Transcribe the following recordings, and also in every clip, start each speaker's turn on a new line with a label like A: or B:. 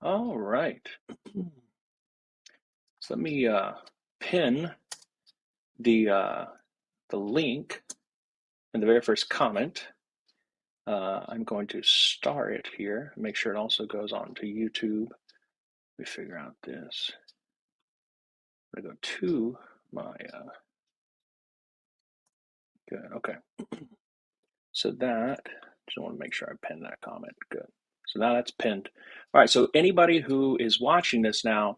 A: All right. So let me pin the link in the very first comment. I'm going to star it here. Make sure it also goes on to YouTube. Let me figure out this. I'm going to go to my good. Okay. So that just want to make sure I pin that comment. Good. So now that's pinned. All right. So anybody who is watching this now,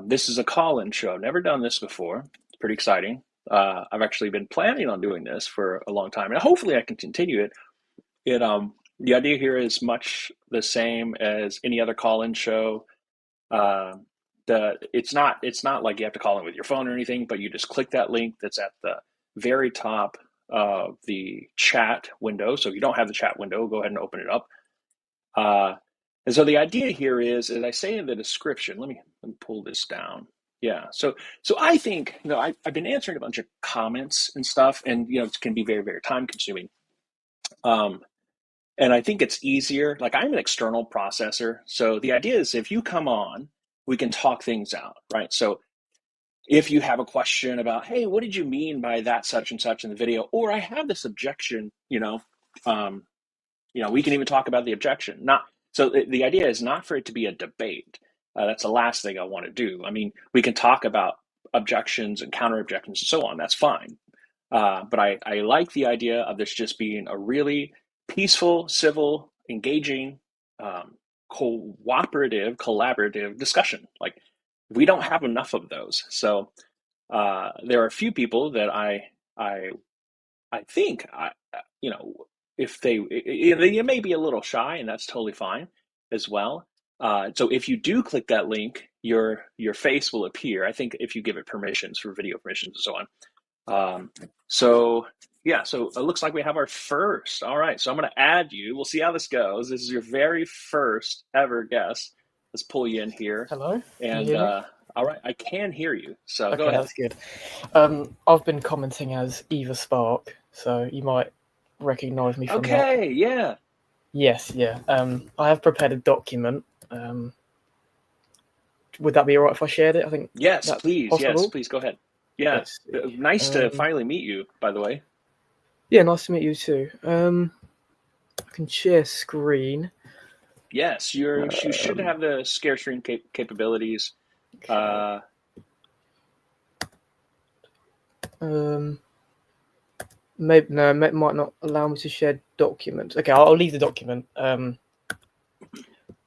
A: this is a call-in show. I've never done this before. It's pretty exciting. I've actually been planning on doing this for a long time, and hopefully I can continue it. The idea here is much the same as any other call-in show. It's not like you have to call in with your phone or anything, but you just click that link that's at the very top of the chat window. So if you don't have the chat window, go ahead and open it up. And so the idea here is, as I say in the description, let me pull this down. Yeah, so I think, I've been answering a bunch of comments and stuff, and it can be very, very time consuming. And I think it's easier. Like, I'm an external processor, so the idea is if you come on, we can talk things out, right? So if you have a question about, hey, what did you mean by that such and such in the video, or I have this objection, we can even talk about the objection. So the idea is not for it to be a debate. That's the last thing I want to do. I mean, we can talk about objections and counter objections and so on. That's fine. But I like the idea of this just being a really peaceful, civil, engaging, cooperative, collaborative discussion. Like, we don't have enough of those. So there are a few people that I think if they may be a little shy, and that's totally fine as well. So if you do click that link, your face will appear. I think if you give it permissions for video permissions and so on. So it looks like we have our first. All right, so I'm going to add you. We'll see how this goes. This is your very first ever guest. Let's pull you in here.
B: Hello.
A: And all right, I can hear you. So
B: okay,
A: go ahead.
B: That's good. I've been commenting as Eva Spark, so you might recognise me from that.
A: Okay, yeah.
B: Yes, yeah. I have prepared a document. Would that be all right if I shared it? I think.
A: Yes, please.
B: Possible?
A: Yes, please go ahead. Yeah, nice to finally meet you, by the way.
B: Yeah, nice to meet you too. I can share screen.
A: Yes, you should have the share screen capabilities.
B: Okay. Maybe no, it might not allow me to share documents. Okay, I'll leave the document.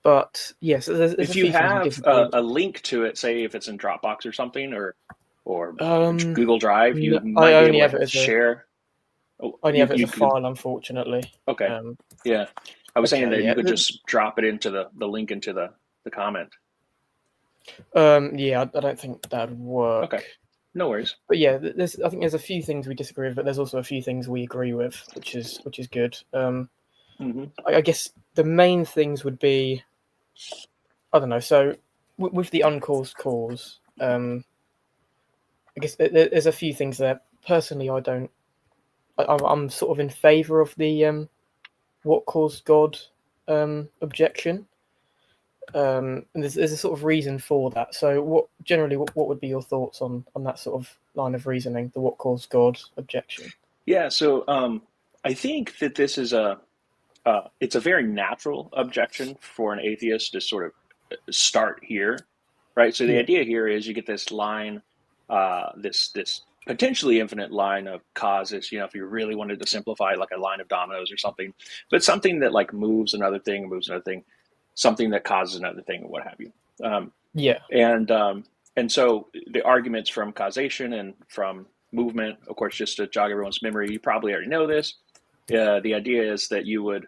B: But yes, there's
A: if you have a link to it, say if it's in Dropbox or something, or Google Drive, you might be able to share.
B: I only have it as a file, unfortunately.
A: Okay. Yeah, I was saying that you could just drop it into the link into the comment.
B: Yeah, I don't think that would work.
A: Okay, no worries.
B: But yeah, I think there's a few things we disagree with, but there's also a few things we agree with, which is good. I guess the main things would be, I don't know. So with the uncaused cause, I guess there's a few things there. Personally, I'm sort of in favour of the what caused God objection. And there's a sort of reason for that. So what would be your thoughts on that sort of line of reasoning, the what caused God objection?
A: Yeah, so I think that this is it's a very natural objection for an atheist to sort of start here, right? So the idea here is you get this line, this potentially infinite line of causes, if you really wanted to simplify, like a line of dominoes or something, but something that like moves another thing, something that causes another thing, or what have you. And so the arguments from causation and from movement, of course, just to jog everyone's memory, you probably already know this. The idea is that you would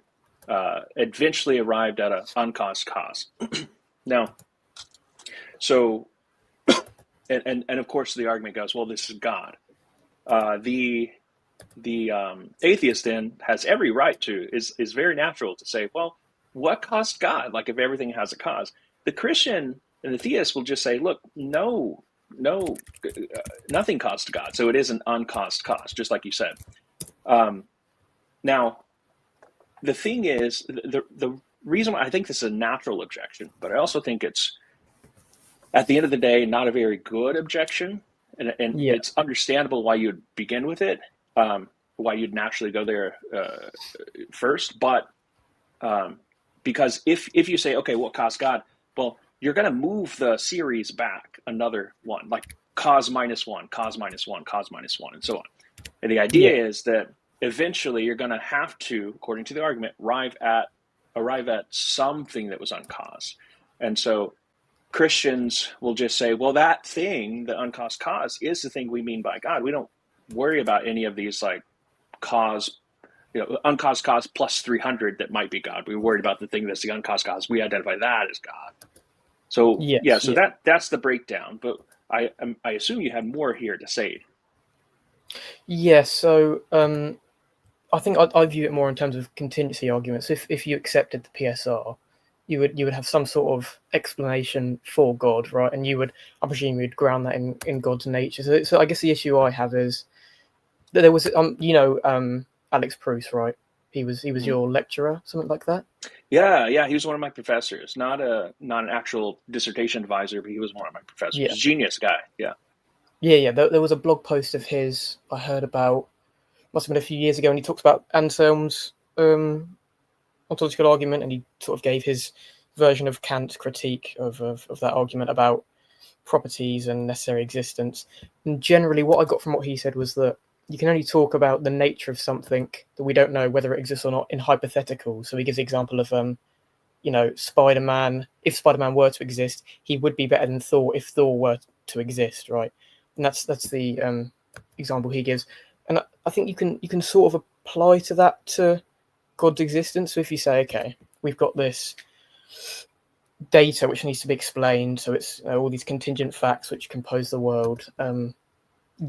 A: eventually arrive at an uncaused cause. Now, so, and of course the argument goes, well, this is God. The atheist then has every right to, is very natural to say, well, what caused God? Like, if everything has a cause. The Christian and the theist will just say, look, no, nothing caused God. So it is an uncaused cause, just like you said. Now, the thing is, the reason why I think this is a natural objection, but I also think it's, at the end of the day, not a very good objection. And
B: Yeah.
A: it's understandable why you'd begin with it, why you'd naturally go there first. But because if you say, okay, what caused God? Well, you're going to move the series back another one, like cause minus one, cause minus one, cause minus one, and so on. And the idea is that eventually you're going to have to, according to the argument, arrive at something that was uncaused. And so Christians will just say, well, that thing, the uncaused cause, is the thing we mean by God. We don't worry about any of these like cause, uncaused cause plus 300 that might be God. We're worried about the thing that's the uncaused cause. We identify that as God. So that's the breakdown. But I assume you have more here to say.
B: Yeah. So I think I view it more in terms of contingency arguments. If you accepted the PSR, you would have some sort of explanation for God, right? And I presume you'd ground that in God's nature. So I guess the issue I have is that there was Alex Proust, right? He was your lecturer, something like that.
A: Yeah, he was one of my professors. Not an actual dissertation advisor, but he was one of my professors.
B: Yeah.
A: Genius guy. Yeah.
B: There was a blog post of his I heard about, must have been a few years ago, and he talks about Anselm's ontological argument, and he sort of gave his version of Kant's critique of that argument about properties and necessary existence. And generally, what I got from what he said was that you can only talk about the nature of something that we don't know whether it exists or not in hypotheticals. So he gives the example of Spider-Man. If Spider-Man were to exist, he would be better than Thor if Thor were to exist, right? And that's the example he gives. And I think you can sort of apply to that to God's existence. So if you say, okay, we've got this data which needs to be explained, so it's all these contingent facts which compose the world.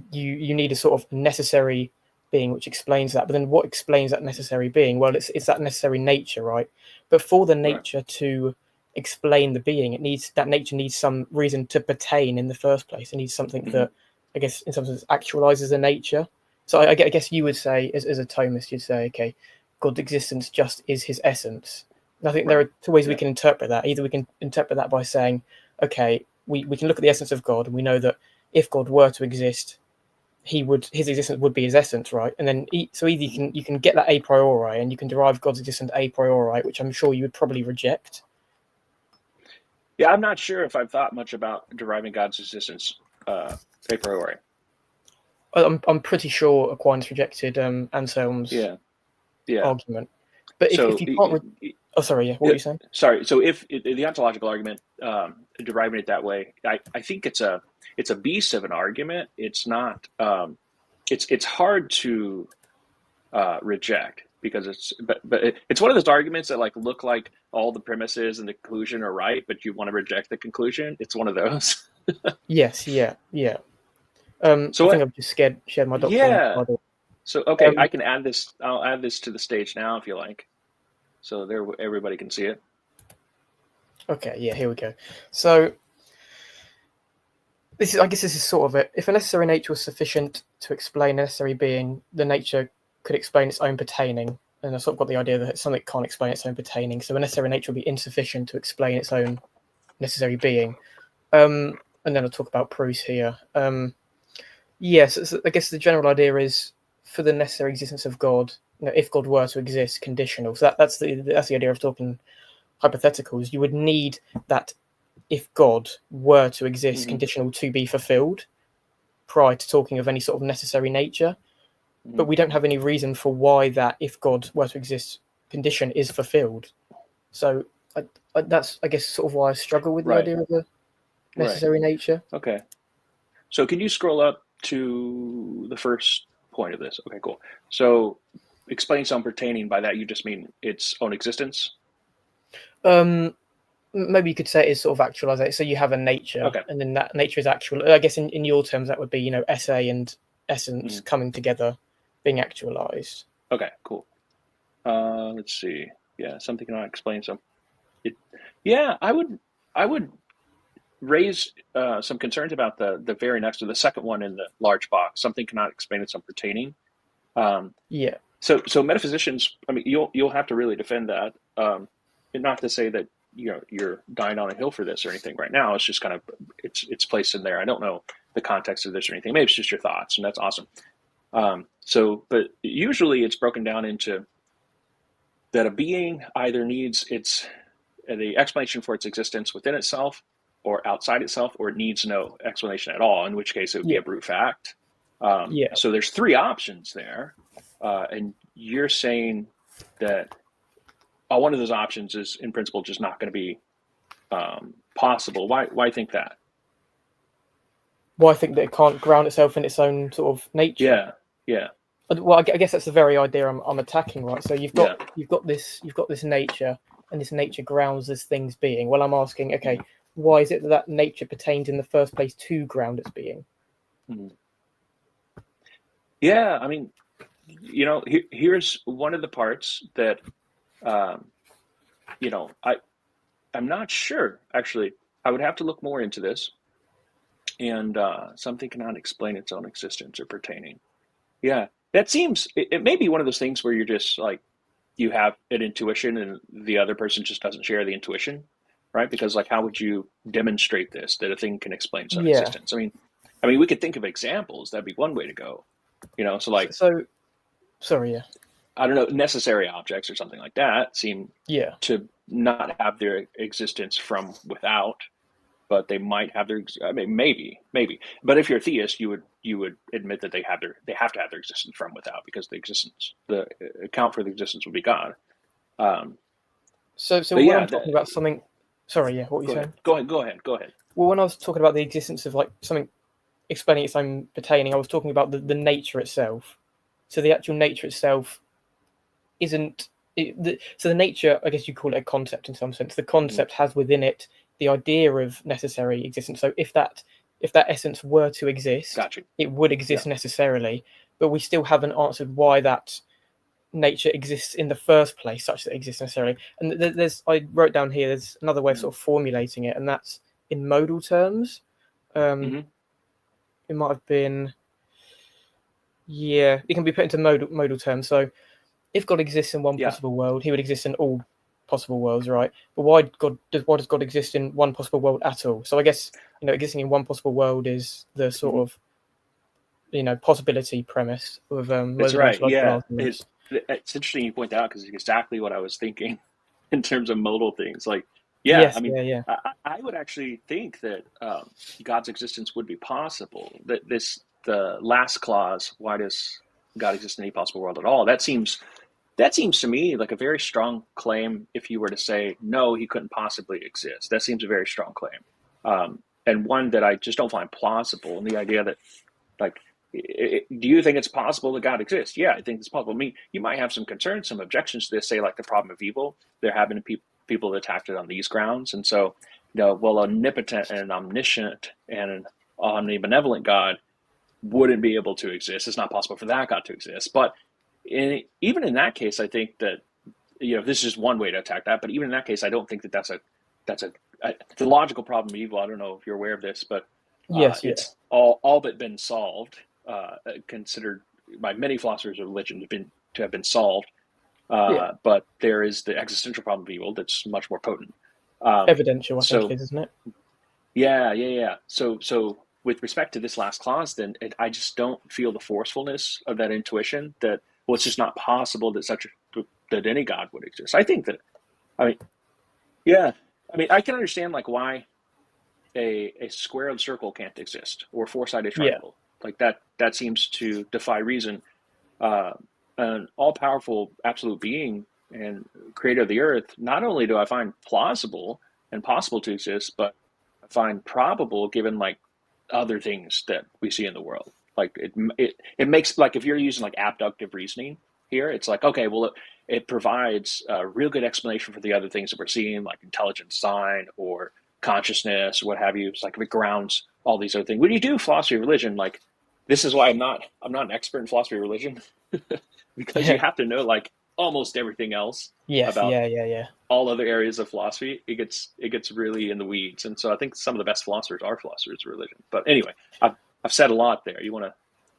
B: You need a sort of necessary being which explains that. But then what explains that necessary being? Well, it's that necessary nature, right? But for the nature to explain the being, that nature needs some reason to pertain in the first place. It needs something that, I guess, in some sense, actualizes the nature. So I guess you would say, as a Thomist, you'd say, okay, God's existence just is his essence. And I think there are two ways we can interpret that. Either we can interpret that by saying, okay, we can look at the essence of God, and we know that if God were to exist, his existence would be his essence, right? And then so either you can get that a priori, and you can derive God's existence a priori, which I'm sure you would probably reject.
A: Yeah, I'm not sure if I've thought much about deriving God's existence a priori.
B: I'm pretty sure Aquinas rejected Anselm's argument. But if you can't... what were you saying?
A: Sorry. So if the ontological argument, deriving it that way, I think it's a beast of an argument. It's not. It's hard to reject because it's one of those arguments that like look like all the premises and the conclusion are right, but you want to reject the conclusion. It's one of those.
B: Yes. Yeah. So I think I've just shared my doctrine.
A: Yeah. So okay, I can add this. I'll add this to the stage now if you like. So there, everybody can see it.
B: Okay, yeah, here we go. So I guess this is sort of it. If a necessary nature was sufficient to explain a necessary being, the nature could explain its own pertaining. And I sort of got the idea that something can't explain its own pertaining. So a necessary nature would be insufficient to explain its own necessary being. And then I'll talk about Proust here. Yes, so I guess the general idea is for the necessary existence of God, if God were to exist, conditional. So that's the idea of talking hypotheticals. You would need that if God were to exist, conditional to be fulfilled prior to talking of any sort of necessary nature. But we don't have any reason for why that if God were to exist condition is fulfilled. So that's, I guess, sort of why I struggle with the idea of the necessary nature.
A: Okay. So can you scroll up to the first point of this? Okay, cool. So explain some pertaining. By that you just mean its own existence?
B: Maybe you could say it is sort of actualization. So you have a nature, and then that nature is actual. I guess in your terms that would be, SA and essence coming together, being actualized. Okay,
A: cool. Let's see. Yeah, something cannot explain some. I would raise some concerns about the very next, or the second one in the large box. Something cannot explain its own pertaining. So metaphysicians, I mean, you'll have to really defend that. not to say that you're dying on a hill for this or anything right now. It's just kind of it's placed in there. I don't know the context of this or anything. Maybe it's just your thoughts, and that's awesome. But usually it's broken down into that a being either needs the explanation for its existence within itself or outside itself, or it needs no explanation at all, in which case it would be a brute fact. So there's three options there. And you're saying that one of those options is in principle just not going to be possible. Why think that?
B: Well, I think that it can't ground itself in its own sort of nature.
A: Yeah.
B: Well, I guess that's the very idea I'm attacking, right? So you've got this nature, and this nature grounds this thing's being. Well, I'm asking, okay, why is it that nature pertains in the first place to ground its being?
A: Yeah, I mean, here's one of the parts that, I'm not sure, actually. I would have to look more into this. And something cannot explain its own existence or pertaining. Yeah, that seems, it may be one of those things where you're just like, you have an intuition and the other person just doesn't share the intuition, right? Because like, how would you demonstrate this, that a thing can explain its own existence? I mean, we could think of examples. That'd be one way to go,
B: Sorry, yeah.
A: I don't know, necessary objects or something like that seem to not have their existence from without, but they might have their. I mean, maybe. But if you're a theist, you would admit that they have to have their existence from without, because the account for the existence would be God.
B: So when I'm talking about something, sorry, yeah, what were you saying?
A: Go ahead.
B: Well, when I was talking about the existence of like something explaining its own pertaining, I was talking about the nature itself. So the actual nature itself isn't. So the nature, I guess you call it a concept in some sense. The concept has within it the idea of necessary existence. So if that essence were to exist, it would exist necessarily, but we still haven't answered why that nature exists in the first place, such that it exists necessarily. And I wrote down here, there's another way of sort of formulating it, and that's in modal terms. It might have been, it can be put into modal terms. So if God exists in one possible world, he would exist in all possible worlds, right? But why does God exist in one possible world at all? So I guess existing in one possible world is the sort of possibility premise of
A: that's right. Yeah, it's interesting you point that out, because it's exactly what I was thinking in terms of modal things. Like, I would actually think that God's existence would be possible. That the last clause, why does God exist in any possible world at all? That seems to me like a very strong claim. If you were to say, no, he couldn't possibly exist, that seems a very strong claim. And one that I just don't find plausible. And the idea that, like, do you think it's possible that God exists? Yeah, I think it's possible. I mean, you might have some concerns, some objections to this, say like the problem of evil. There have been people that attacked it on these grounds. And so, omnipotent and omniscient and an omnibenevolent God wouldn't be able to exist. It's not possible for that God to exist. But even in that case, I think that this is just one way to attack that. But even in that case, I don't think that that's the logical problem of evil. I don't know if you're aware of this, but it's all but been solved, considered by many philosophers of religion to have been solved. But there is the existential problem of evil that's much more potent.
B: Evidential, I think it is, isn't it?
A: Yeah. So with respect to this last clause, then I just don't feel the forcefulness of that intuition that, well, it's just not possible that any God would exist. I think that, I can understand like why a squared circle can't exist, or four-sided triangle. Like that seems to defy reason. An all-powerful absolute being and creator of the earth, not only do I find plausible and possible to exist, but I find probable given like other things that we see in the world. Like it makes, like, if you're using like abductive reasoning here, it's like, okay, well, it provides a real good explanation for the other things that we're seeing, like intelligent design or consciousness, what have you. It's like, if it grounds all these other things. When you do philosophy of religion, like, this is why I'm not an expert in philosophy of religion, because you have to know like almost everything else about all other areas of philosophy. It gets really in the weeds, and so I think some of the best philosophers are philosophers of religion. But anyway, I've said a lot there. You want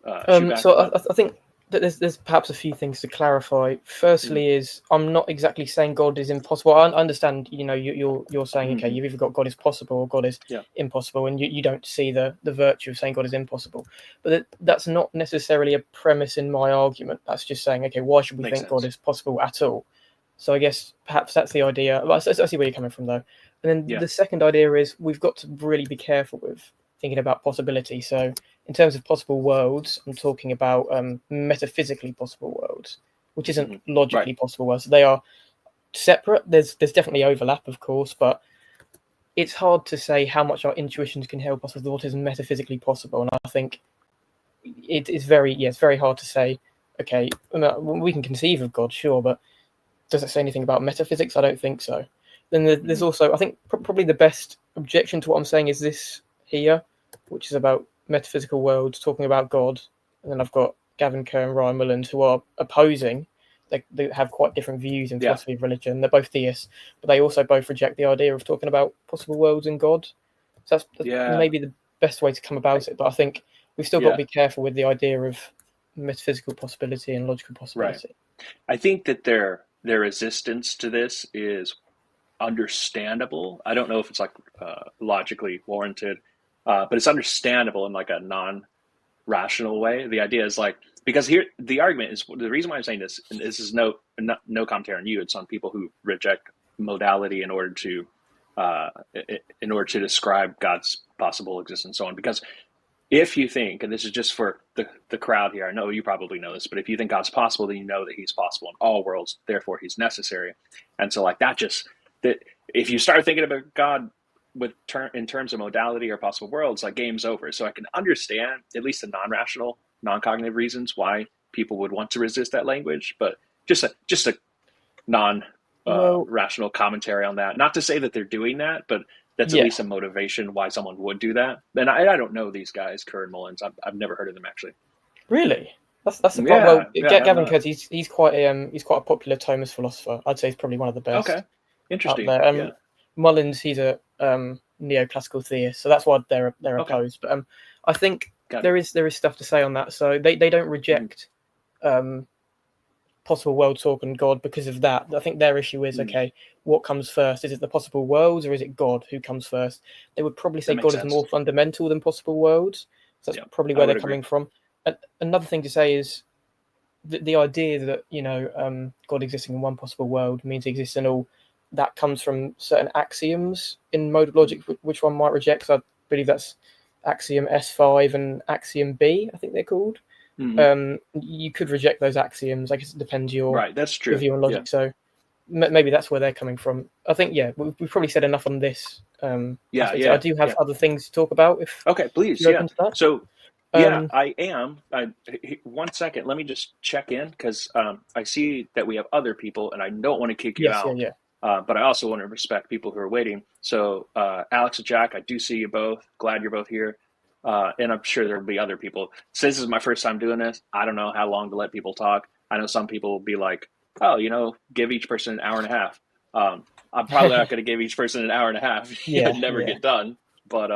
A: to?
B: So I think there's perhaps a few things to clarify. Firstly, is I'm not exactly saying God is impossible. I understand, you're saying, okay, you've either got God is possible or God is impossible, and you don't see the virtue of saying God is impossible. But that's not necessarily a premise in my argument. That's just saying, okay, why should we think God is possible at all? So I guess perhaps that's the idea. I see where you're coming from, though. And then the second idea is we've got to really be careful with thinking about possibility. So in terms of possible worlds, I'm talking about metaphysically possible worlds, which isn't logically possible worlds. So they are separate. There's definitely overlap, of course, but it's hard to say how much our intuitions can help us with what is metaphysically possible. And I think it's very hard to say, okay, we can conceive of God, sure, but does it say anything about metaphysics? I don't think so. Then there's also, I think, probably the best objection to what I'm saying is this here, which is about metaphysical worlds, talking about God. And then I've got Gavin Kerr and Ryan Mulland, who are opposing. They have quite different views in philosophy of religion. They're both theists, but they also both reject the idea of talking about possible worlds and God. So that's maybe the best way to come about it. But I think we've still got to be careful with the idea of metaphysical possibility and logical possibility.
A: Right. I think that their resistance to this is understandable. I don't know if it's like logically warranted, but it's understandable in like a non-rational way. The idea is like, because here the argument is, the reason why I'm saying this, and this is no commentary on you, it's on people who reject modality in order to describe God's possible existence and so on. Because if you think, and this is just for the crowd here, I know you probably know this, but if you think God's possible, then you know that he's possible in all worlds, therefore he's necessary. And so like that if you start thinking about God in terms of modality or possible worlds, like game's over. So I can understand at least the non-rational, non-cognitive reasons why people would want to resist that language, but just a rational commentary on that. Not to say that they're doing that, but that's at least a motivation why someone would do that. And I don't know these guys, Kerr and Mullins. I've never heard of them actually.
B: Really? That's the part. Gavin Kerr, he's quite a popular Thomist philosopher. I'd say he's probably one of the best.
A: Okay, interesting.
B: Mullins, he's a neoclassical theist, so that's why they're opposed. But I think there is stuff to say on that. So they don't reject possible world talk and God because of that. I think their issue is okay, what comes first? Is it the possible worlds or is it God who comes first? They would probably say God is more fundamental than possible worlds. So that's probably where they're coming from. Another thing to say is the idea that God existing in one possible world means he exists in all. That comes from certain axioms in modal logic, which one might reject. So I believe that's axiom S5 and axiom B, I think they're called. You could reject those axioms. I guess it depends your
A: that's true.
B: view on logic. So maybe that's where they're coming from. I think we've probably said enough on this. I do have other things to talk about.
A: Please. So I am. 1 second. Let me just check in because I see that we have other people, and I don't want to kick you out. But I also want to respect people who are waiting. So Alex and Jack, I do see you both. Glad you're both here. And I'm sure there'll be other people. Since this is my first time doing this, I don't know how long to let people talk. I know some people will be like, oh, give each person an hour and a half. I'm probably not going to give each person an hour and a half. Never get done. But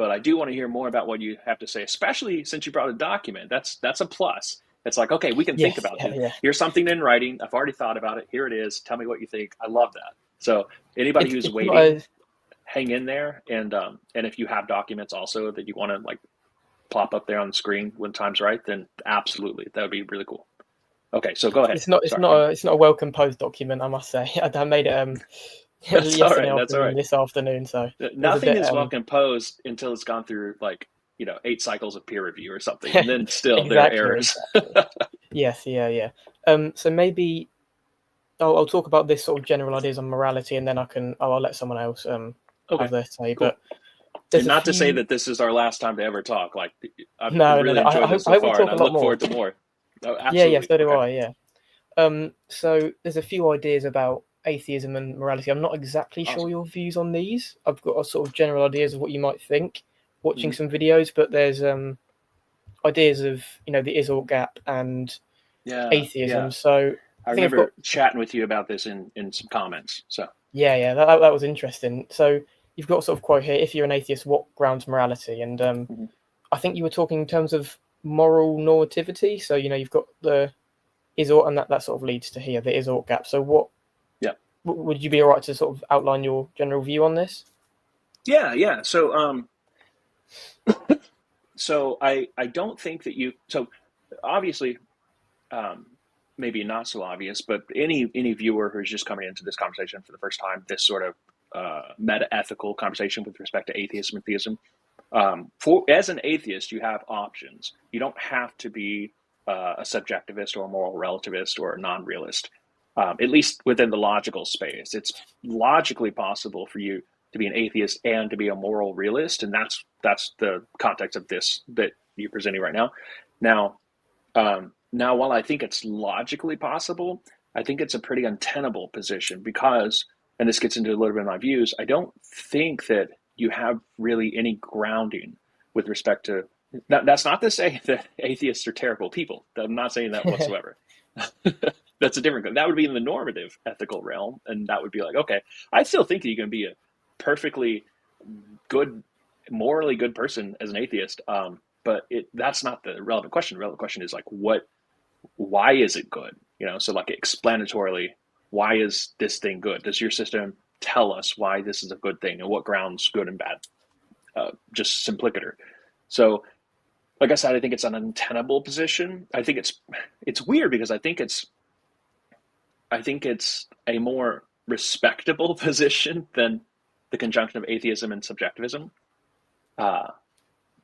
A: I do want to hear more about what you have to say, especially since you brought a document. That's a plus. It's like, okay, we can think about it. Here's something in writing. I've already thought about it. Here it is. Tell me what you think. I love that. So anybody who's waiting, hang in there. And if you have documents also that you want to like plop up there on the screen when time's right, then absolutely, that would be really cool. Okay, so go ahead.
B: It's not a well composed document, I must say. I made it this afternoon. So
A: nothing is well composed until it's gone through 8 cycles of peer review or something, and then still there are errors.
B: Yes. So maybe I'll talk about this sort of general ideas on morality, and then I'll let someone else have their say.
A: Cool. But not to say that this is our last time to ever talk. Like I've really enjoyed this so far, and I look forward to more. Oh, absolutely.
B: So do I. Yeah. So there's a few ideas about atheism and morality. I'm not exactly sure your views on these. I've got a sort of general ideas of what you might think watching some videos, but there's ideas of the is or gap and atheism. So
A: I remember chatting with you about this in some comments. So
B: that was interesting. So you've got sort of quote here: if you're an atheist, what grounds morality? And I think you were talking in terms of moral normativity. So you've got the is-ought, and that sort of leads to here, the is-ought gap. So what?
A: Yeah.
B: Would you be all right to sort of outline your general view on this?
A: Yeah. So I don't think that so obviously, maybe not so obvious, but any viewer who's just coming into this conversation for the first time, this sort of meta-ethical conversation with respect to atheism and theism, as an atheist, you have options. You don't have to be a subjectivist or a moral relativist or a non-realist, at least within the logical space. It's logically possible for you to be an atheist and to be a moral realist, and that's the context of this that you're presenting right now. Now, while I think it's logically possible, I think it's a pretty untenable position because, and this gets into a little bit of my views, I don't think that you have really any grounding with respect to. That's not to say that atheists are terrible people. I'm not saying that whatsoever. That's a different. That would be in the normative ethical realm, and that would be like, okay, I still think that you can be a perfectly good, morally good person as an atheist, but that's not the relevant question. The relevant question is like, why is it good? So like explanatorily, why is this thing good? Does your system tell us why this is a good thing and what grounds good and bad? Just simplicator. So, like I said, I think it's an untenable position. I think it's weird because I think it's a more respectable position than the conjunction of atheism and subjectivism. But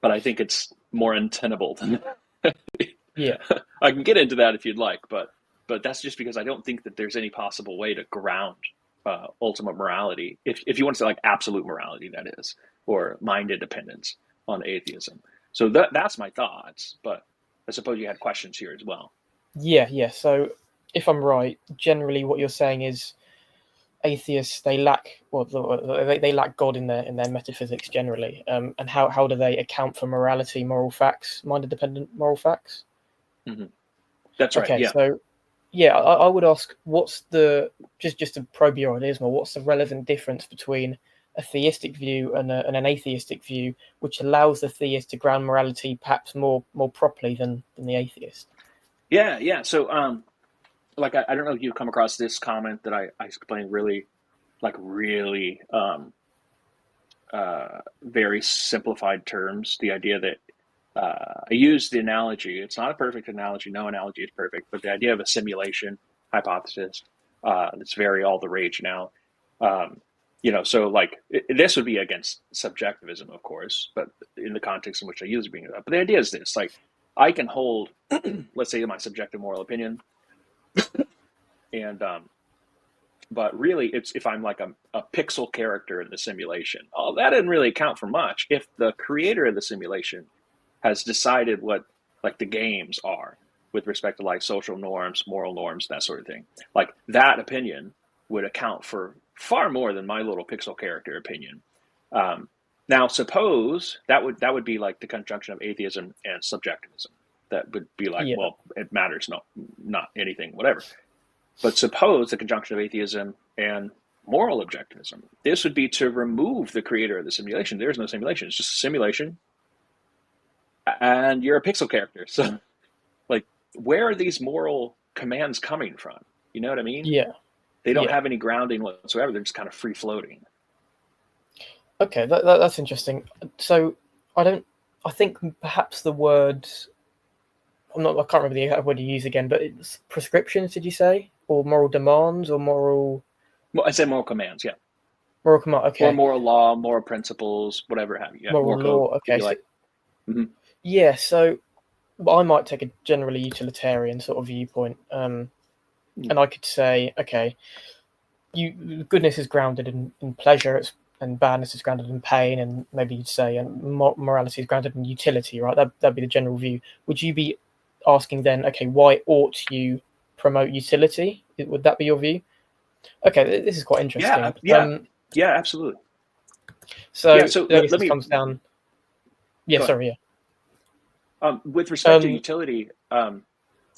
A: I think it's more untenable than.
B: Yeah.
A: I can get into that if you'd like, but that's just because I don't think that there's any possible way to ground ultimate morality, if you want to say like absolute morality, that is, or mind independence on atheism. So that's my thoughts, but I suppose you had questions here as well.
B: Yeah. So if I'm right, generally what you're saying is atheists, they lack they lack God in their metaphysics generally. And how do they account for morality, moral facts, mind independent moral facts?
A: Mm-hmm. That's right.
B: Okay,
A: Yeah.
B: so I would ask, what's the just to probe your ideas more? What's the relevant difference between a theistic view and an atheistic view, which allows the theist to ground morality perhaps more properly than the atheist?
A: Yeah. So, like I don't know if you've come across this comment that I explained really very simplified terms. The idea that I use the analogy. It's not a perfect analogy. No analogy is perfect, but the idea of a simulation hypothesis that's very all the rage now. So like this would be against subjectivism, of course, but in the context in which I use it being up. But the idea is this: like I can hold, let's say, my subjective moral opinion, and but really, it's if I'm like a pixel character in the simulation. Oh, that didn't really account for much. If the creator of the simulation has decided what like the games are with respect to like social norms, moral norms, that sort of thing. Like that opinion would account for far more than my little pixel character opinion. Now, suppose that would be like the conjunction of atheism and subjectivism. That would be like, well, it matters, not anything, whatever. But suppose the conjunction of atheism and moral objectivism. This would be to remove the creator of the simulation. There's no simulation. It's just a simulation. And you're a pixel character. So, like, where are these moral commands coming from? You know what I mean?
B: Yeah.
A: They don't have any grounding whatsoever. They're just kind of free floating.
B: Okay, that's interesting. So, I think perhaps the word, I can't remember the exact word you use again, but it's prescriptions, did you say? Or moral demands or moral...
A: Well, I said moral commands, yeah.
B: Moral command, okay.
A: Or moral law, moral principles, whatever have you. Yeah,
B: moral law,
A: code,
B: okay.
A: So,
B: yeah, so I might take a generally utilitarian sort of viewpoint. And I could say, okay, goodness is grounded in pleasure, and badness is grounded in pain, and maybe you'd say morality is grounded in utility, right? That'd be the general view. Would you be asking then, okay, why ought you promote utility? Would that be your view? Okay, this is quite interesting.
A: Yeah, absolutely.
B: So let me comes down. Yeah, sorry, yeah.
A: With respect to utility,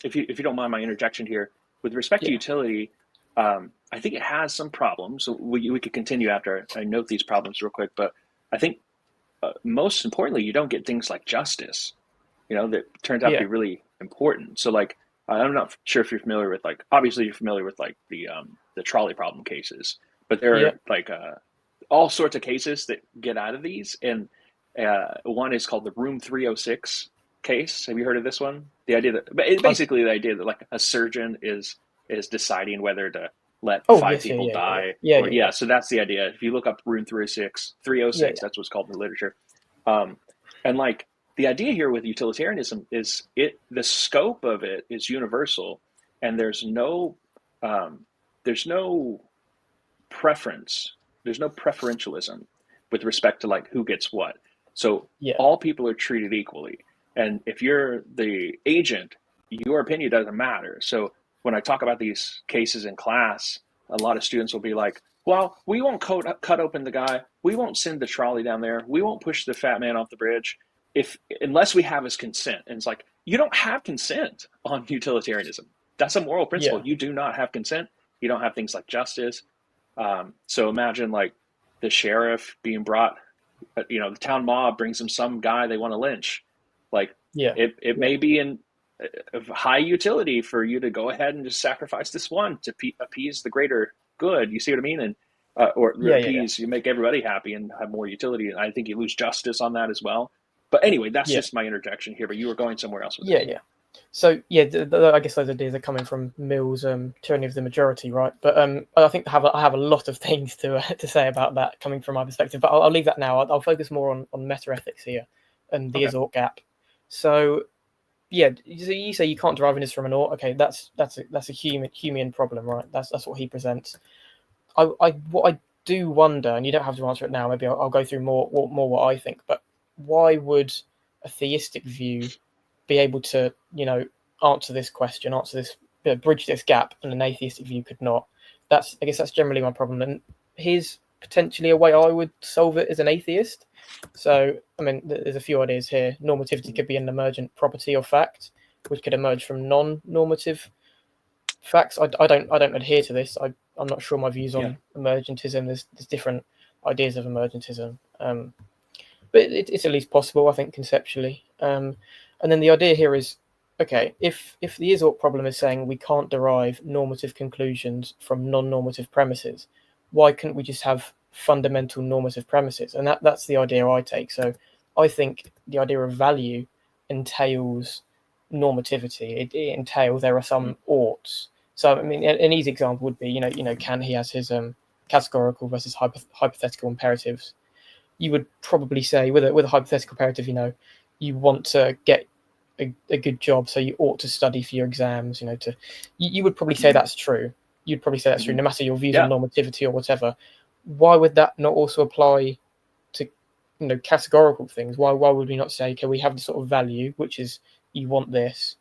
A: if you don't mind my interjection here, with respect to utility, I think it has some problems. So we could continue after I note these problems real quick, but I think most importantly, you don't get things like justice. that turns out to be really important. So like, I'm not sure if you're familiar with like, obviously you're familiar with like the trolley problem cases, but there are like all sorts of cases that get out of these. And one is called the Room 306 case. Have you heard of this one? The idea that basically the idea that like a surgeon is deciding whether to let five people die. So that's the idea. If you look up Room 306, that's what's called in the literature. And like the idea here with utilitarianism is the scope of it is universal, and there's no preference. There's no preferentialism with respect to like who gets what. So all people are treated equally. And if you're the agent, your opinion doesn't matter. So when I talk about these cases in class, a lot of students will be like, well, we won't cut open the guy. We won't send the trolley down there. We won't push the fat man off the bridge unless we have his consent. And it's like, you don't have consent on utilitarianism. That's a moral principle. You do not have consent. You don't have things like justice. So imagine like the sheriff being brought, the town mob brings him some guy they want to lynch. Like, it may be of high utility for you to go ahead and just sacrifice this one to appease the greater good. You see what I mean? And appease, you make everybody happy and have more utility. And I think you lose justice on that as well. But anyway, that's just my interjection here. But you were going somewhere else with it.
B: So I guess those ideas are coming from Mill's tyranny of the majority, right? But I think I have a lot of things to say about that coming from my perspective. But I'll leave that now. I'll focus more on meta-ethics here and the is-ought gap. So you say you can't derive an is from an ought. Okay, that's a human problem, right? That's what he presents. What I do wonder, and you don't have to answer it now. Maybe I'll go through more what I think. But why would a theistic view be able to, answer this question, bridge this gap, and an atheistic view could not? I guess that's generally my problem. And here's potentially a way I would solve it as an atheist. So, I mean, there's a few ideas here. Normativity could be an emergent property or fact, which could emerge from non-normative facts. I don't adhere to this. I'm not sure my views on emergentism. There's different ideas of emergentism, but it's at least possible, I think, conceptually. And then the idea here is, okay, if the is-ought problem is saying we can't derive normative conclusions from non-normative premises, why couldn't we just have fundamental normative premises? And that's the idea I take. So I think the idea of value entails normativity. It entails there are some oughts. So I mean, an easy example would be Kant. He has his categorical versus hypothetical imperatives. You would probably say with a hypothetical imperative, you want to get a good job, so you ought to study for your exams. You would probably say that's true. You'd probably say that's true, no matter your views on normativity or whatever. Why would that not also apply to categorical things? Why would we not say, okay, we have this sort of value, which is you want this?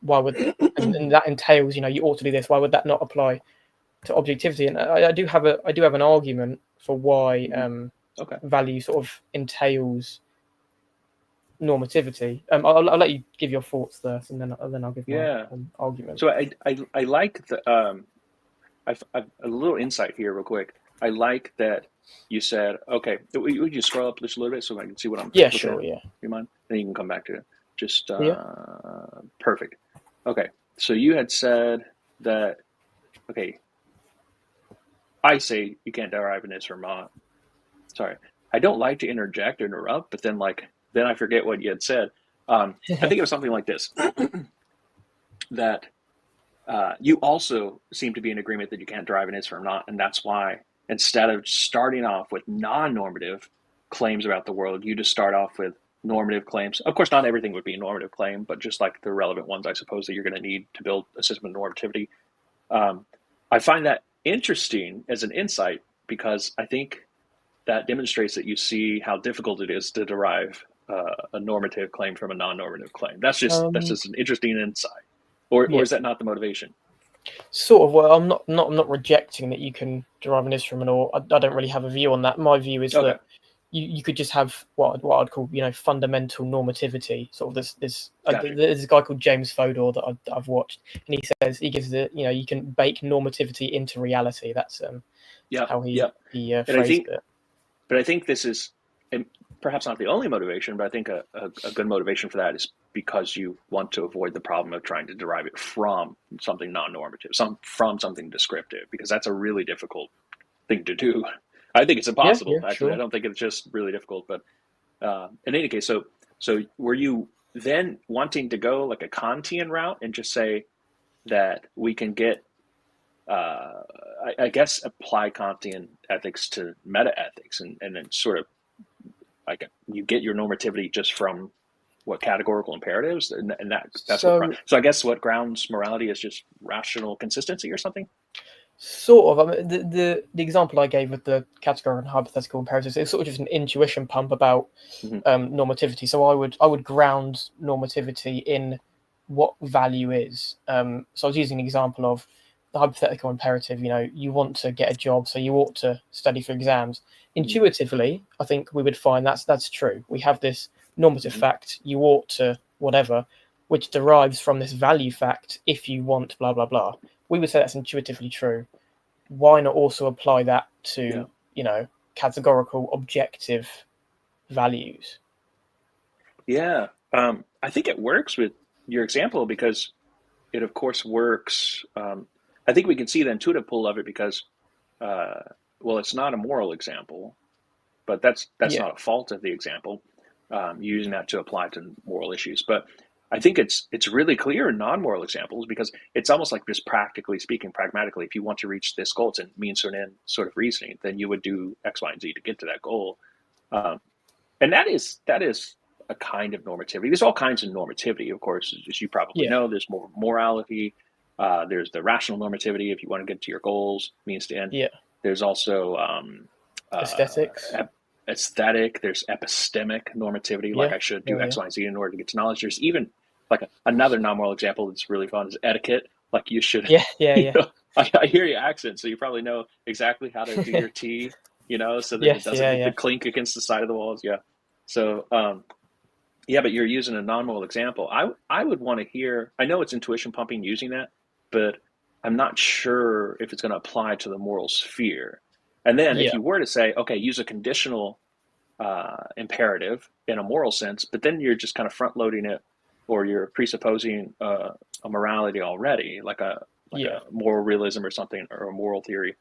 B: Why would and that entails you ought to do this? Why would that not apply to objectivity? And I do have an argument for why value sort of entails normativity. I'll let you give your thoughts first, and then I'll give my argument.
A: So I like the I've a little insight here real quick. I like that you said, okay, would you scroll up just a little bit so I can see what I'm looking
B: sure,
A: at? You mind? Then you can come back to it. Just perfect. Okay, so you had said that, okay, I say you can't derive an is from ought. Sorry, I don't like to interject or interrupt, but then I forget what you had said. I think it was something like this, that you also seem to be in agreement that you can't derive an is from not, and that's why instead of starting off with non-normative claims about the world, you just start off with normative claims. Of course, not everything would be a normative claim, but just like the relevant ones, I suppose, that you're going to need to build a system of normativity. I find that interesting as an insight because I think that demonstrates that you see how difficult it is to derive a normative claim from a non-normative claim. That's just an interesting insight. Or is that not the motivation?
B: Sort of. Well, I'm not rejecting that you can derive an is from an ought. I don't really have a view on that. My view is that you could just have what I'd call fundamental normativity. Sort of this. There's a guy called James Fodor that I've watched, and he gives you can bake normativity into reality. That's how he phrased it.
A: But I think this is perhaps not the only motivation, but I think a good motivation for that is because you want to avoid the problem of trying to derive it from something non-normative, from something descriptive, because that's a really difficult thing to do. I think it's impossible,
B: Yeah,
A: actually.
B: sure.
A: I don't think it's just really difficult, but in any case, so were you then wanting to go like a Kantian route and just say that we can get, I guess, apply Kantian ethics to meta ethics, and then sort of like you get your normativity just from what categorical imperatives, and that's
B: So
A: so I guess what grounds morality is just rational consistency or something.
B: sort of. I mean, the example I gave with the categorical and hypothetical imperatives is sort of just an intuition pump about normativity. So I would ground normativity in what value is. So I was using an example of the hypothetical imperative. You want to get a job, so you ought to study for exams. Intuitively, I think we would find that's true. We have this normative fact, you ought to whatever, which derives from this value fact, if you want blah blah blah. We would say that's intuitively true. Why not also apply that to categorical objective values?
A: Yeah, I think it works with your example because it, of course, works. I think we can see the intuitive pull of it because, it's not a moral example, but that's not a fault of the example. Using that to apply to moral issues, but I think it's really clear in non-moral examples because it's almost like just practically speaking, pragmatically, if you want to reach this goal, it's a means to an end sort of reasoning, then you would do X, Y, and Z to get to that goal. And that is a kind of normativity. There's all kinds of normativity, of course, as you probably know. There's more morality. There's the rational normativity if you want to get to your goals, means to end.
B: Yeah.
A: There's also
B: aesthetics.
A: Aesthetic. There's epistemic normativity, like I should do X, Y, and Z in order to get to knowledge. There's even like another non-moral example that's really fun is etiquette. Like you should.
B: Yeah.
A: I hear your accent, so you probably know exactly how to do your tea. So that it doesn't the clink against the side of the walls. Yeah. So but you're using a non-moral example. I would want to hear. I know it's intuition pumping using that, but I'm not sure if it's going to apply to the moral sphere. And then if you were to say, okay, use a conditional imperative in a moral sense, but then you're just kind of front loading it, or you're presupposing a morality already, like a moral realism or something, or a moral theory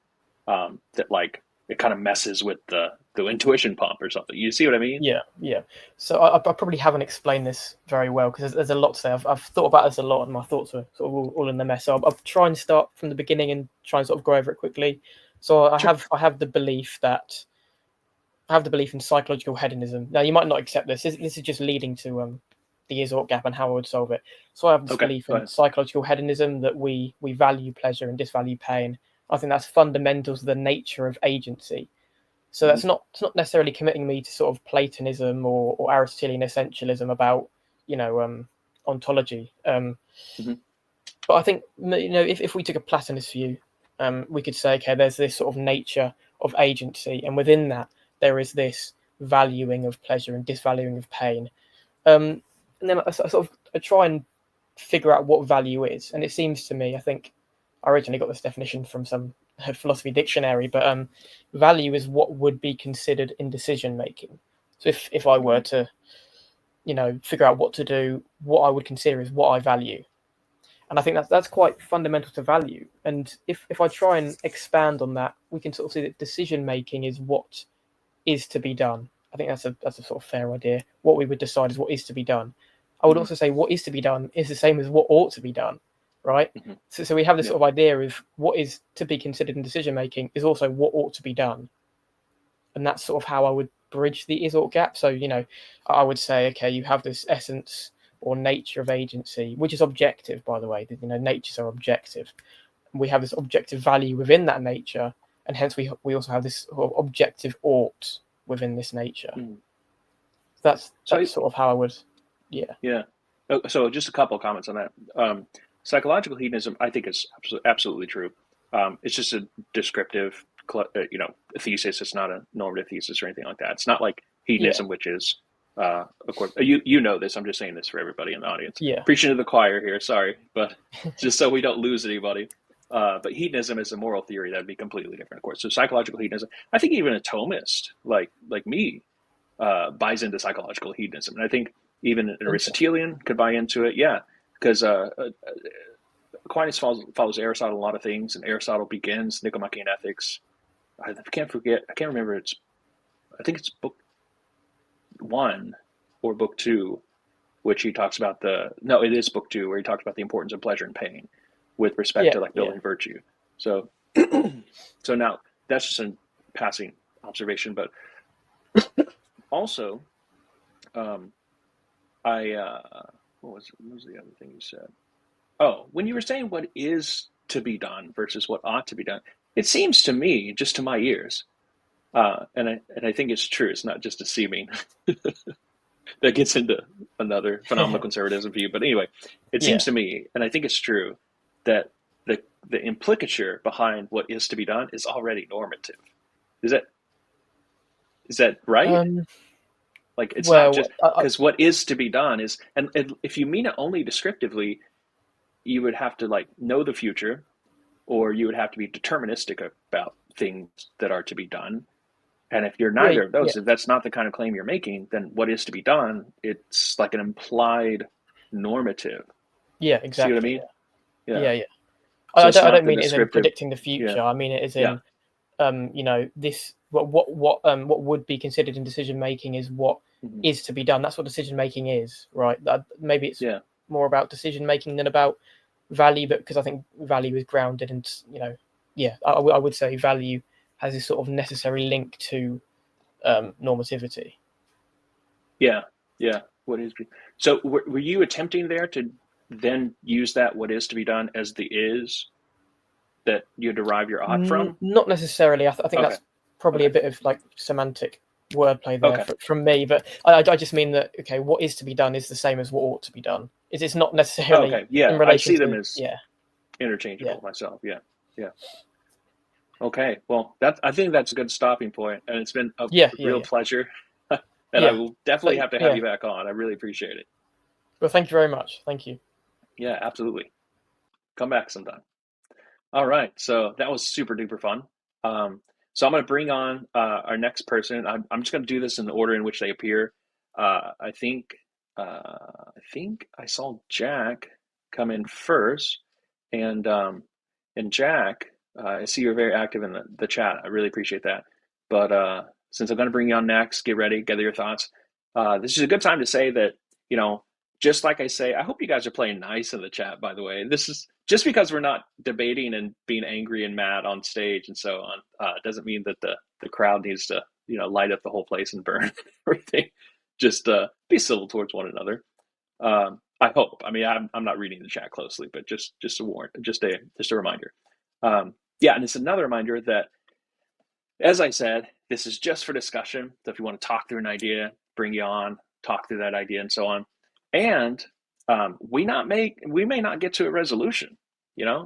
A: that like it kind of messes with the intuition pump or something. You see what I mean?
B: Yeah. So I probably haven't explained this very well because there's a lot to say. I've thought about this a lot, and my thoughts are sort of all in the mess. So I'll try and start from the beginning and try and sort of go over it quickly. So I have the belief in psychological hedonism. Now you might not accept this. This is just leading to the is-ought gap and how I would solve it. So I have this belief in psychological hedonism, that we value pleasure and disvalue pain. I think that's fundamental to the nature of agency. So it's not necessarily committing me to sort of Platonism or Aristotelian essentialism about ontology. But I think if we took a Platonist view, we could say, okay, there's this sort of nature of agency, and within that there is this valuing of pleasure and disvaluing of pain. And then I try and figure out what value is, and it seems to me, I think I originally got this definition from some philosophy dictionary, but value is what would be considered in decision making. So if I were to figure out what to do, what I would consider is what I value. And I think that's quite fundamental to value. And if I try and expand on that, we can sort of see that decision making is what is to be done. I think that's a sort of fair idea. What we would decide is what is to be done. I would also say what is to be done is the same as what ought to be done, right? So we have this sort of idea of what is to be considered in decision making is also what ought to be done. And that's sort of how I would bridge the is-ought gap. So, I would say, okay, you have this essence or nature of agency, which is objective, by the way. Natures are objective. We have this objective value within that nature, and hence we also have this sort of objective ought within this nature. That's sort of how I would,
A: Yeah. So just a couple of comments on that. Psychological hedonism, I think, is absolutely true. It's just a descriptive, thesis. It's not a normative thesis or anything like that. It's not like hedonism, which is, of course, you know this. I'm just saying this for everybody in the audience. Preaching to the choir here. Sorry, but just so we don't lose anybody. But hedonism is a moral theory that'd be completely different, of course. So psychological hedonism. I think even a Thomist like me buys into psychological hedonism. And I think even an Aristotelian could buy into it. Yeah, because Aquinas follows Aristotle a lot of things, and Aristotle begins Nicomachean Ethics. I can't remember. I think it's book 1 or book 2, which he talks about it is book 2, where he talks about the importance of pleasure and pain with respect to like building virtue. So, so now that's just a passing observation, but also, what was the other thing you said? Oh, when you were saying what is to be done versus what ought to be done, it seems to me, just to my ears, and I think it's true. It's not just a seeming. That gets into another phenomenal conservatism view. But anyway, it seems to me, and I think it's true, that the implicature behind what is to be done is already normative. Is that right? Like it's not just because what is to be done is, and if you mean it only descriptively, you would have to like know the future, or you would have to be deterministic about things that are to be done. And if you're neither of those, if that's not the kind of claim you're making, then what is to be done, it's like an implied normative.
B: Yeah, exactly.
A: See what I mean?
B: Yeah.
A: So
B: I don't mean it as in predicting the future.
A: Yeah.
B: I mean it as in, this what would be considered in decision making is what is to be done. That's what decision making is, right? Maybe it's more about decision making than about value, but because I think value is grounded, and I would say value has this sort of necessary link to normativity.
A: Yeah. What is? So were you attempting there to then use that what is to be done as the is that you derive your ought from?
B: Not necessarily. I think that's probably a bit of like semantic wordplay there from me, but I just mean that what is to be done is the same as what ought to be done. It's not necessarily in relation
A: I see them
B: to,
A: as interchangeable myself. Yeah. Okay, well, I think that's a good stopping point, and it's been a real pleasure, and I will definitely have to have you back on. I really appreciate it.
B: Well, thank you very much. Thank you.
A: Yeah, absolutely. Come back sometime. All right, so that was super duper fun. So I'm going to bring on our next person. I'm just going to do this in the order in which they appear. I think I saw Jack come in first, and Jack. I see you're very active in the chat. I really appreciate that. But since I'm going to bring you on next, get ready, gather your thoughts. This is a good time to say that, just like I say, I hope you guys are playing nice in the chat, by the way. This is just because we're not debating and being angry and mad on stage and so on. Doesn't mean that the crowd needs to, light up the whole place and burn everything. Just be civil towards one another. I hope. I mean, I'm not reading the chat closely, but just a reminder. And it's another reminder that, as I said, this is just for discussion. So if you want to talk through an idea, bring you on, talk through that idea and so on. And we may not get to a resolution,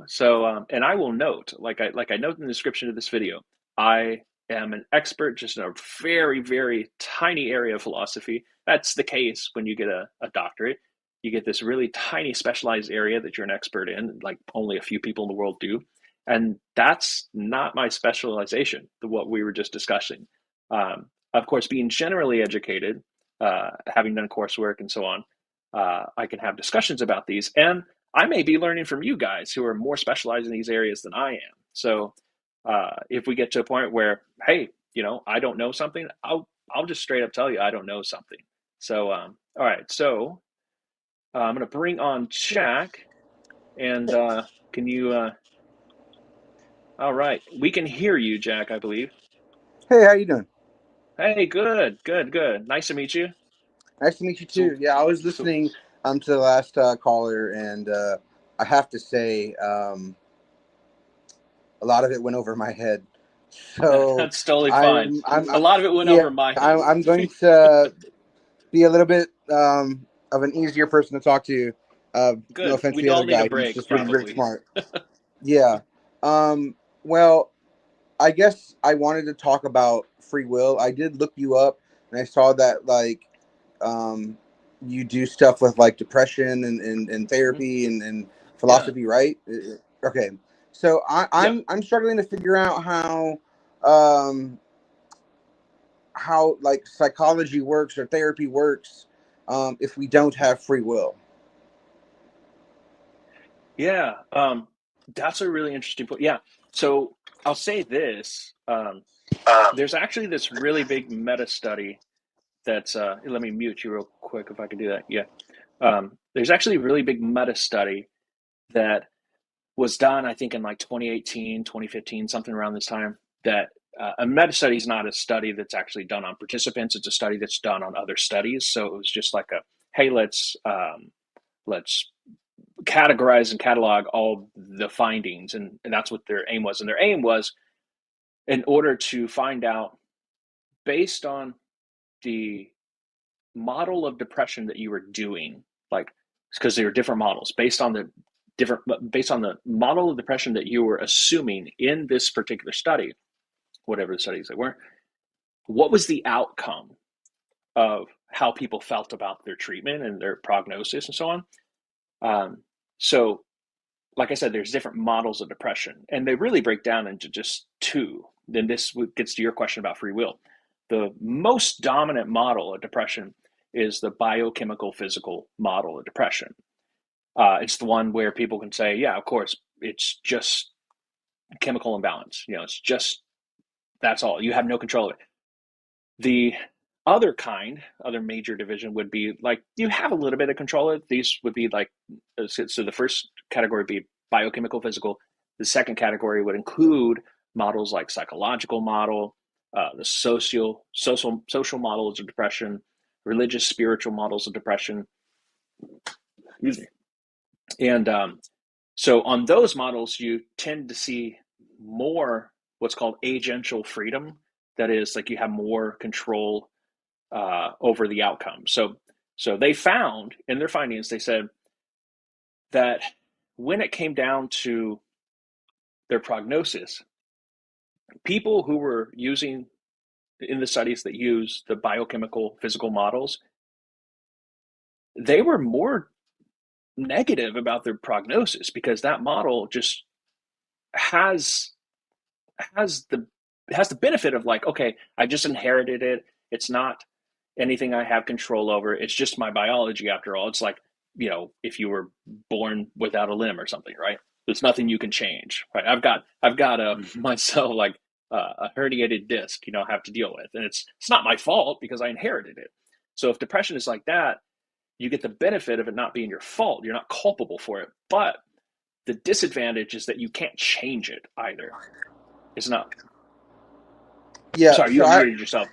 A: So, and I will note, like I note in the description of this video, I am an expert just in a very, very tiny area of philosophy. That's the case when you get a doctorate. You get this really tiny specialized area that you're an expert in, like only a few people in the world do. And that's not my specialization, what we were just discussing. Of course, being generally educated, having done coursework and so on, I can have discussions about these. And I may be learning from you guys who are more specialized in these areas than I am. So if we get to a point where, hey, I don't know something, I'll just straight up tell you I don't know something. So, all right. So I'm going to bring on Jack. And can you... all right. We can hear you, Jack, I believe.
C: Hey, how you doing?
A: Hey, good. Nice to meet you.
C: Nice to meet you too. Yeah, I was listening to the last caller, and I have to say, a lot of it went over my head. So
A: that's totally fine. A lot of it went over my head.
C: I'm going to be a little bit of an easier person to talk to.
A: Good.
C: No offense
A: We'd
C: to the
A: all
C: other
A: need
C: guy.
A: a break,
C: He's just
A: probably.
C: really smart. Yeah. Well, I guess I wanted to talk about free will. I did look you up, and I saw that you do stuff with like depression and therapy and philosophy, right? Okay. So I'm struggling to figure out how how like psychology works or therapy works if we don't have free will.
A: Yeah, that's a really interesting point. Yeah, so I'll say this: there's actually this really big meta study that's. Let me mute you real quick if I can do that. Yeah, there's actually a really big meta study that was done, I think, in like 2018, 2015, something around this time. That a meta study is not a study that's actually done on participants; it's a study that's done on other studies. So it was just like a, hey, let's categorize and catalog all the findings, and that's what their aim was. And their aim was, in order to find out, based on the model of depression that you were doing, like, because there are different models based on the model of depression that you were assuming in this particular study, whatever the studies they were, what was the outcome of how people felt about their treatment and their prognosis and so on. So like I said, there's different models of depression, and they really break down into just two. Then this gets to your question about free will. The most dominant model of depression is the biochemical physical model of depression. It's the one where people can say, yeah, of course, it's just chemical imbalance. It's just, that's all. You have no control of it. The other major division would be like, you have a little bit of control of it. These would be like, so the first category would be biochemical physical. The second category would include models like psychological model, the social models of depression, religious, spiritual models of depression. Excuse me. And so on those models, you tend to see more what's called agential freedom. That is, like, you have more control over the outcome. So they found in their findings, they said that when it came down to their prognosis, people who were using, in the studies that use the biochemical physical models, they were more negative about their prognosis, because that model just has the benefit of, like, okay, I just inherited it. It's not anything I have control over. It's just my biology after all. It's like, if you were born without a limb or something, right? There's nothing you can change, right? I've got myself, like, a herniated disc, I have to deal with, and it's not my fault because I inherited it. So if depression is like that, you get the benefit of it not being your fault. You're not culpable for it, but the disadvantage is that you can't change it either. It's not.
C: Yeah.
A: Sorry, you unmuted yourself.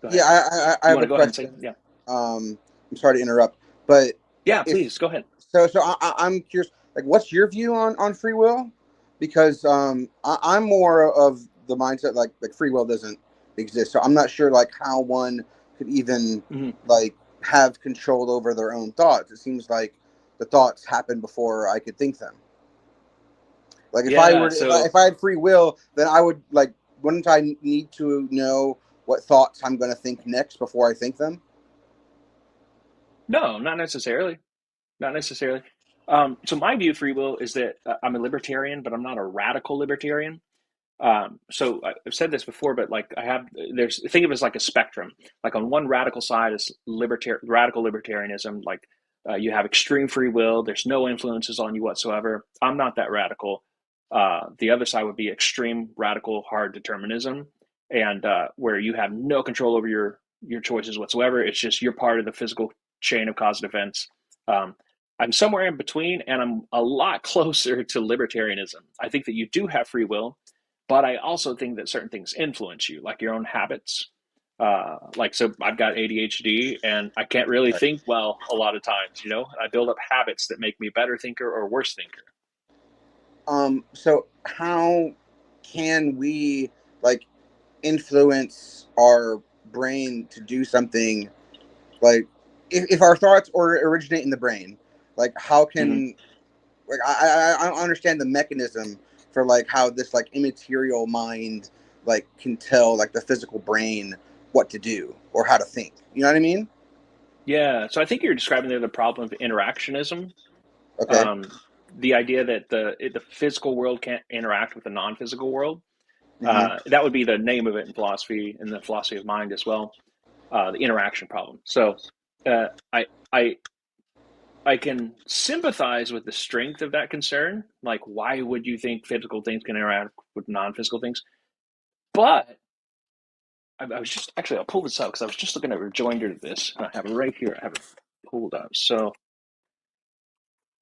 A: Go ahead.
C: Yeah, I have a question.
A: Yeah.
C: I'm sorry to interrupt, but
A: yeah, please go ahead.
C: So I'm curious, like, what's your view on free will? Because I'm more of the mindset like free will doesn't exist. So I'm not sure like how one could even like have control over their own thoughts. It seems like the thoughts happen before I could think them. Like if if I had free will, then I would, like, wouldn't I need to know what thoughts I'm going to think next before I think them?
A: No, not necessarily. Not necessarily. So my view of free will is that I'm a libertarian, but I'm not a radical libertarian. So I've said this before, but like think of it as like a spectrum. Like on one radical side is radical libertarianism. Like you have extreme free will. There's no influences on you whatsoever. I'm not that radical. The other side would be extreme radical hard determinism, and where you have no control over your choices whatsoever. It's just you're part of the physical chain of cause and events. I'm somewhere in between, and I'm a lot closer to libertarianism. I think that you do have free will, but I also think that certain things influence you, like your own habits. So I've got ADHD, and I can't really think well a lot of times. I build up habits that make me a better thinker or worse thinker.
C: So how can we, like, influence our brain to do something? Like, if our thoughts originate in the brain, like, how can like I don't understand the mechanism for like how this like immaterial mind like can tell like the physical brain what to do or how to think. You know what I mean?
A: Yeah. So I think you're describing there the problem of interactionism.
C: Okay.
A: The idea that the physical world can't interact with the non-physical world. That would be the name of it in philosophy, and the philosophy of mind as well. The interaction problem. So I can sympathize with the strength of that concern. Like, why would you think physical things can interact with non-physical things? But I was just, actually, I'll pull this up because I was just looking at a rejoinder to this. And I have it right here. I have it pulled up. So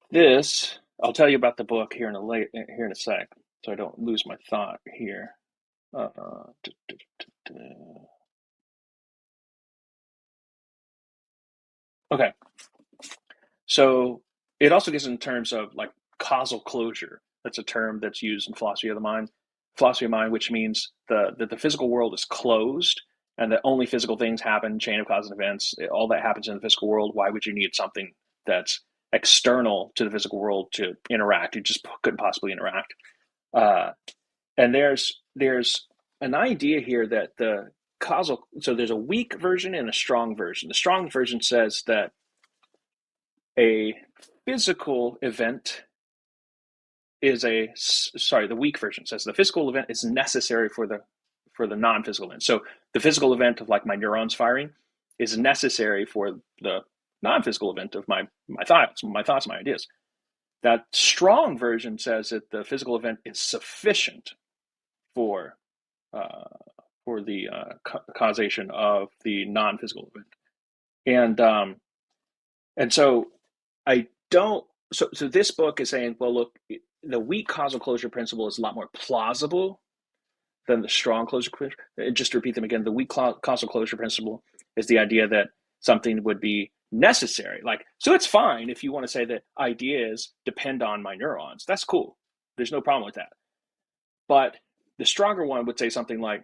A: this, I'll tell you about the book here in a sec, so I don't lose my thought here. Okay. So it also gets in terms of like causal closure. That's a term that's used in philosophy of mind, which means that the physical world is closed and that only physical things happen, chain of cause and events, all that happens in the physical world. Why would you need something that's external to the physical world to interact? You just couldn't possibly interact. And there's an idea here that the causal, so there's a weak version and a strong version. The strong version says that a physical event is the weak version says the physical event is necessary for the non-physical event. So the physical event of like my neurons firing is necessary for the non-physical event of my thoughts, my ideas. That strong version says that the physical event is sufficient for the causation of the non-physical event. And so I don't. So this book is saying, well, look, the weak causal closure principle is a lot more plausible than the strong closure. Just to repeat them again, the weak causal closure principle is the idea that something would be necessary. Like, so it's fine if you want to say that ideas depend on my neurons. That's cool. There's no problem with that. But the stronger one would say something like,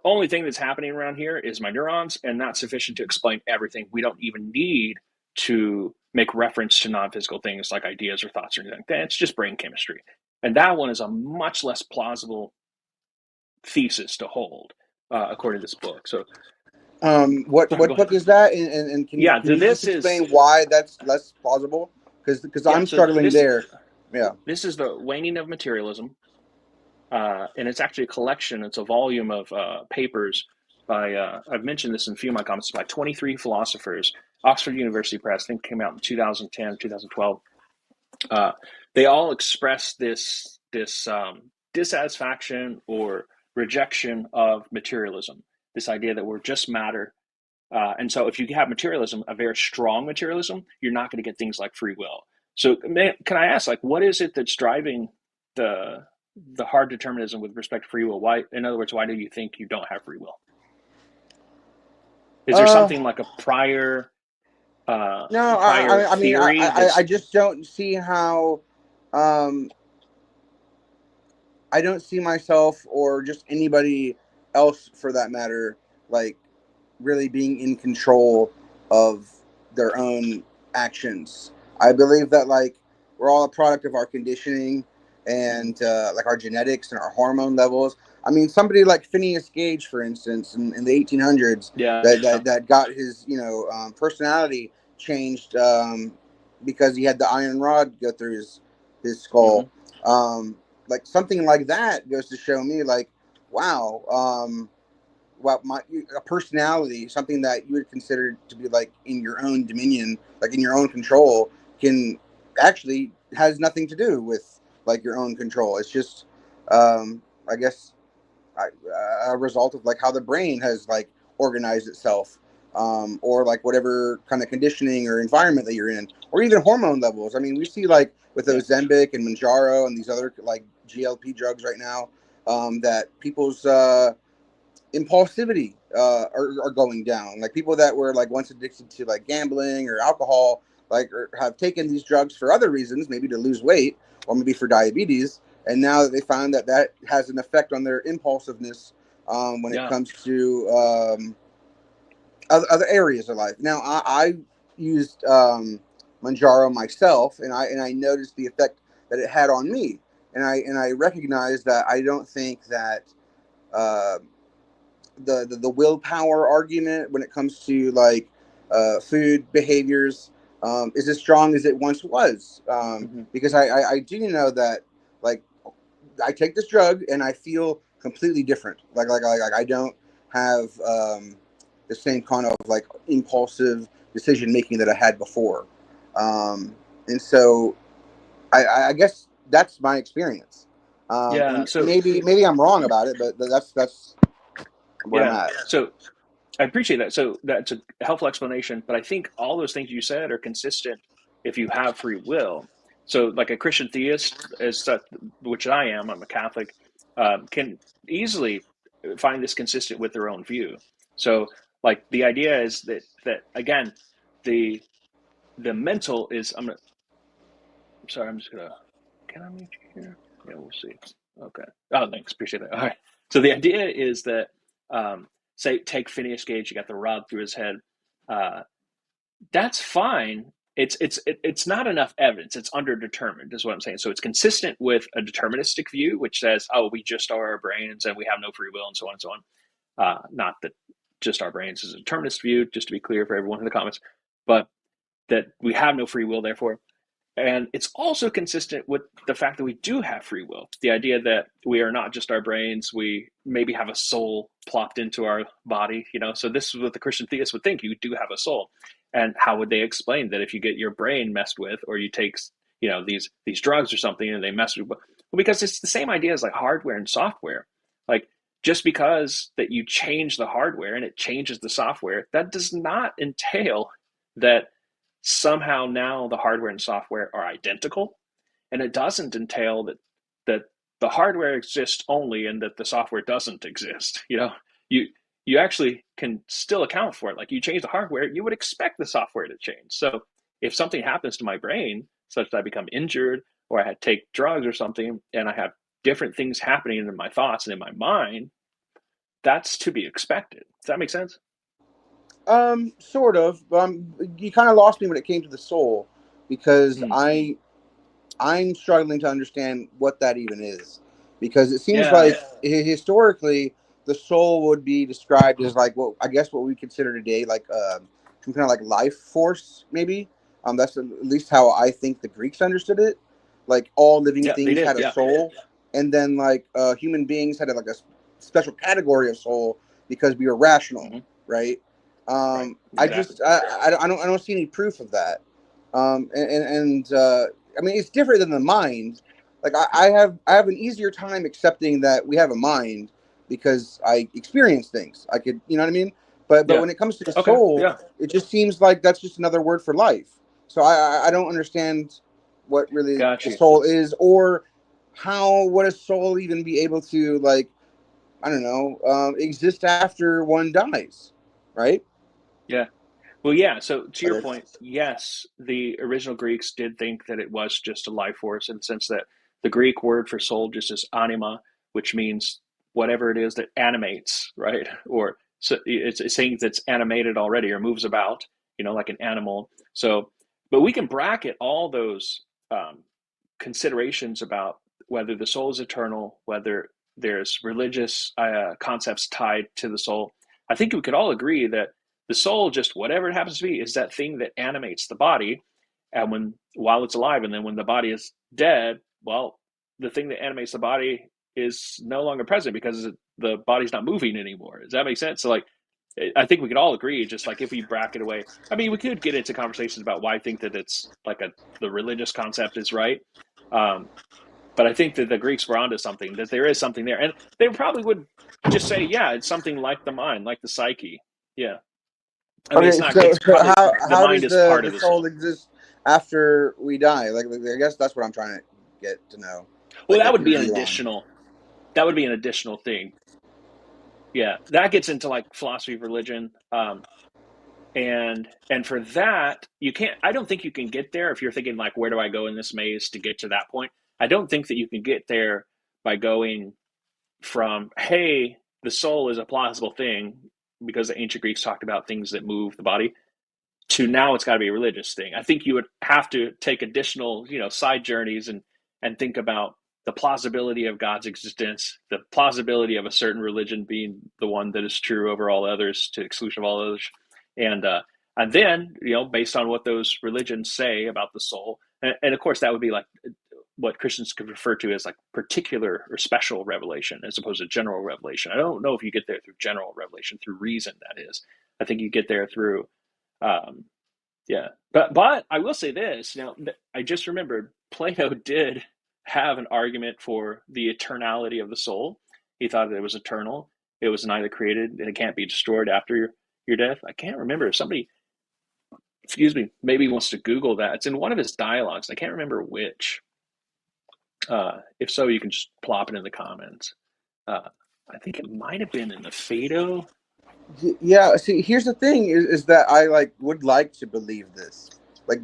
A: only thing that's happening around here is my neurons, and not sufficient to explain everything. We don't even need to make reference to non-physical things like ideas or thoughts or anything like that. It's just brain chemistry. And that one is a much less plausible thesis to hold, according to this book. So
C: what book is that? And can you just explain why that's less plausible? Because I'm struggling there. Yeah.
A: This is The Waning of Materialism. And it's actually a collection. It's a volume of papers by, I've mentioned this in a few of my comments, by 23 philosophers. Oxford University Press, I think, came out in 2010, 2012. They all express this dissatisfaction or rejection of materialism, this idea that we're just matter. And so if you have materialism, a very strong materialism, you're not going to get things like free will. So can I ask, like, what is it that's driving the hard determinism with respect to free will? Why, in other words, why do you think you don't have free will? Is there something like a prior
C: no, I mean, I just don't see how. I don't see myself, or just anybody else for that matter, like really being in control of their own actions. I believe that like we're all a product of our conditioning and like our genetics and our hormone levels. I mean, somebody like Phineas Gage, for instance, in the 1800s, that got his personality changed because he had the iron rod go through his skull. Mm-hmm. Like something like that goes to show me, like, wow, a personality, something that you would consider to be like in your own dominion, like in your own control, can actually has nothing to do with like your own control. It's just, I guess, a result of like how the brain has like organized itself, or like whatever kind of conditioning or environment that you're in, or even hormone levels. I mean, we see like with Ozempic and Mounjaro and these other like GLP drugs right now, that people's impulsivity are going down. Like people that were like once addicted to like gambling or alcohol, like or have taken these drugs for other reasons, maybe to lose weight or maybe for diabetes, and now that they found that has an effect on their impulsiveness when it comes to other areas of life. Now I used Mounjaro myself, and I noticed the effect that it had on me, and I recognized that I don't think that the willpower argument when it comes to like food behaviors is as strong as it once was, because I do know that like I take this drug and I feel completely different. Like I don't have the same kind of like impulsive decision making that I had before, and so I guess that's my experience. And
A: So
C: maybe I'm wrong about it, but that's where I'm
A: yeah.
C: at.
A: So I appreciate that. So that's a helpful explanation. But I think all those things you said are consistent if you have free will. So, like a Christian theist, which I am, I'm a Catholic, can easily find this consistent with their own view. So, like the idea is that again, the mental is. I'm sorry. I'm just gonna. Can I mute you here? Yeah, we'll see. Okay. Oh, thanks. Appreciate that. All right. So the idea is that, say, take Phineas Gage. You got the rod through his head. That's fine. It's not enough evidence. It's underdetermined, is what I'm saying. So it's consistent with a deterministic view, which says, oh, we just are our brains and we have no free will, and so on and so on. Not that just our brains is a determinist view, just to be clear for everyone in the comments, but that we have no free will, therefore. And it's also consistent with the fact that we do have free will. The idea that we are not just our brains, we maybe have a soul plopped into our body, So this is what the Christian theist would think. You do have a soul. And how would they explain that if you get your brain messed with, or you take, these drugs or something and they mess with? Well, because it's the same idea as like hardware and software. Like, just because that you change the hardware and it changes the software, that does not entail that somehow now the hardware and software are identical, and it doesn't entail that the hardware exists only and that the software doesn't exist. You actually can still account for it. Like, you change the hardware, you would expect the software to change. So if something happens to my brain such that I become injured, or I had to take drugs or something, and I have different things happening in my thoughts and in my mind, that's to be expected. Does that make sense?
C: Sort of. You kind of lost me when it came to the soul, because I'm struggling to understand what that even is, because it seems like historically the soul would be described as like what we consider today like some kind of like life force, maybe. That's at least how I think the Greeks understood it. Like all living things had a soul, and then like human beings had like a special category of soul because we were rational, right?
A: Right.
C: I don't see any proof of that. I mean, it's different than the mind. Like I have an easier time accepting that we have a mind because I experience things. I could, you know what I mean? But when it comes to the soul, it just seems like that's just another word for life. So I don't understand what really the soul is, or would a soul even be able to, like, I don't know, exist after one dies, right?
A: Yeah. Well, yeah. So to your point, yes, the original Greeks did think that it was just a life force, in the sense that the Greek word for soul just is anima, which means whatever it is that animates, right? Or so it's saying that's animated already or moves about, like an animal. So, but we can bracket all those considerations about whether the soul is eternal, whether there's religious concepts tied to the soul. I think we could all agree that the soul, just whatever it happens to be, is that thing that animates the body, and while it's alive, and then when the body is dead, well, the thing that animates the body is no longer present because the body's not moving anymore. Does that make sense? So, like, I think we could all agree, just like if we bracket away. I mean, we could get into conversations about why I think that it's like the religious concept is right. But I think that the Greeks were onto something, that there is something there. And they probably would just say, yeah, it's something like the mind, like the psyche. Yeah. I mean, it's not.
C: So,
A: it's probably, the
C: how
A: mind
C: does
A: is part of
C: the
A: the
C: soul
A: soul.
C: exist after we die? Like, I guess that's what I'm trying to get to know.
A: Well,
C: Like,
A: that would be an
C: view on.
A: additional. That would be an additional thing. Yeah, that gets into like philosophy of religion, and for that you can't. I don't think you can get there if you're thinking like, where do I go in this maze to get to that point? I don't think that you can get there by going from, hey, the soul is a plausible thing because the ancient Greeks talked about things that move the body, to now it's got to be a religious thing. I think you would have to take additional, side journeys and think about the plausibility of God's existence, the plausibility of a certain religion being the one that is true over all others, to exclusion of all others, and then, based on what those religions say about the soul, and of course that would be like what Christians could refer to as like particular or special revelation as opposed to general revelation. I don't know if you get there through general revelation, through reason, that is. I think you get there through, yeah. But I will say this, now, I just remembered Plato did have an argument for the eternality of the soul. He thought that it was eternal. It was neither created and it can't be destroyed after your death. I can't remember if somebody, excuse me, maybe wants to Google that. It's in one of his dialogues. I can't remember which. If so, you can just plop it in the comments. I think it might have been in the Phaedo.
C: Yeah, see, here's the thing is that I like would like to believe this. Like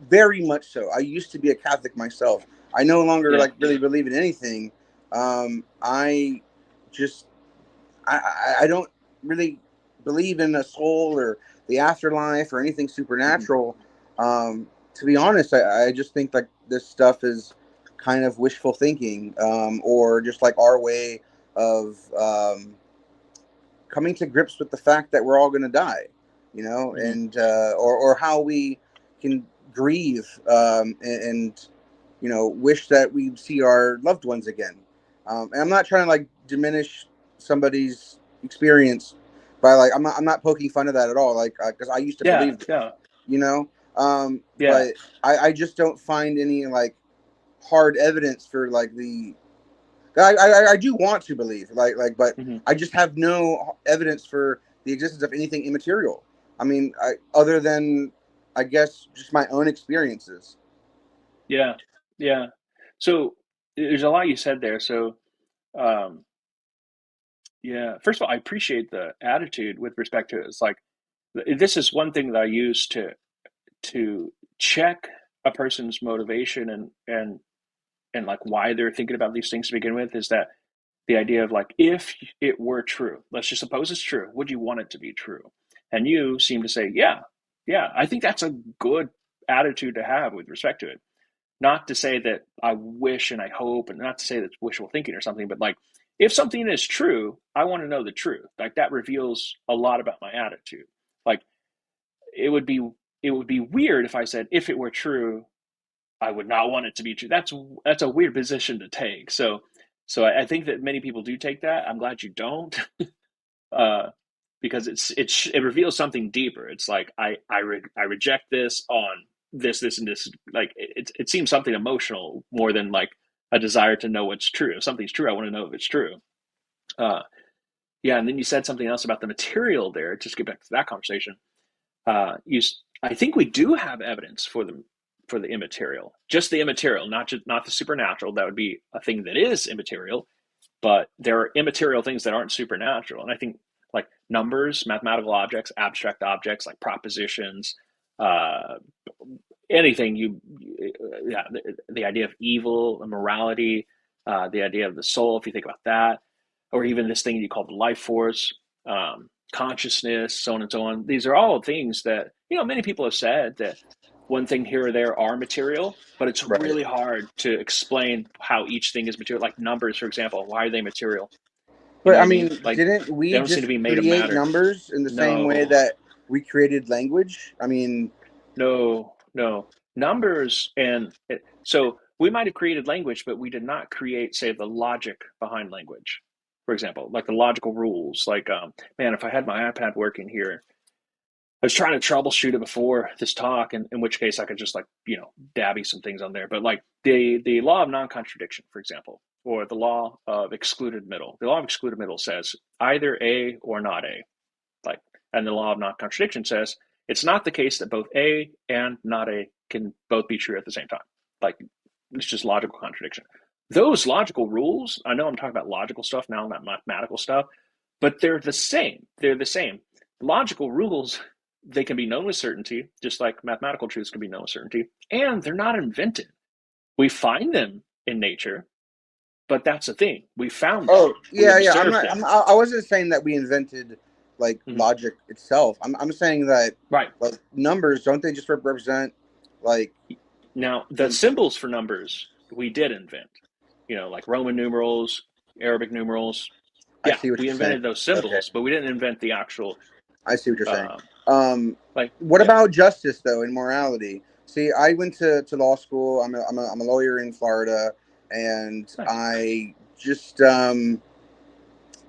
C: very much so. I used to be a Catholic myself. I no longer like really believe in anything. I don't really believe in a soul or the afterlife or anything supernatural. To be honest, I just think like this stuff is kind of wishful thinking, or just like our way of coming to grips with the fact that we're all going to die, you know, and or how we can grieve and you know, wish that we see our loved ones again. And I'm not trying to like diminish somebody's experience by like I'm not poking fun of that at all, like because I used to believe it, you know. But I just don't find any like hard evidence for like the I do want to believe like but I just have no evidence for the existence of anything immaterial. I mean, other than I guess just my own experiences.
A: Yeah. So there's a lot you said there. So yeah, first of all, I appreciate the attitude with respect to it. It's like, this is one thing that I use to check a person's motivation and like why they're thinking about these things to begin with, is that the idea of like, if it were true, let's just suppose it's true, would you want it to be true? And you seem to say, yeah, I think that's a good attitude to have with respect to it. Not to say that I wish and I hope, and not to say that's wishful thinking or something, but like, if something is true, I want to know the truth. Like that reveals a lot about my attitude. Like it would be weird if I said, if it were true, I would not want it to be true. That's a weird position to take. So I think that many people do take that. I'm glad you don't, because it reveals something deeper. It's like I reject this on this and this. Like it seems something emotional more than like a desire to know what's true. If something's true, I want to know if it's true. Yeah, and then you said something else about the material there. Just get back to that conversation. I think we do have evidence for the immaterial, just the immaterial, not the supernatural. That would be a thing that is immaterial, but there are immaterial things that aren't supernatural. And I think like numbers, mathematical objects, abstract objects like propositions, anything the idea of evil, morality, the idea of the soul, if you think about that, or even this thing you call the life force, consciousness, so on and so on. These are all things that, you know, many people have said that one thing here or there are material, but it's really hard to explain how each thing is material. Like numbers, for example, why are they material?
C: But I mean,
A: like,
C: didn't we
A: they don't
C: just
A: seem to be made of
C: create
A: matter.
C: numbers in the same way that we created language? I mean,
A: no. Numbers, so we might have created language, but we did not create, say, the logic behind language. For example, like the logical rules. Like, man, if I had my iPad working here, I was trying to troubleshoot it before this talk, in which case I could just like, you know, dabby some things on there. But like the law of non-contradiction, for example, or the law of excluded middle. The law of excluded middle says either A or not A. Like, and the law of non-contradiction says it's not the case that both A and not A can both be true at the same time. Like, it's just logical contradiction. Those logical rules, I know I'm talking about logical stuff now, not mathematical stuff, but they're the same. Logical rules, they can be known with certainty, just like mathematical truths can be known with certainty, and they're not invented. We find them in nature, but that's the thing. We found them.
C: Oh, yeah. I wasn't saying that we invented like logic itself. I'm saying that like numbers, don't they just represent like,
A: now the symbols for numbers we did invent, you know, like Roman numerals, Arabic numerals. Yeah, we invented those symbols, but we didn't invent the actual.
C: I see what you're saying. Like, what about justice though, and morality? See, I went to law school. I'm a lawyer in Florida, and
A: Nice.
C: I just man,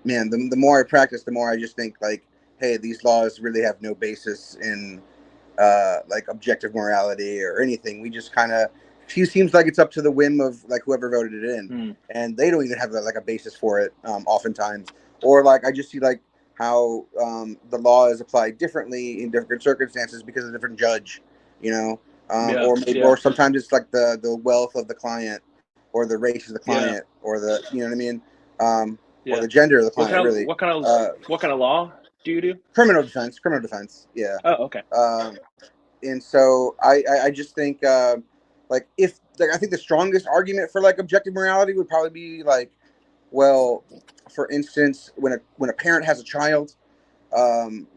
C: the more I practice, the more I just think like, hey, these laws really have no basis in like objective morality or anything. We just kind of, she seems like it's up to the whim of like whoever voted it in, and they don't even have like a basis for it oftentimes. Or like I just see like how the law is applied differently in different circumstances because of a different judge, you know, or maybe, or sometimes it's like the wealth of the client, or the race of the client, or the, you know what I mean, or the gender of the client.
A: What kind of law do you do?
C: Criminal defense. Yeah.
A: Oh, okay.
C: And so I just think like if like I think the strongest argument for like objective morality would probably be like, well, for instance, when a parent has a child,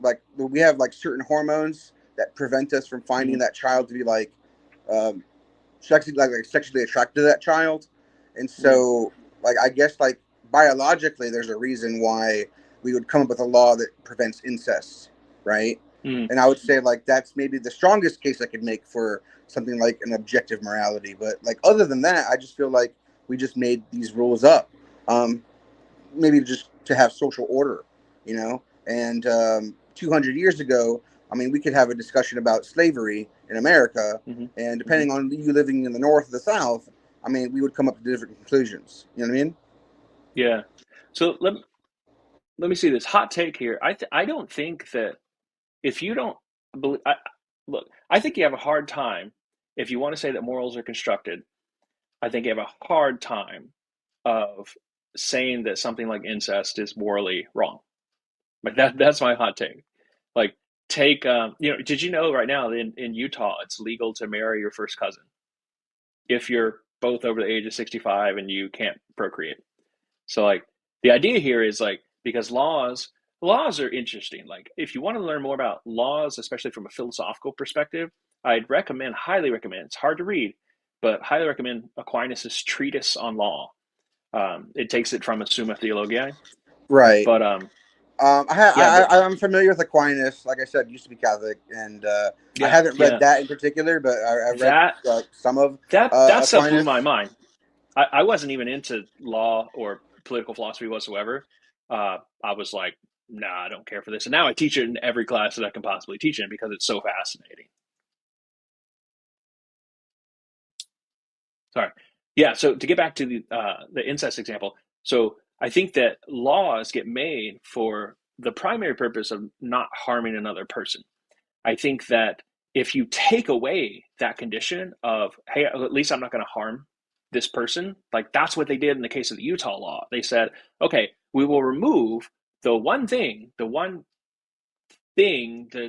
C: like we have like certain hormones that prevent us from finding that child to be like sexually attracted to that child, and so like I guess like biologically there's a reason why we would come up with a law that prevents incest, right? And I would say like that's maybe the strongest case I could make for something like an objective morality. But like other than that, I just feel like we just made these rules up, maybe just to have social order, you know. And 200 years ago, I mean, we could have a discussion about slavery in America, and depending on you living in the North or the South, I mean, we would come up with different conclusions. You know what I mean?
A: Yeah. So let me see this hot take here. I don't think that if you don't believe, look, I think you have a hard time if you want to say that morals are constructed. I think you have a hard time of saying that something like incest is morally wrong. Like that's my hot take. Like take did you know right now in Utah it's legal to marry your first cousin if you're both over the age of 65 and you can't procreate. So like the idea here is like because laws are interesting. Like if you want to learn more about laws, especially from a philosophical perspective, I'd highly recommend. It's hard to read, but highly recommend Aquinas' treatise on law. It takes it from a Summa Theologiae,
C: right?
A: But
C: I'm familiar with Aquinas. Like I said, used to be Catholic, and I haven't read that in particular, but I read some of
A: that stuff blew
C: Aquinas.
A: my mind. I wasn't even into law or political philosophy whatsoever. I was like, nah, I don't care for this. And now I teach it in every class that I can possibly teach it in because it's so fascinating. Sorry. Yeah. So to get back to the incest example, so I think that laws get made for the primary purpose of not harming another person. I think that if you take away that condition of, hey, at least I'm not going to harm this person, like that's what they did in the case of the Utah law. They said, okay, we will remove the one thing, the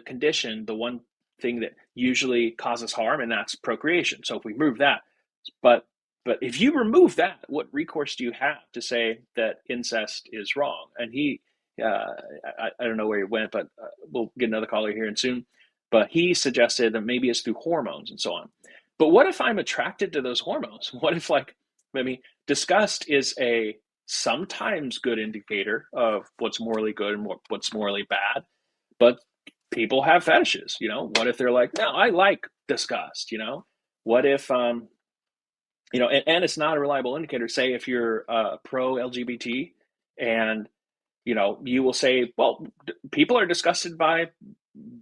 A: condition, the one thing that usually causes harm, and that's procreation. So if we remove that, but if you remove that, what recourse do you have to say that incest is wrong? And I don't know where he went, but we'll get another caller here and soon. But he suggested that maybe it's through hormones and so on. But what if I'm attracted to those hormones? What if, disgust is a sometimes good indicator of what's morally good and what's morally bad, but people have fetishes, What if they're like, no, I like disgust, What if, and it's not a reliable indicator. Say if you're pro LGBT and you will say, well, people are disgusted by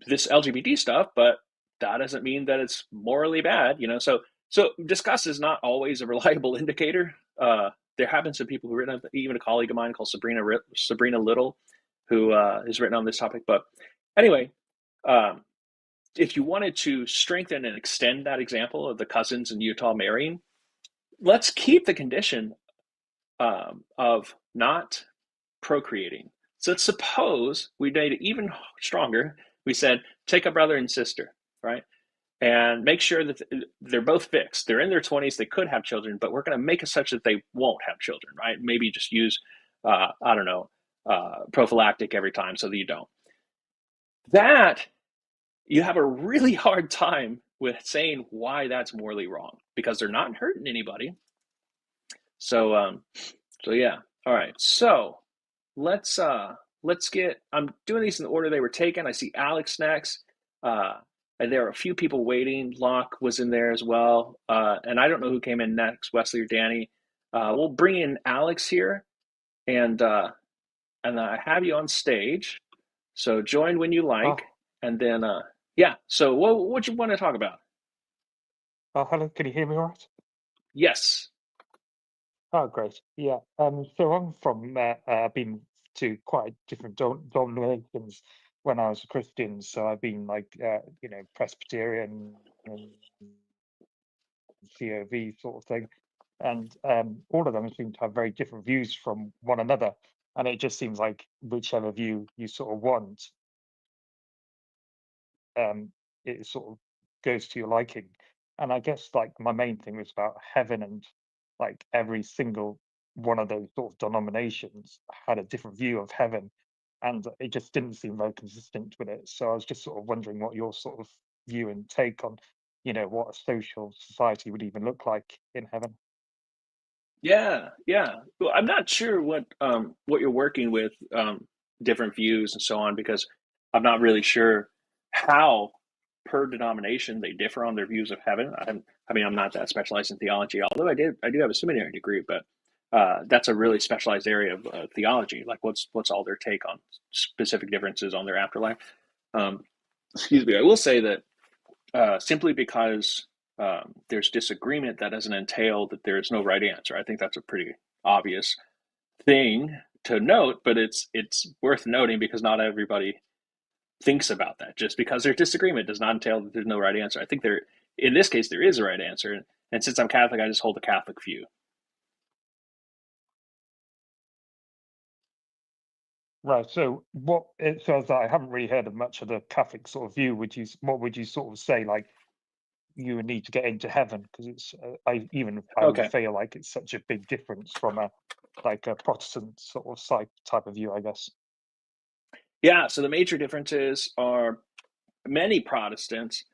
A: this LGBT stuff, but that doesn't mean that it's morally bad, So disgust is not always a reliable indicator. There have been some people who've written, even a colleague of mine called Sabrina Little, who has written on this topic. But anyway, if you wanted to strengthen and extend that example of the cousins in Utah marrying, let's keep the condition of not procreating. So let's suppose we made it even stronger. We said, take a brother and sister, right? And make sure that they're both fixed. They're in their 20s. They could have children, but we're going to make it such that they won't have children, right? Maybe just use, prophylactic every time so that you don't. That, you have a really hard time with saying why that's morally wrong because they're not hurting anybody. So yeah. All right. So let's get, I'm doing these in the order they were taken. I see Alex next. and there are a few people waiting. Locke was in there as well, and I don't know who came in next, Wesley or Danny. We'll bring in Alex here, and I have you on stage. So join when you like, and then yeah. So what you want to talk about?
D: Hello, can you hear me all right?
A: Yes.
D: Oh, great. Yeah. So I'm from, I've been to quite different denominations when I was a Christian. So I've been like, Presbyterian and COV sort of thing. And all of them seem to have very different views from one another. And it just seems like whichever view you sort of want, it sort of goes to your liking. And I guess like my main thing was about heaven, and like every single one of those sort of denominations had a different view of heaven, and it just didn't seem very consistent with it. So I was just sort of wondering what your sort of view and take on, what a social society would even look like in heaven.
A: Yeah. Well, I'm not sure what you're working with, different views and so on, because I'm not really sure how per denomination they differ on their views of heaven. I'm not that specialized in theology, although I do have a seminary degree, but that's a really specialized area of theology. Like, what's all their take on specific differences on their afterlife? Excuse me. I will say that simply because there's disagreement, that doesn't entail that there is no right answer. I think that's a pretty obvious thing to note, but it's worth noting because not everybody thinks about that. Just because there's disagreement does not entail that there's no right answer. I think in this case, there is a right answer, and since I'm Catholic, I just hold the Catholic view.
D: Right. So it says that I haven't really heard of much of the Catholic sort of view. What would you sort of say, like, you would need to get into heaven? Because it's I would
A: Okay.
D: feel like it's such a big difference from a Protestant sort of type of view, I guess.
A: Yeah. So the major differences are many Protestants.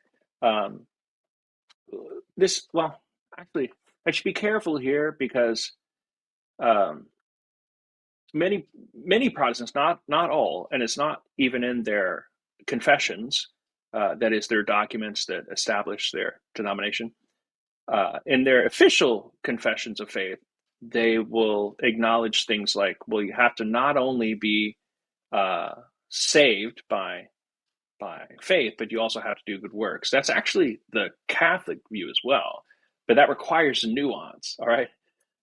A: Actually, I should be careful here because um, many Protestants, not all, and it's not even in their confessions. That is, their documents that establish their denomination. In their official confessions of faith, they will acknowledge things like, well, you have to not only be saved by faith, but you also have to do good works. That's actually the Catholic view as well, but that requires nuance. All right,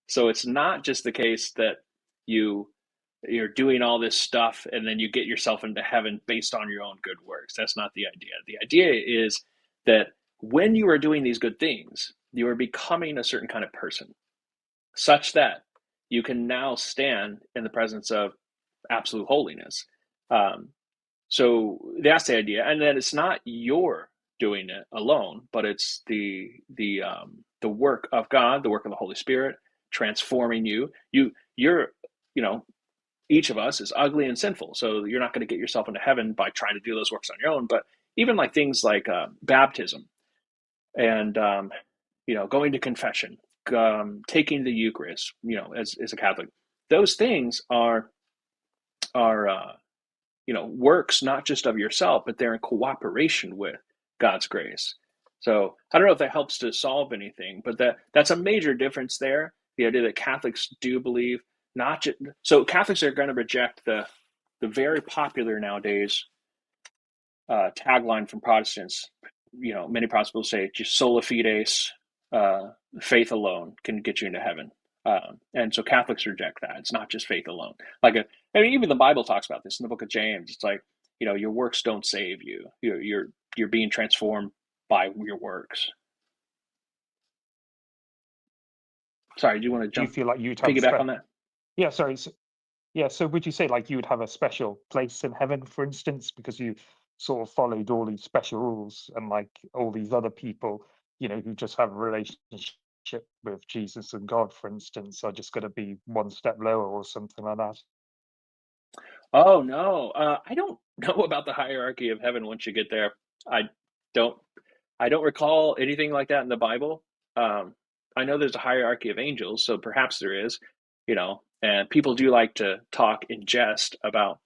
A: so it's not just the case that you're doing all this stuff and then you get yourself into heaven based on your own good works. That's not the idea. The idea is that when you are doing these good things, you are becoming a certain kind of person, such that you can now stand in the presence of absolute holiness. So that's the idea, and then it's not your doing it alone, but it's the work of God, the work of the Holy Spirit, transforming you. You're each of us is ugly and sinful, so you're not going to get yourself into heaven by trying to do those works on your own. But even like things like baptism and going to confession, taking the Eucharist, as a Catholic, those things are works not just of yourself, but they're in cooperation with God's grace. So I don't know if that helps to solve anything, but that's a major difference there. The idea that Catholics do believe not just so Catholics are going to reject the very popular nowadays tagline from Protestants. Many Protestants will say just sola fides, faith alone can get you into heaven. And so Catholics reject that. It's not just faith alone. Even the Bible talks about this in the book of James. It's like, your works don't save you. You're being transformed by your works. Sorry, do you want to
D: Do you feel like you'd have
A: piggyback on that?
D: Yeah, sorry. So would you say like you would have a special place in heaven, for instance, because you sort of followed all these special rules, and like all these other people, who just have a relationship with Jesus and God, for instance, are just going to be one step lower or something like that?
A: Oh no, I don't know about the hierarchy of heaven once you get there. I don't. I don't recall anything like that in the Bible. I know there's a hierarchy of angels, so perhaps there is, and people do like to talk in jest about,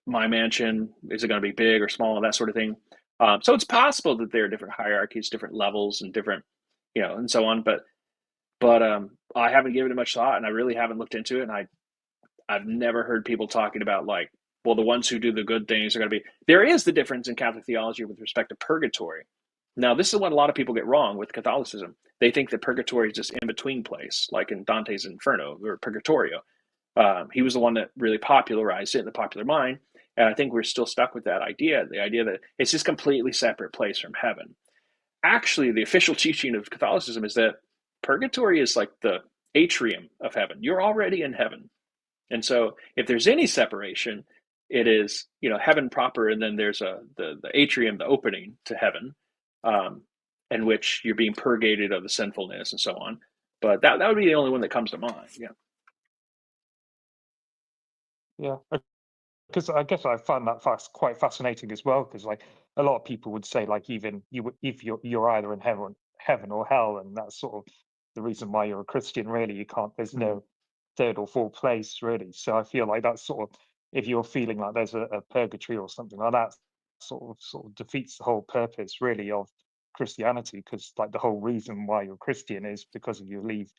A: my mansion, is it going to be big or small, that sort of thing. So it's possible that there are different hierarchies, different levels, and different, and so on. But I haven't given it much thought, and I really haven't looked into it. And I've never heard people talking about like, well, the ones who do the good things are going to be. There is the difference in Catholic theology with respect to purgatory. Now, this is what a lot of people get wrong with Catholicism. They think that purgatory is just in between place, like in Dante's Inferno or Purgatorio. He was the one that really popularized it in the popular mind. And I think we're still stuck with that idea, the idea that it's this completely separate place from heaven. Actually, the official teaching of Catholicism is that purgatory is like the atrium of heaven. You're already in heaven. And so if there's any separation, it is, heaven proper, and then there's the atrium, the opening to heaven, in which you're being purgated of the sinfulness and so on. But that would be the only one that comes to mind. Yeah.
D: Yeah, because I guess I find that quite fascinating as well. Because like a lot of people would say, like even if you're either in heaven or hell, and that's sort of the reason why you're a Christian. Really, you can't. There's no third or fourth place, really. So I feel like that's sort of, if you're feeling like there's a purgatory or something like that, sort of defeats the whole purpose, really, of Christianity. Because like the whole reason why you're Christian is because of you believe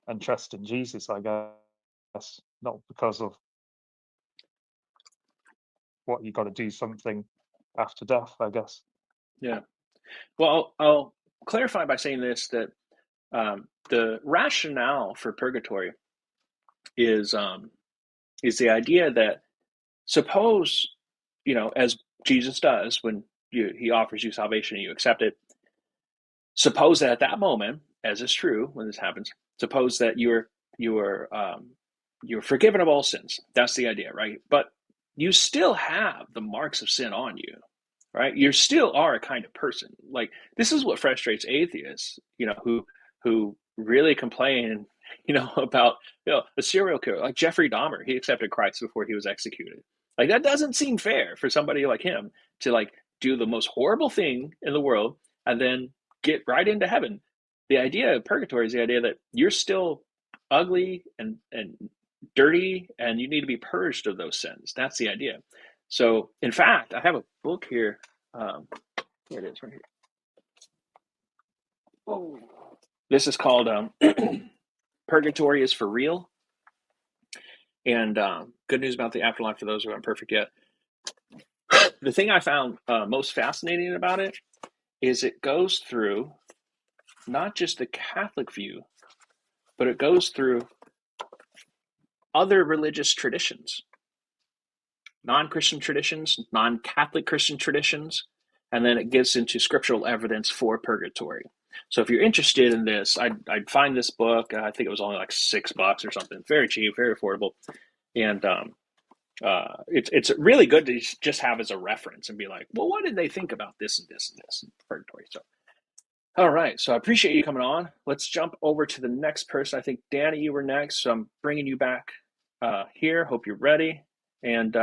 D: and trust in Jesus, I guess, not because of what you got to do something after death, I guess.
A: Yeah. Well, I'll clarify by saying this, that the rationale for purgatory is the idea that, suppose, as Jesus does when he offers you salvation and you accept it, suppose that at that moment, as is true when this happens, suppose that you're forgiven of all sins. That's the idea, right? But you still have the marks of sin on you, right? You still are a kind of person. Like, this is what frustrates atheists, who really complain, about, a serial killer like Jeffrey Dahmer. He accepted Christ before he was executed. Like, that doesn't seem fair for somebody like him to like do the most horrible thing in the world and then get right into heaven. The idea of purgatory is the idea that you're still ugly and dirty, and you need to be purged of those sins. That's the idea. So, in fact, I have a book here. Here it is, right here. Oh. This is called Purgatory is for Real. And good news about the afterlife for those who aren't perfect yet. The thing I found most fascinating about it is it goes through not just the Catholic view, but it goes through other religious traditions, non-Christian traditions, non-Catholic Christian traditions, and then it gets into scriptural evidence for purgatory. So if you're interested in this, I'd find this book. I think it was only like $6 or something. Very cheap, very affordable. And it's really good to just have as a reference and be like, well, what did they think about this and this and this in purgatory? So, all right. So I appreciate you coming on. Let's jump over to the next person. I think, Danny, you were next. So I'm bringing you back here. Hope you're ready. And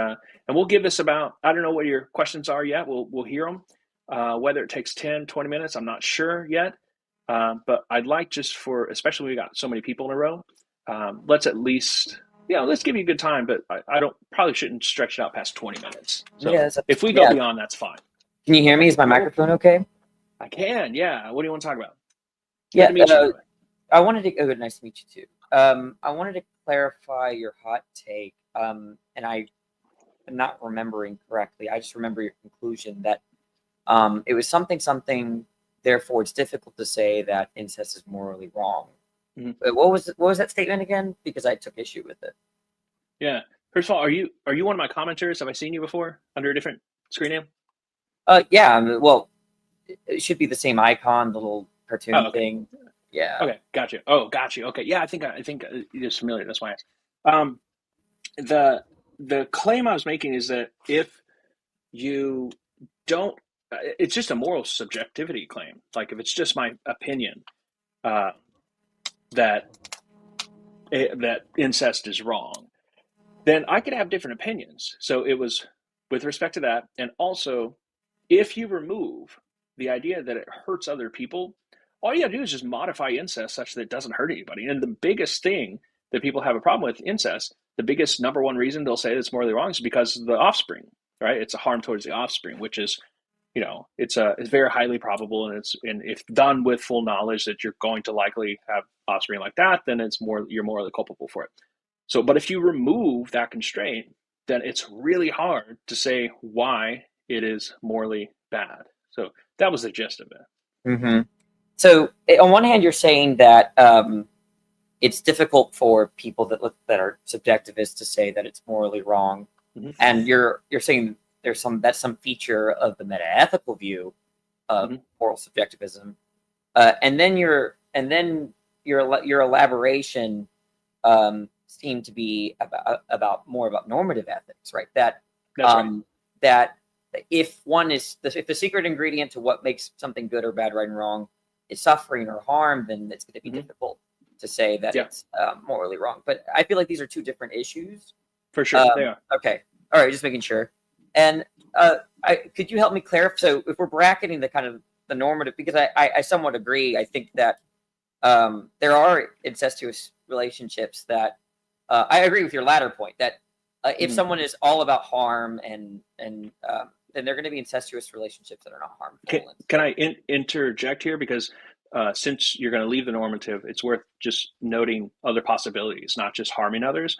A: we'll give this about, I don't know what your questions are yet. We'll hear them. Whether it takes 10, 20 minutes, I'm not sure yet. But I'd like, just for, especially we got so many people in a row, let's at least, let's give you a good time, but I probably shouldn't stretch it out past 20 minutes. So if we go beyond, that's fine.
E: Can you hear me? Is my microphone okay?
A: I can, yeah. What do you want to talk about?
E: Yeah, I wanted to, nice to meet you too. I wanted to clarify your hot take, and I'm not remembering correctly. I just remember your conclusion that it was something, therefore it's difficult to say that incest is morally wrong. Mm-hmm. What was that statement again? Because I took issue with it.
A: Yeah. First of all, are you one of my commenters? Have I seen you before under a different screen name?
E: Yeah. Well, it should be the same icon, the little cartoon thing. Yeah.
A: Okay. Gotcha. Oh, got you. Okay. Yeah. I think it's familiar. That's why I asked. The claim I was making is that if you don't, it's just a moral subjectivity claim. Like, if it's just my opinion that incest is wrong, then I could have different opinions. So it was with respect to that. And also, if you remove the idea that it hurts other people, all you got to do is just modify incest such that it doesn't hurt anybody. And the biggest thing that people have a problem with incest the biggest number one reason they'll say it's morally wrong is because of the offspring, right? It's a harm towards the offspring, which is, it's very highly probable, and if done with full knowledge that you're going to likely have offspring like that, then you're morally culpable for it. So, but if you remove that constraint, then it's really hard to say why it is morally bad. So that was the gist of it.
E: Mm-hmm. So on one hand, you're saying that it's difficult for people that are subjectivists to say that it's morally wrong,
A: mm-hmm.
E: and you're saying that's some feature of the metaethical view of
A: mm-hmm.
E: moral subjectivism, and then your elaboration seemed to be more about normative ethics, right? That's right. That if the secret ingredient to what makes something good or bad, right and wrong, is suffering or harm, then it's going to be
A: mm-hmm.
E: difficult to say that it's morally wrong. But I feel like these are two different issues.
A: For sure, they are.
E: Okay, all right, just making sure. And could you help me clarify? So if we're bracketing the kind of the normative, because I somewhat agree. I think that there are incestuous relationships that I agree with your latter point that if someone is all about harm and then they're going to be incestuous relationships that are not harmful.
A: Can I interject here? Because since you're going to leave the normative, it's worth just noting other possibilities, not just harming others.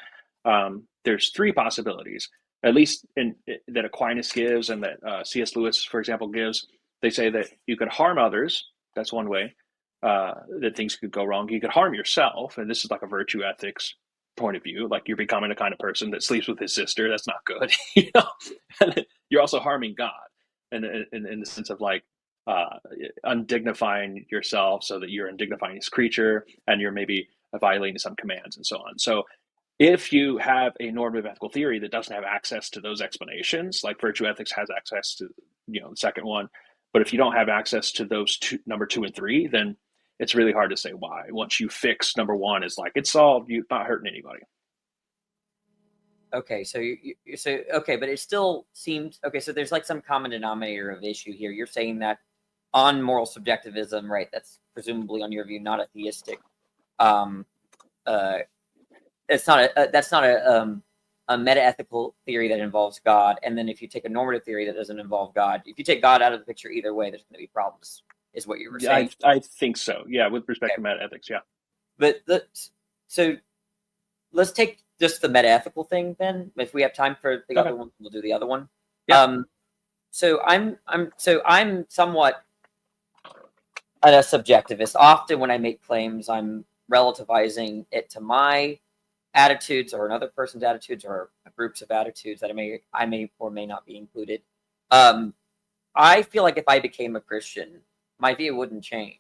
A: There's three possibilities, at least that Aquinas gives and that C.S. Lewis, for example, gives. They say that you could harm others. That's one way that things could go wrong. You could harm yourself, and this is like a virtue ethics point of view. Like you're becoming the kind of person that sleeps with his sister. That's not good. And you're also harming God, in the sense of like undignifying yourself so that you're undignifying his creature, and you're maybe violating some commands and so on. So if you have a normative ethical theory that doesn't have access to those explanations, like virtue ethics has access to the second one, but if you don't have access to those number 2 and 3, then it's really hard to say why. Once you fix number 1, is like it's solved, you're not hurting anybody.
E: Okay, so but it still seems okay. So there's like some common denominator of issue here. You're saying that on moral subjectivism, right? That's presumably, on your view, not a theistic. That's not a metaethical theory that involves God. And then if you take a normative theory that doesn't involve God, if you take God out of the picture, either way, there's going to be problems. Is what you were saying?
A: I think so. Yeah, with respect to metaethics, yeah.
E: But so let's take just the metaethical thing then. If we have time for the other one, we'll do the other one.
A: Yeah.
E: So I'm somewhat a subjectivist. Often when I make claims, I'm relativizing it to my attitudes or another person's attitudes or groups of attitudes that I may or may not be included. I feel like if I became a Christian, my view wouldn't change.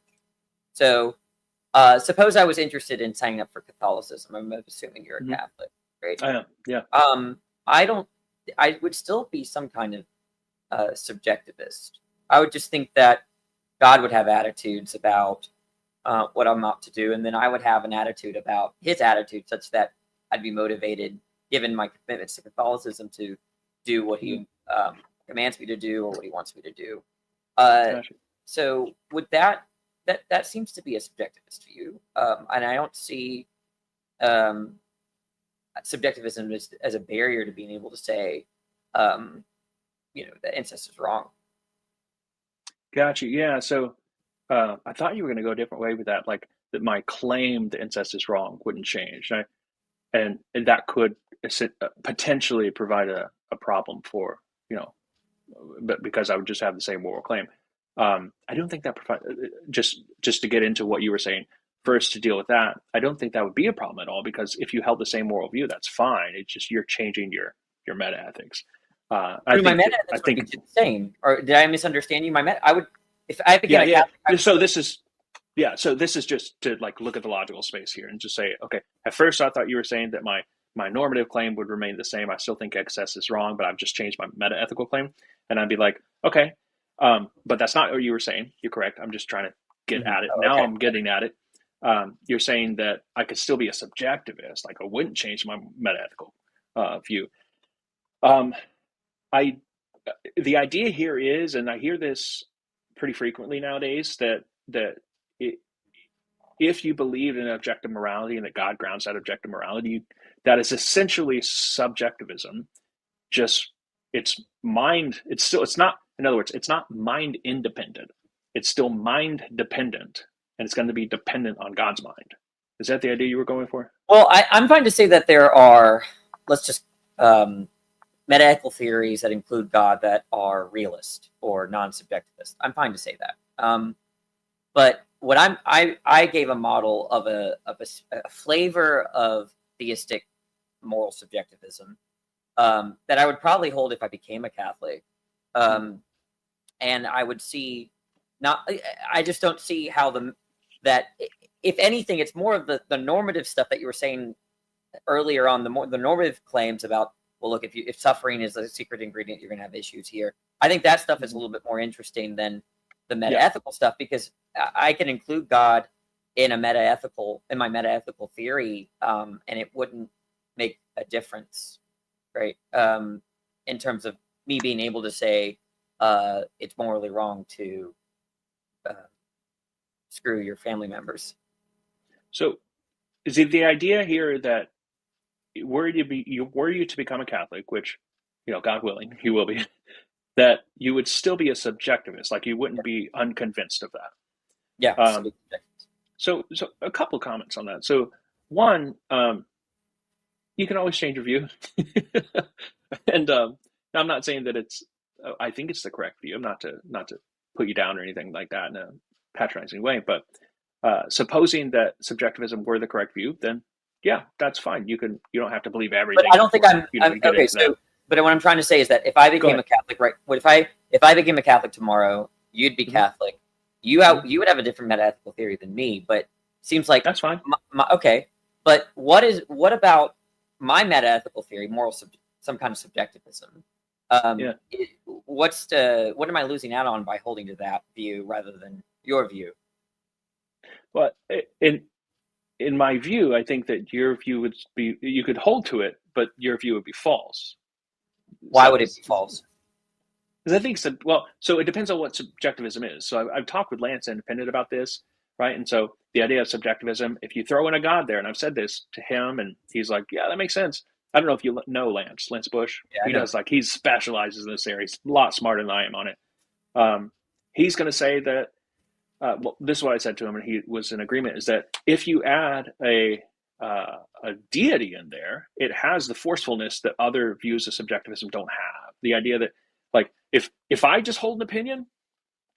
E: So suppose I was interested in signing up for Catholicism. I'm assuming you're a Catholic, right?
A: I am, yeah.
E: I would still be some kind of subjectivist. I would just think that God would have attitudes about what I'm up to do, and then I would have an attitude about his attitude such that I'd be motivated, given my commitments to Catholicism, to do what he commands me to do or what he wants me to do.
A: Gotcha.
E: So would that seems to be a subjectivist view, and I don't see subjectivism as a barrier to being able to say, that incest is wrong.
A: Gotcha. Yeah. So I thought you were going to go a different way with that, like that my claim that incest is wrong wouldn't change, and that could potentially provide a problem for but because I would just have the same moral claim. I don't think that just to get into what you were saying first, to deal with that, I don't think that would be a problem at all, because if you held the same moral view, that's fine. It's just you're changing your meta ethics.
E: My meta ethics would be the same, or did I misunderstand you? I would, if I became a Catholic.
A: So this is just to like look at the logical space here and just say, okay, at first I thought you were saying that my normative claim would remain the same. I still think excess is wrong, but I've just changed my meta ethical claim, and I'd be like, okay. But that's not what you were saying. You're correct. I'm just trying to get at it. Now I'm getting at it. You're saying that I could still be a subjectivist. Like I wouldn't change my metaethical view. The idea here is, and I hear this pretty frequently nowadays, that if you believe in objective morality and that God grounds that objective morality, you that is essentially subjectivism. Just it's mind. It's not. In other words, it's not mind independent. It's still mind dependent, and it's going to be dependent on God's mind. Is that the idea you were going for?
E: Well, I'm fine to say that there are, let's just, metaethical theories that include God that are realist or non-subjectivist. I'm fine to say that. But what I gave a model of a flavor of theistic moral subjectivism that I would probably hold if I became a Catholic. And I would see I just don't see how that if anything, it's more of the normative stuff that you were saying earlier on, the normative claims about, well, look, if suffering is a secret ingredient, you're going to have issues here. I think that stuff is a little bit more interesting than the metaethical stuff, because I can include God in my metaethical theory, and it wouldn't make a difference, right? In terms of me being able to say it's morally wrong to screw your family members.
A: So, is it the idea here that were you to become a Catholic, which, God willing, you will be, that you would still be a subjectivist, like you wouldn't be unconvinced of that?
E: Yeah.
A: So a couple comments on that. So one, you can always change your view, and I'm not saying that I think it's the correct view. I'm not to put you down or anything like that in a patronizing way, but supposing that subjectivism were the correct view, then yeah, that's fine. You don't have to believe everything.
E: But I don't think I'm okay. So, but what I'm trying to say is that if I became a Catholic, right? If I became a Catholic tomorrow, you'd be Catholic. You would have a different metaethical theory than me, but seems like
A: that's fine.
E: Okay, but what about my metaethical theory, some kind of subjectivism? What am I losing out on by holding to that view rather than your view?
A: Well, in my view, I think that your view would be, you could hold to it, but your view would be false.
E: Why would it be false?
A: Because I think so it depends on what subjectivism is. So I've talked with Lance Independent about this, right? And so the idea of subjectivism, if you throw in a God there, and I've said this to him, and he's like, yeah, that makes sense. I don't know if you know Lance Bush. Yeah, he specializes in this area. He's a lot smarter than I am on it. He's going to say that, this is what I said to him, and he was in agreement, is that if you add a deity in there, it has the forcefulness that other views of subjectivism don't have. The idea that, like, if I just hold an opinion,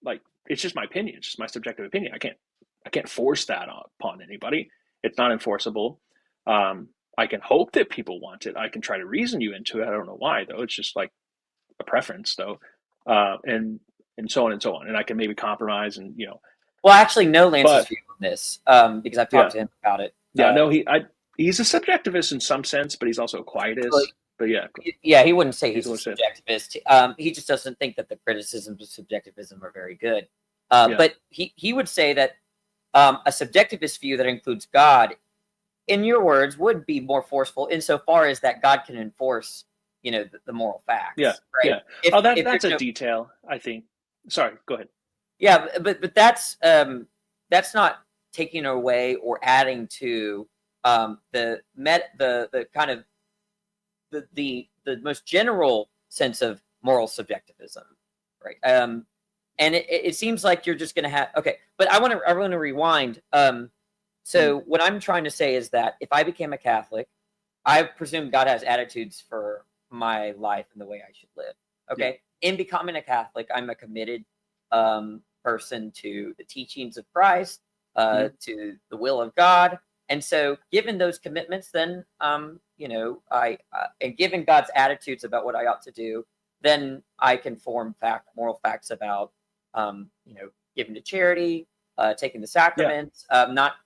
A: like, it's just my opinion, it's just my subjective opinion. I can't force that upon anybody. It's not enforceable. I can hope that people want it. I can try to reason you into it. I don't know why, though. It's just like a preference, though, and so on and so on. And I can maybe compromise, and
E: Well, I actually know Lance's view on this because I've talked to him about it.
A: He's a subjectivist in some sense, but he's also a quietist. But
E: he wouldn't say he's a subjectivist. He just doesn't think that the criticisms of subjectivism are very good. But he would say that a subjectivist view that includes God, in your words, would be more forceful insofar as that God can enforce, the moral facts.
A: Yeah,
E: right?
A: Yeah. That's a detail, I think. Sorry, go ahead.
E: Yeah, but that's not taking away or adding to the kind of the most general sense of moral subjectivism, right? And it seems like you're just going to have but I want to rewind. So what I'm trying to say is that if I became a Catholic, I presume God has attitudes for my life and the way I should live. Okay, in becoming a Catholic, I'm a committed person to the teachings of Christ, to the will of God. And so given those commitments, then, and given God's attitudes about what I ought to do, then I can form moral facts about, giving to charity, taking the sacraments, not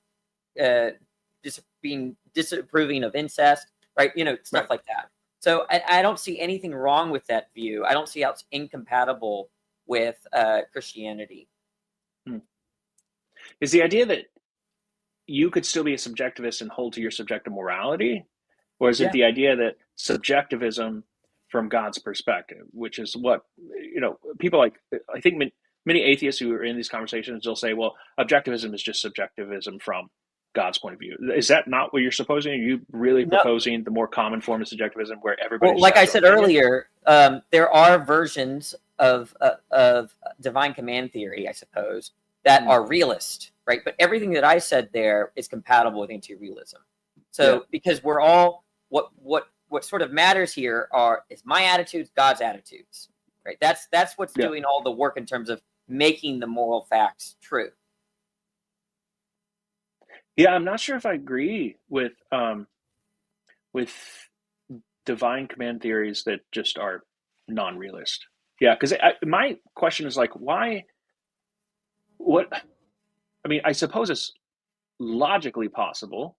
E: being disapproving of incest, right? Stuff like that. So I don't see anything wrong with that view. I don't see how it's incompatible with Christianity.
A: Is the idea that you could still be a subjectivist and hold to your subjective morality? Or is it the idea that subjectivism from God's perspective, which is what, people like, I think many atheists who are in these conversations, they'll say, well, objectivism is just subjectivism from God's point of view. Is that not what you're supposing? Are you really
E: No.
A: proposing the more common form of subjectivism where everybody?
E: Well, like I said earlier, there are versions of divine command theory, I suppose, that are realist, right? But everything that I said there is compatible with anti-realism. So because we're all what sort of matters here is my attitudes, God's attitudes, right? That's what's doing all the work in terms of making the moral facts true.
A: Yeah, I'm not sure if I agree with divine command theories that just are non-realist. Yeah, because my question is like, why? What? I mean, I suppose it's logically possible,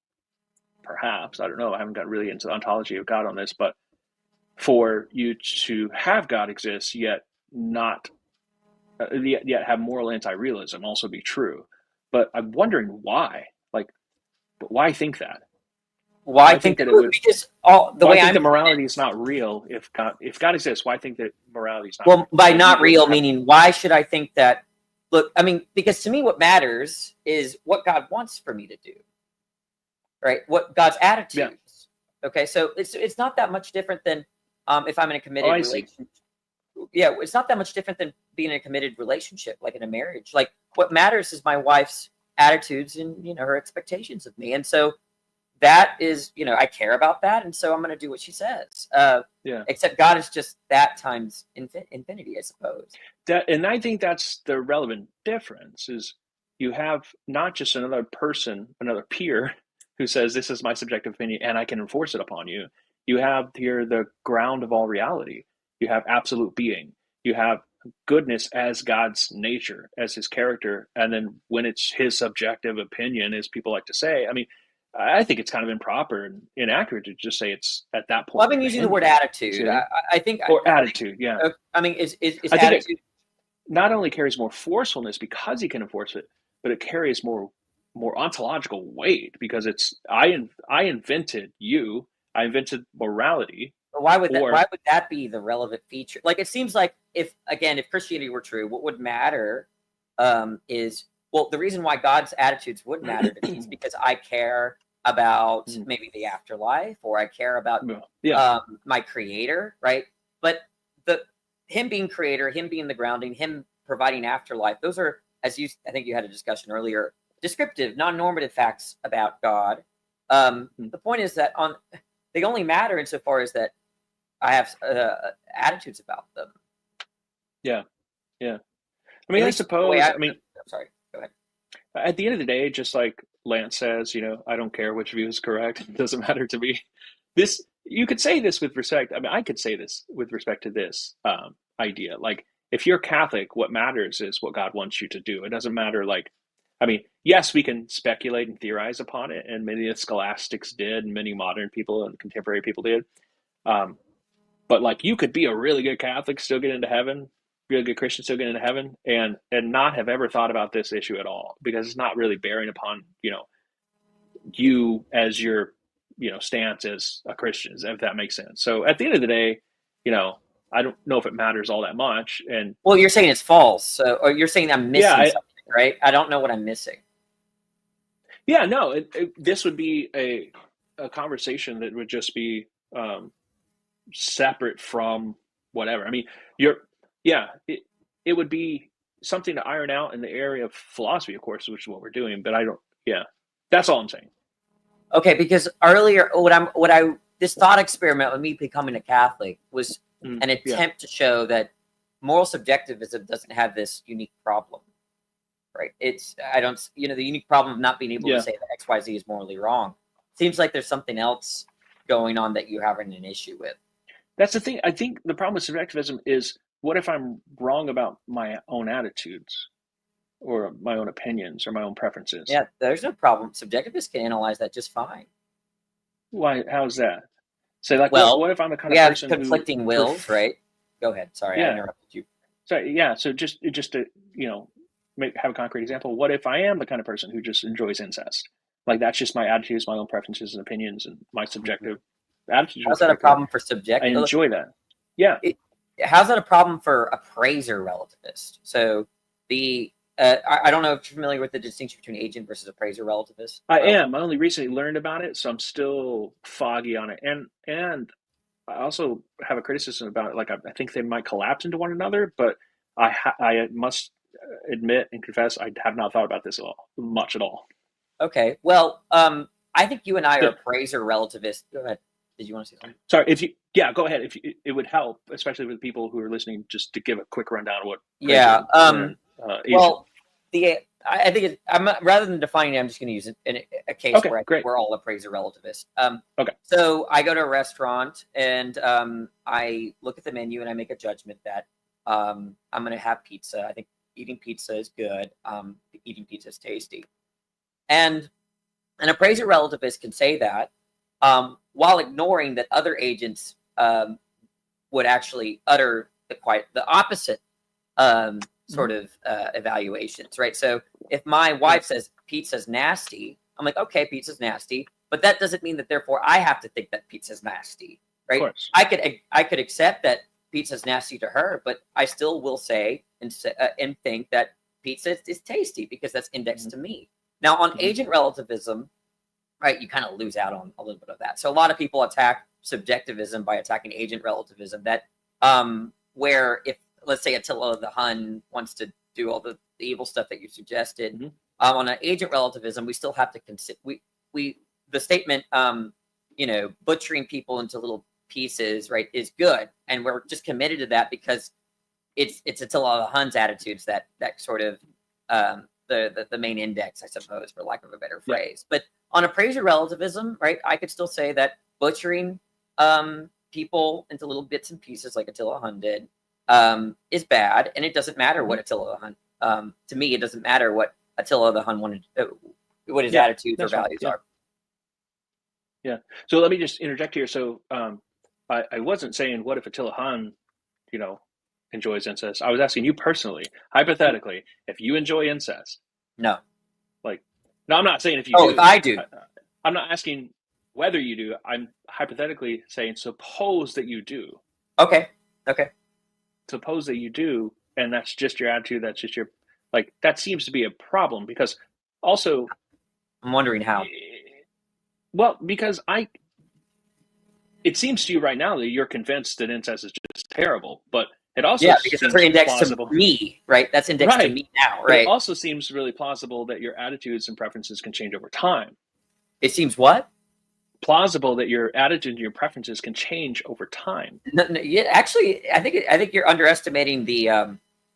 A: perhaps. I don't know. I haven't got really into the ontology of God on this, but for you to have God exist yet not yet have moral anti-realism also be true. But I'm wondering why. Like, but why think that?
E: Why I think that it would because the way
A: the morality is not real if God exists. Why think that morality is not
E: well
A: real?
E: by not real meaning why should I think that? Look, I mean, because to me what matters is what God wants for me to do, right? What God's attitudes. Yeah. Okay, so it's not that much different than if I'm in a committed relationship. Yeah, it's not that much different than being in a committed relationship, like in a marriage. Like what matters is my wife's attitudes and her expectations of me, and so that is, I care about that, and so I'm going to do what she says. Except God is just that times infinity, I suppose.
A: And I think that's the relevant difference: is you have not just another person, another peer, who says this is my subjective opinion and I can enforce it upon you. You have here the ground of all reality. You have absolute being. You have goodness as God's nature, as His character, and then when it's His subjective opinion, as people like to say, I mean. I think it's kind of improper and inaccurate to just say it's at that point.
E: Well, I've been using the word attitude. I think
A: attitude. Yeah.
E: I mean, is attitude
A: not only carries more forcefulness because he can enforce it, but it carries more ontological weight because it's I invented you. I invented morality.
E: Why would that be the relevant feature? Like it seems like if Christianity were true, what would matter is. Well, the reason why God's attitudes would matter to me is because I care about maybe the afterlife, or I care about my creator, right? But him being creator, him being the grounding, him providing afterlife, those are, I think you had a discussion earlier, descriptive, non-normative facts about God. The point is that they only matter insofar as that I have attitudes about them.
A: Yeah. I mean, I suppose. I'm
E: sorry. Go ahead.
A: At the end of the day, just like Lance says, I don't care which view is correct. It doesn't matter to me. You could say this with respect. I mean, I could say this with respect to this idea. Like, if you're Catholic, what matters is what God wants you to do. It doesn't matter. Yes, we can speculate and theorize upon it, and many of the scholastics did, and many modern people and contemporary people did. But you could be a really good Catholic, still get into heaven. Really good Christian still get into heaven and not have ever thought about this issue at all because it's not really bearing upon you as your stance as a Christian, if that makes sense. So at the end of the day, I don't know if it matters all that much. And
E: well, you're saying it's false, or you're saying I'm missing something, right? I don't know what I'm missing.
A: Yeah, no, this would be a conversation that would just be separate from whatever. I mean, it would be something to iron out in the area of philosophy, of course, which is what we're doing. But that's all I'm saying.
E: Okay, because earlier, this thought experiment with me becoming a Catholic was an attempt to show that moral subjectivism doesn't have this unique problem, right? The unique problem of not being able to say that X, Y, Z is morally wrong. Seems like there's something else going on that you're having an issue with.
A: That's the thing. I think the problem with subjectivism is, what if I'm wrong about my own attitudes or my own opinions or my own preferences?
E: Yeah, there's no problem. Subjectivists can analyze that just fine.
A: Why? How's that? So, what if I'm the kind of person
E: who... conflicting wills, right? Go ahead. Sorry, I interrupted you.
A: Sorry, yeah. So just to, have a concrete example. What if I am the kind of person who just enjoys incest? That's just my attitudes, my own preferences and opinions, and my subjective attitudes.
E: How's that a problem for subjective?
A: I enjoy that. Yeah.
E: How's that a problem for a praiser relativist? So the I don't know if you're familiar with the distinction between agent versus appraiser relativist.
A: I am. I only recently learned about it, so I'm still foggy on it. And I also have a criticism about it. Like, I think they might collapse into one another, but I must admit and confess I have not thought about this much at all.
E: Okay. Well, I think you and I are appraiser relativists. Go ahead. Did you want to say something?
A: Sorry, go ahead. It would help, especially with people who are listening, just to give a quick rundown of what.
E: Yeah.
A: Well,
E: I think I'm rather than defining it, I'm just going to use a case where we're all appraiser relativists.
A: Okay.
E: So I go to a restaurant and I look at the menu and I make a judgment that I'm going to have pizza. I think eating pizza is good. Eating pizza is tasty. And an appraiser relativist can say that while ignoring that other agents would actually utter the opposite sort of evaluations, right? So if my wife says pizza's nasty, I'm like, okay, pizza's nasty, but that doesn't mean that therefore I have to think that pizza's nasty, right?
A: Of course.
E: I could accept that pizza's nasty to her, but I still will say and think that pizza is tasty because that's indexed to me. Now on agent relativism, right, you kind of lose out on a little bit of that. So a lot of people attack subjectivism by attacking agent relativism. That where if let's say Attila the Hun wants to do all the evil stuff that you suggested, on an agent relativism, we still have to consider the statement, butchering people into little pieces, right, is good, and we're just committed to that because it's Attila the Hun's attitudes that sort of the main index, I suppose, for lack of a better phrase. But on appraiser relativism, right, I could still say that butchering people into little bits and pieces like Attila Hun did is bad, and it doesn't matter what Attila the Hun. To me, it doesn't matter what Attila the Hun wanted, what his attitudes or values are.
A: Yeah. So let me just interject here. So I wasn't saying what if Attila Hun, enjoys incest. I was asking you personally, hypothetically, if you enjoy incest.
E: No.
A: No, I'm not saying if you do.
E: If I do.
A: I'm not asking whether you do. I'm hypothetically saying suppose that you do.
E: Okay.
A: Suppose that you do, and that's just your attitude. That's just your that seems to be a problem because also.
E: I'm wondering how.
A: Well, because it seems to you right now that you're convinced that incest is just terrible, but it also
E: because
A: seems
E: it's indexed
A: plausible.
E: to me, right? That's indexed to me now, right?
A: But it also seems really plausible that your attitudes and preferences can change over time.
E: It seems what?
A: Plausible that your attitude and your preferences can change over time.
E: No, actually, I think you're underestimating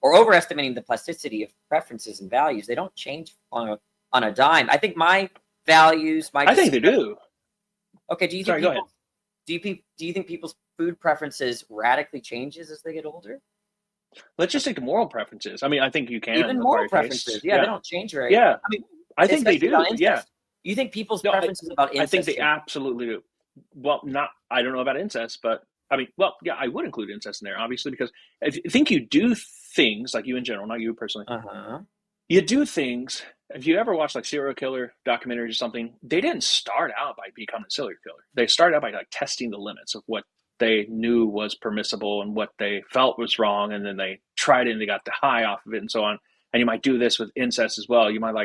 E: or overestimating the plasticity of preferences and values. They don't change on a dime. I think my values,
A: I think they do.
E: Okay, do you think people's food preferences radically changes as they get older?
A: Let's just take the moral preferences. I mean, I think you can.
E: Even moral preferences, they don't change very.
A: Yeah,
E: I mean,
A: I think they do. Yeah.
E: You think people's preferences about incest?
A: I think they absolutely do. Well, I don't know about incest, but I mean, I would include incest in there, obviously, because I think you do things, like you in general, not you personally. You do things. If you ever watch serial killer documentaries or something, they didn't start out by becoming a serial killer. They started out by testing the limits of what they knew was permissible and what they felt was wrong, and then they tried it and they got the high off of it and so on. And you might do this with incest as well. You might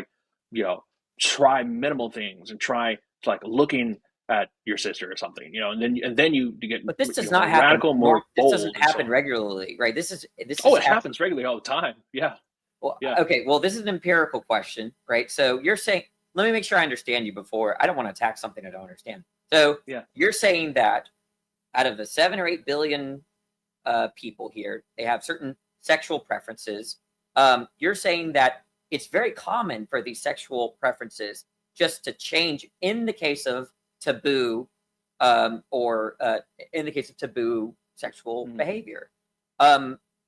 A: try minimal things and try looking at your sister or something, and then you get.
E: But this does not happen.
A: Radical, more
E: this doesn't happen regularly, right?
A: It happens regularly all the time. Yeah.
E: Well, okay. Well, this is an empirical question, right? So you're saying, let me make sure I understand you before. I don't want to attack something I don't understand. So you're saying that out of the 7 or 8 billion people here, they have certain sexual preferences. You're saying that it's very common for these sexual preferences just to change in the case of taboo or in the case of taboo sexual behavior.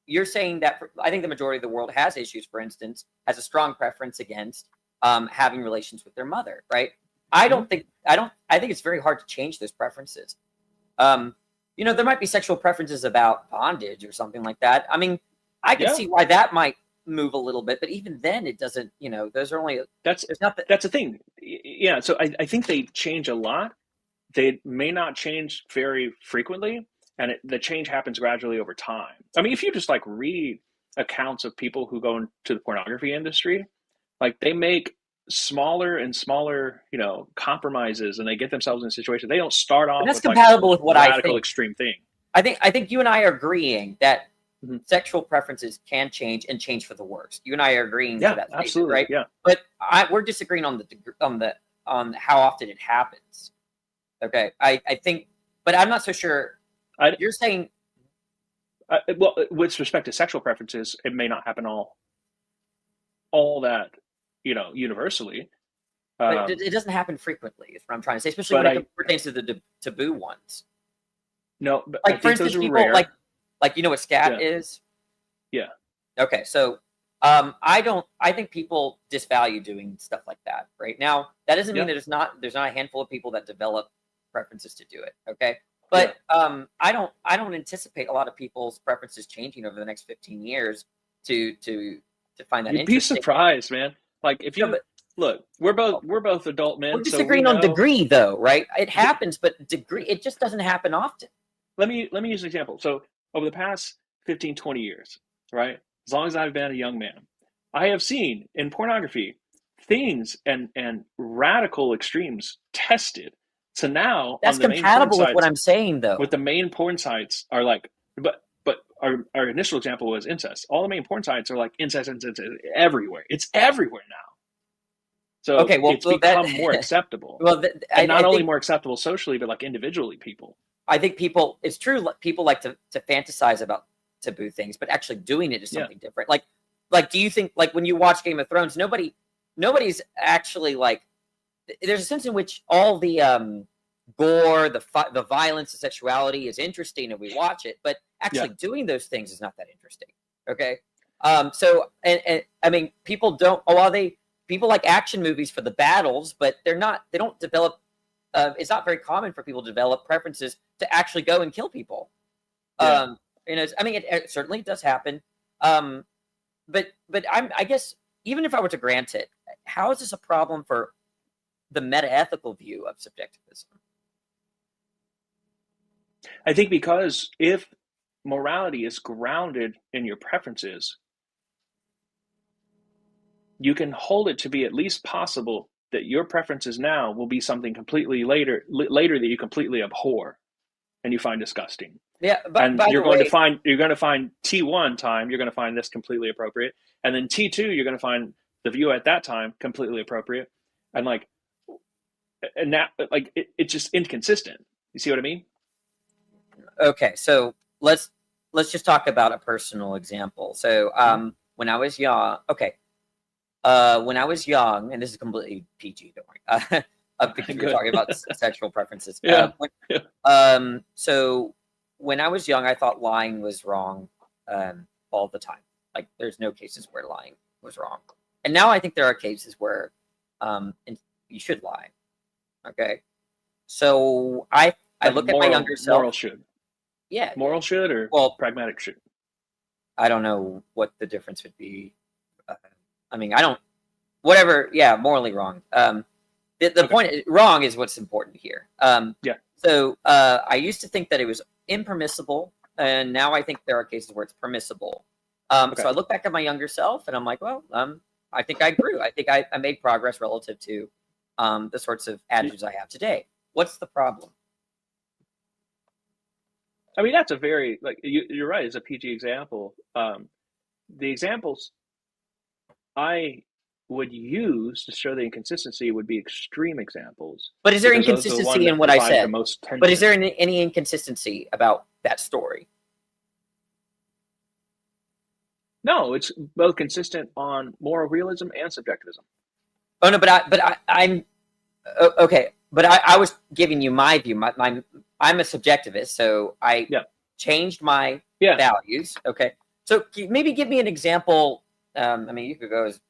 E: You're saying that I think the majority of the world has issues, for instance, has a strong preference against having relations with their mother, right? I think it's very hard to change those preferences. There might be sexual preferences about bondage or something like that. I mean, I can see why that might move a little bit, but even then it doesn't, those are only,
A: that's the thing. Yeah. So I think they change a lot. They may not change very frequently, and the change happens gradually over time. I mean, if you just read accounts of people who go into the pornography industry, like they make smaller and smaller, compromises, and they get themselves in a situation. They don't start off
E: that's
A: with like
E: compatible with what I
A: radical
E: think.
A: extreme thing.
E: I think you and I are agreeing that
A: Mhm.
E: sexual preferences can change and change for the worse. You and I are agreeing to that statement,
A: absolutely,
E: right?
A: yeah.
E: But we're disagreeing on how often it happens. Okay, I think, but I'm not so sure. You're saying,
A: well, with respect to sexual preferences, it may not happen all that, universally.
E: but it doesn't happen frequently. Is what I'm trying to say, especially when it pertains to the taboo ones.
A: No, but
E: like for instance, people
A: rare.
E: like what scat is.
A: Yeah.
E: Okay, so I think people disvalue doing stuff like that. Right now, that doesn't mean that there's not a handful of people that develop preferences to do it. Okay, but I don't anticipate a lot to preferences changing over the next 15 years to find that
A: You'd
E: interesting.
A: be surprised, man. Like if you look, we're both adult men.
E: We're disagreeing on degree, though, right? It happens, but degree, it just doesn't happen often.
A: Let me use an example. So over the past 15, 20 years, right? As long as I've been a young man, I have seen in pornography things and radical extremes tested. So now
E: that's compatible with what I'm saying, though.
A: What the main porn sites are like, but our initial example was incest. All the main porn sites are like incest everywhere. It's everywhere now. So it's become more acceptable. And not only more acceptable socially, but like individually, people.
E: I think it's true. People like to fantasize about taboo things, but actually doing it is something different. Like, do you think, like, when you watch Game of Thrones, nobody's actually like, there's a sense in which all the gore, the violence, the sexuality is interesting, and we watch it, but actually doing those things is not that interesting. Okay, so and I mean, people like action movies for the battles, but they don't develop. It's not very common for people to develop preferences to actually go and kill people. I mean, it certainly does happen. But I guess even if I were to grant it, how is this a problem for the meta-ethical view of subjectivism?
A: I think because if morality is grounded in your preferences, you can hold it to be at least possible that your preferences now will be something completely later that you completely abhor and you find disgusting.
E: Yeah, but
A: and you're going to find T1 time, you're going to find this completely appropriate, and then T2 you're going to find the view at that time completely appropriate, and it's just inconsistent. You see what I mean?
E: Okay, so let's just talk about a personal example. So when I was young, and this is completely PG, don't worry, because we're talking about sexual preferences. So when I was young, I thought lying was wrong all the time. Like, there's no cases where lying was wrong. And now I think there are cases where you should lie. Okay, so I look at my younger self.
A: Moral should.
E: Yeah.
A: Moral should or pragmatic should?
E: I don't know what the difference would be. I mean, I don't. Whatever. Yeah, morally wrong. The point wrong is what's important here. So I used to think that it was impermissible, and now I think there are cases where it's permissible. So I look back at my younger self, and I'm like, well, I think I grew. I think I made progress relative to the sorts of attitudes I have today. What's the problem?
A: I mean, that's a very, you're right, it's a PG example. The examples I would use to show the inconsistency would be extreme examples.
E: But is there inconsistency in what I said? But is there any inconsistency about that story?
A: No, it's both consistent on moral realism and subjectivism.
E: Oh no, but I'm okay. But I was giving you my view. I'm a subjectivist, so I changed my values. Okay, so maybe give me an example. I mean, you could go as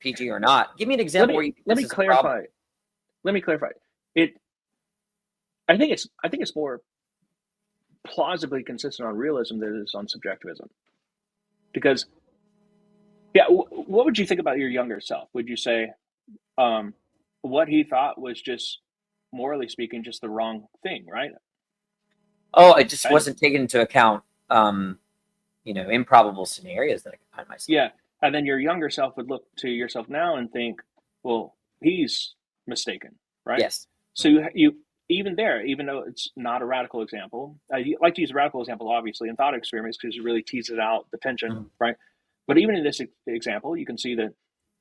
E: PG or not. Give me an example
A: let me clarify. Let me clarify. I think it's more plausibly consistent on realism than it is on subjectivism. Because, what would you think about your younger self? Would you say what he thought was just, morally speaking, just the wrong thing, right?
E: Oh, it just wasn't taken into account improbable scenarios that I could find myself.
A: Yeah. And then your younger self would look to yourself now and think, well, he's mistaken, right?
E: Yes.
A: So you even there, even though it's not a radical example, I like to use a radical example, obviously, in thought experiments because it really teases out the tension, right? But even in this example, you can see that,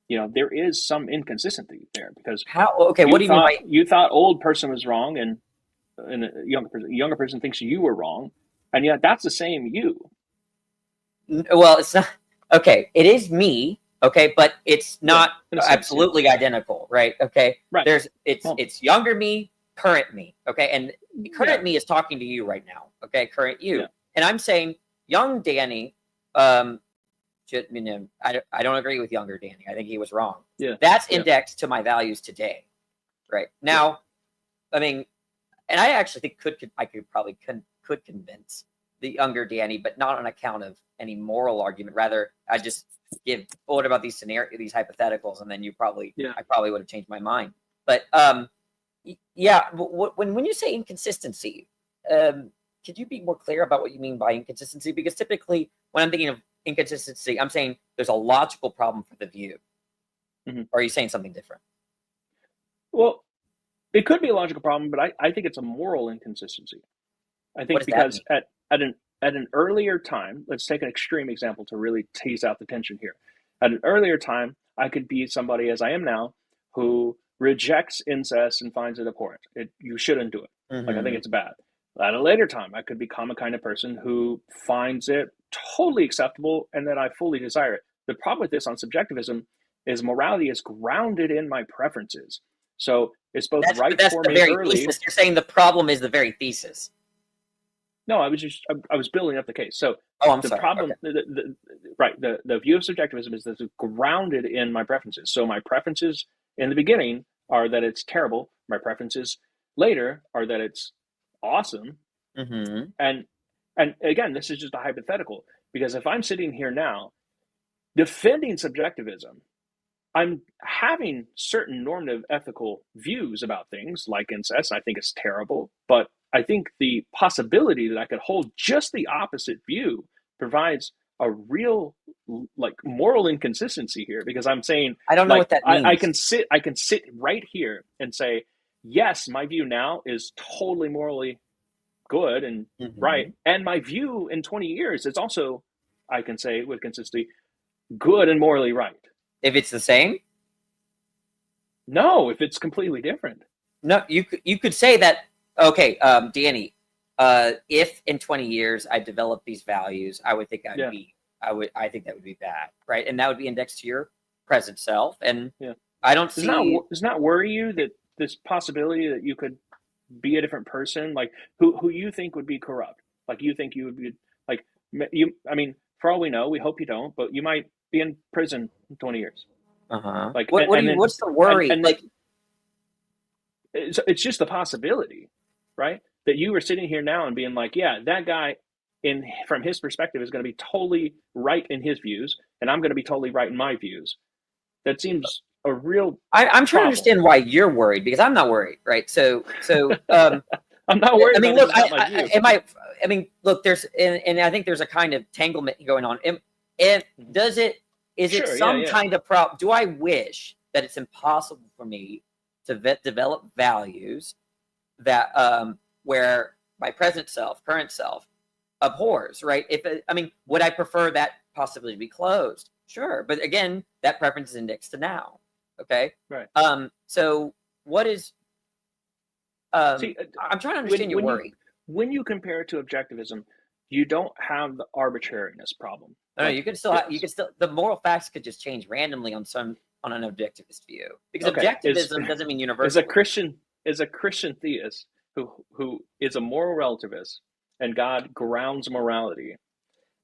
A: there is some inconsistency there because
E: what do you mean by
A: you thought old person was wrong and a younger person thinks you were wrong, and yet that's the same you.
E: Well, it's not okay. It is me, okay, but it's not absolutely identical, right? Okay,
A: right.
E: It's younger me, current me, okay, and current me is talking to you right now, okay, current you, and I'm saying young Danny. I don't agree with younger Danny. I think he was wrong.
A: Yeah,
E: that's indexed to my values today, right now. I mean, and I actually think I could probably convince the younger Danny, but not on account of any moral argument. Rather, I just give what about these hypotheticals, and then I probably would have changed my mind. But when you say inconsistency, could you be more clear about what you mean by inconsistency? Because typically, when I'm thinking of inconsistency, I'm saying there's a logical problem for the view. Or are you saying something different?
A: Well, it could be a logical problem, but I think it's a moral inconsistency. I think because at an earlier time, let's take an extreme example to really tease out the tension here. At an earlier time, I could be somebody, as I am now, who rejects incest and finds it abhorrent. You shouldn't do it. Like, I think it's bad. At a later time, I could become a kind of person who finds it totally acceptable and that I fully desire it. The problem with this on subjectivism is morality is grounded in my preferences. So it's both for me early.
E: Thesis. You're saying the problem is the very thesis.
A: No, I was building up the case. So
E: the
A: problem, the view of subjectivism is that it's grounded in my preferences. So my preferences in the beginning are that it's terrible. My preferences later are that it's awesome. And again, this is just a hypothetical, because if I'm sitting here now defending subjectivism, I'm having certain normative ethical views about things like incest. I think it's terrible, but I think the possibility that I could hold just the opposite view provides a real moral inconsistency here, because I'm saying
E: I don't know what that means.
A: I can sit right here and say, yes, my view now is totally morally good and right, and my view in 20 years is also, I can say with consistency, good and morally right.
E: If it's the same?
A: No, if it's completely different.
E: No, you could say that, okay, Danny, if in 20 years I develop these values, I would think I think that would be bad, right? And that would be indexed to your present self. And I don't see...
A: Does not worry you that this possibility that you could be a different person, like who you think would be corrupt? Like, you think you would be, like, I mean, for all we know, we hope you don't, but you might be in prison in 20 years. Like,
E: what's the worry?
A: It's just the possibility, right? That you are sitting here now and being like, yeah, that guy from his perspective is going to be totally right in his views, and I'm going to be totally right in my views. That seems a real
E: I'm trying to understand why you're worried, because I'm not worried, right? So
A: I'm not worried.
E: I mean, look, I mean, look, there's and I think there's a kind of tanglement going on. And is it some kind of problem? Do I wish that it's impossible for me to develop values that where my present self, current self, abhors, right? Would I prefer that possibility to be closed? Sure, but again, that preference is indexed to now. Okay,
A: right.
E: So what is? See, I'm trying to understand your worry.
A: When you compare it to objectivism, you don't have the arbitrariness problem.
E: No, you can still the moral facts could just change randomly on an objectivist view, because objectivism doesn't mean universal.
A: Is a Christian theist who is a moral relativist, and God grounds morality.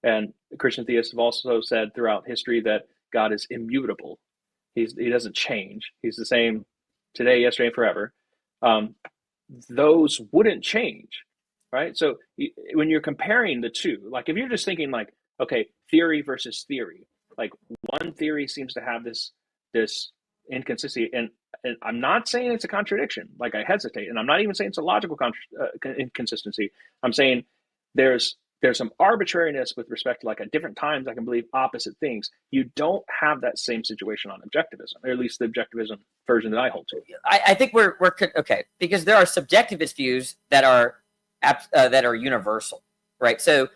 A: And Christian theists have also said throughout history that God is immutable. He doesn't change. He's the same today, yesterday, and forever. Those wouldn't change, right? So when you're comparing the two, like if you're just thinking like, okay, theory versus theory, like one theory seems to have this inconsistency, and I'm not saying it's a contradiction. Like, I hesitate, and I'm not even saying it's a logical inconsistency. I'm saying there's there's some arbitrariness with respect to like at different times I can believe opposite things. You don't have that same situation on objectivism, or at least the objectivism version that I hold to.
E: I think we're okay, because there are subjectivist views that are universal, right? So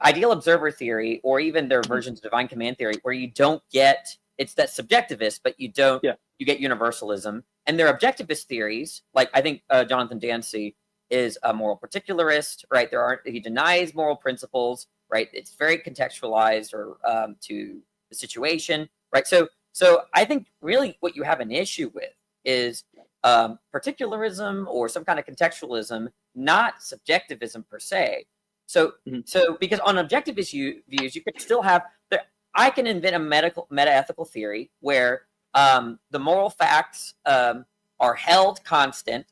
E: ideal observer theory, or even their versions of divine command theory, where you don't get, it's that subjectivist, but you don't, you get universalism. And their objectivist theories, like I think Jonathan Dancy is a moral particularist, right? He denies moral principles, right? It's very contextualized or to the situation, right? So I think really what you have an issue with is particularism or some kind of contextualism, not subjectivism per se. So because on objectivist views, you could still have I can invent a meta-ethical theory where the moral facts are held constant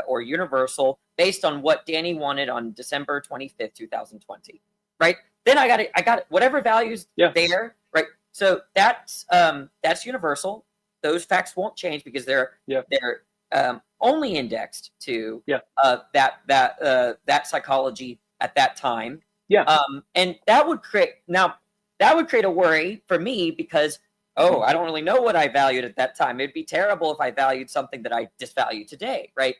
E: or universal based on what Danny wanted on December 25th, 2020, right? Then I got it. Whatever values there, right? So that's universal. Those facts won't change because they're only indexed to that psychology at that time. And that would create a worry for me because I don't really know what I valued at that time. It'd be terrible if I valued something that I disvalue today, right?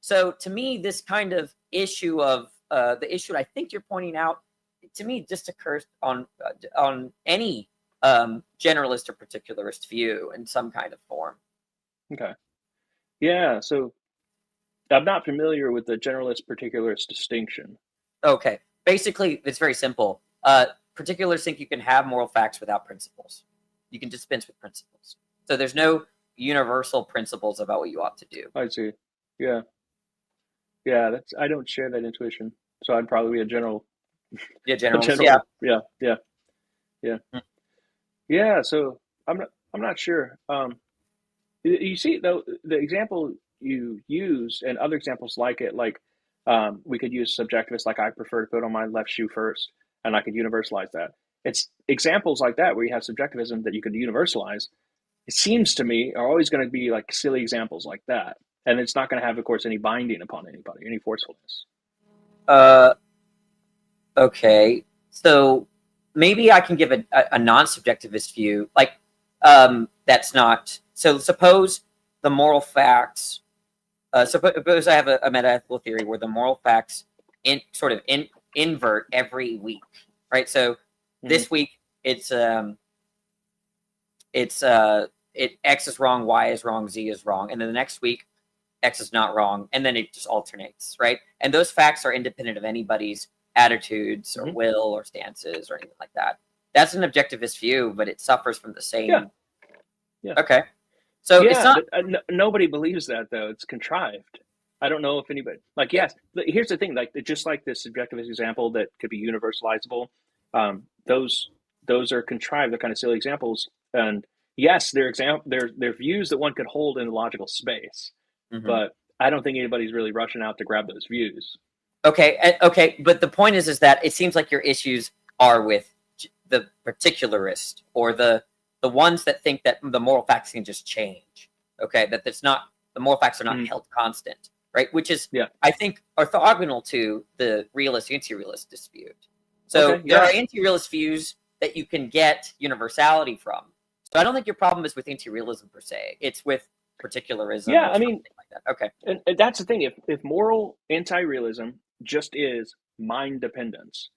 E: So to me, this kind of issue of the issue I think you're pointing out, to me, just occurs on any generalist or particularist view in some kind of form.
A: Okay. Yeah. So I'm not familiar with the generalist particularist distinction.
E: Okay. Basically, it's very simple. Particularists think you can have moral facts without principles. You can dispense with principles. So there's no universal principles about what you ought to do.
A: I see. Yeah. Yeah, I don't share that intuition. So I'd probably be a general.
E: Yeah, generalist.
A: Yeah. So I'm not sure. You see though, the example you use and other examples like it, like we could use subjectivist, like I prefer to put on my left shoe first, and I could universalize that. It's examples like that where you have subjectivism that you could universalize. It seems to me are always going to be like silly examples like that. And it's not going to have, of course, any binding upon anybody, any forcefulness.
E: Okay. So maybe I can give a non-subjectivist view. Like, that's not... So suppose the moral facts... suppose I have a meta-ethical theory where the moral facts invert every week, right? So this week, it's X is wrong, Y is wrong, Z is wrong. And then the next week, X is not wrong, and then it just alternates, right? And those facts are independent of anybody's attitudes or will or stances or anything like that. That's an objectivist view, but it suffers from the same.
A: Yeah.
E: Okay. So it's not.
A: Nobody believes that though. It's contrived. I don't know if anybody yes. Here's the thing: like just like this subjectivist example that could be universalizable, those are contrived. They're kind of silly examples, and yes, they're views that one could hold in the logical space. But I don't think anybody's really rushing out to grab those views. Okay.
E: But the point is that it seems like your issues are with the particularist or the ones that think that the moral facts can just change. Okay, that it's not, the moral facts are not held constant, right? Which is, I think, orthogonal to the realist anti-realist dispute. So there are anti-realist views that you can get universality from. So I don't think your problem is with anti-realism per se. It's with particularism.
A: Yeah, I mean,
E: like that. Okay.
A: And that's the thing. If moral anti-realism just is mind dependence,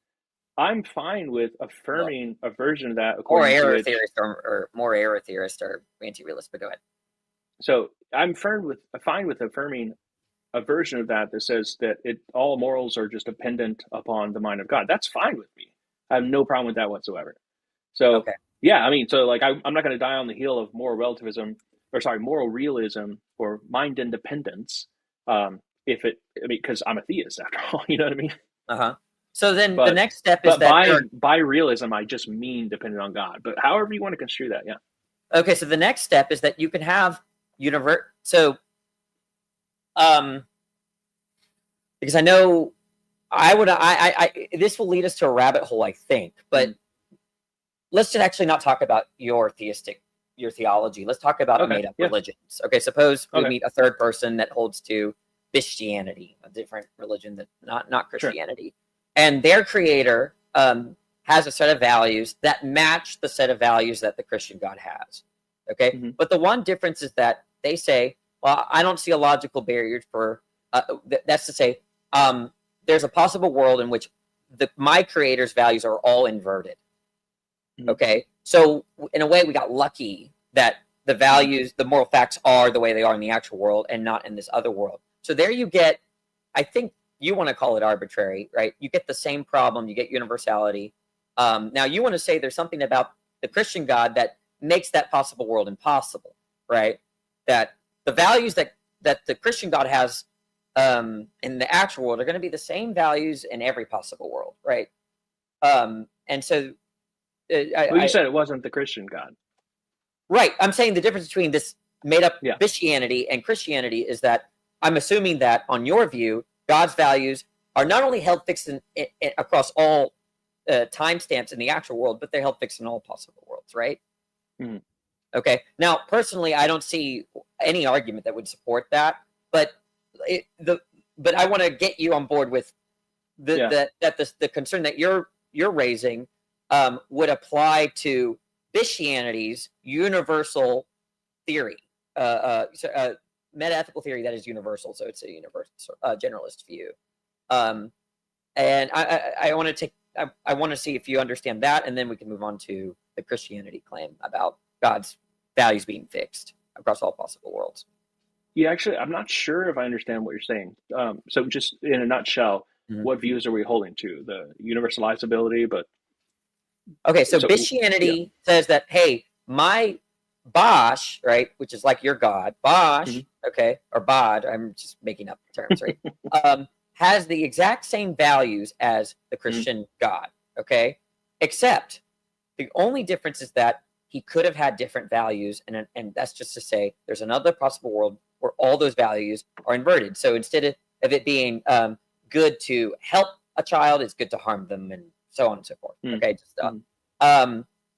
A: I'm fine with affirming a version of that.
E: Or error theorist or more error theorist or anti-realist, but go ahead.
A: So I'm fine with affirming a version of that says that all morals are just dependent upon the mind of God. That's fine with me. I have no problem with that whatsoever. So yeah, I mean, so like I'm not going to die on the heel of moral relativism, moral realism or mind independence. Because I'm a theist after all, you know what I mean?
E: So then the next step is that
A: by realism, I just mean dependent on God. But however you want to construe that,
E: Okay, so the next step is that you can have So, because I know this will lead us to a rabbit hole, I think. But let's just actually not talk about your theology. Let's talk about made-up religions. Okay, suppose we meet a third person that holds to Christianity, a different religion that not Christianity. and their creator has a set of values that match the set of values that the Christian God has. Okay, but the one difference is that they say, well, I don't see a logical barrier for. That's to say, there's a possible world in which my creator's values are all inverted. Okay, so in a way, we got lucky that the values, the moral facts are the way they are in the actual world and not in this other world. So there you get, I think you want to call it arbitrary, right? You get the same problem, you get universality. Now you want to say there's something about the Christian God that makes that possible world impossible, right? That the values that the Christian God has in the actual world are going to be the same values in every possible world, right? And so
A: you said it wasn't the Christian God.
E: Right. I'm saying the difference between this made-up Christianity and Christianity is that I'm assuming that, on your view, God's values are not only held fixed across all timestamps in the actual world, but they're held fixed in all possible worlds, right? Okay. Now, personally, I don't see any argument that would support that, but I want to get you on board with the concern that you're raising would apply to Christianity's universal theory, metaethical theory that is universal. So it's a universal, generalist view. And I want to see if you understand that, and then we can move on to the Christianity claim about God's values being fixed across all possible worlds.
A: Yeah, actually, I'm not sure if I understand what you're saying. So just in a nutshell, what views are we holding to? The universalizability, but...
E: Okay, so Christianity says that, hey, my Bosh, right, which is like your God, Bosh, okay, or Bod, I'm just making up terms, right, has the exact same values as the Christian God, okay, except the only difference is that he could have had different values, and that's just to say there's another possible world where all those values are inverted. So instead of it being good to help a child, it's good to harm them, and so on and so forth. Okay,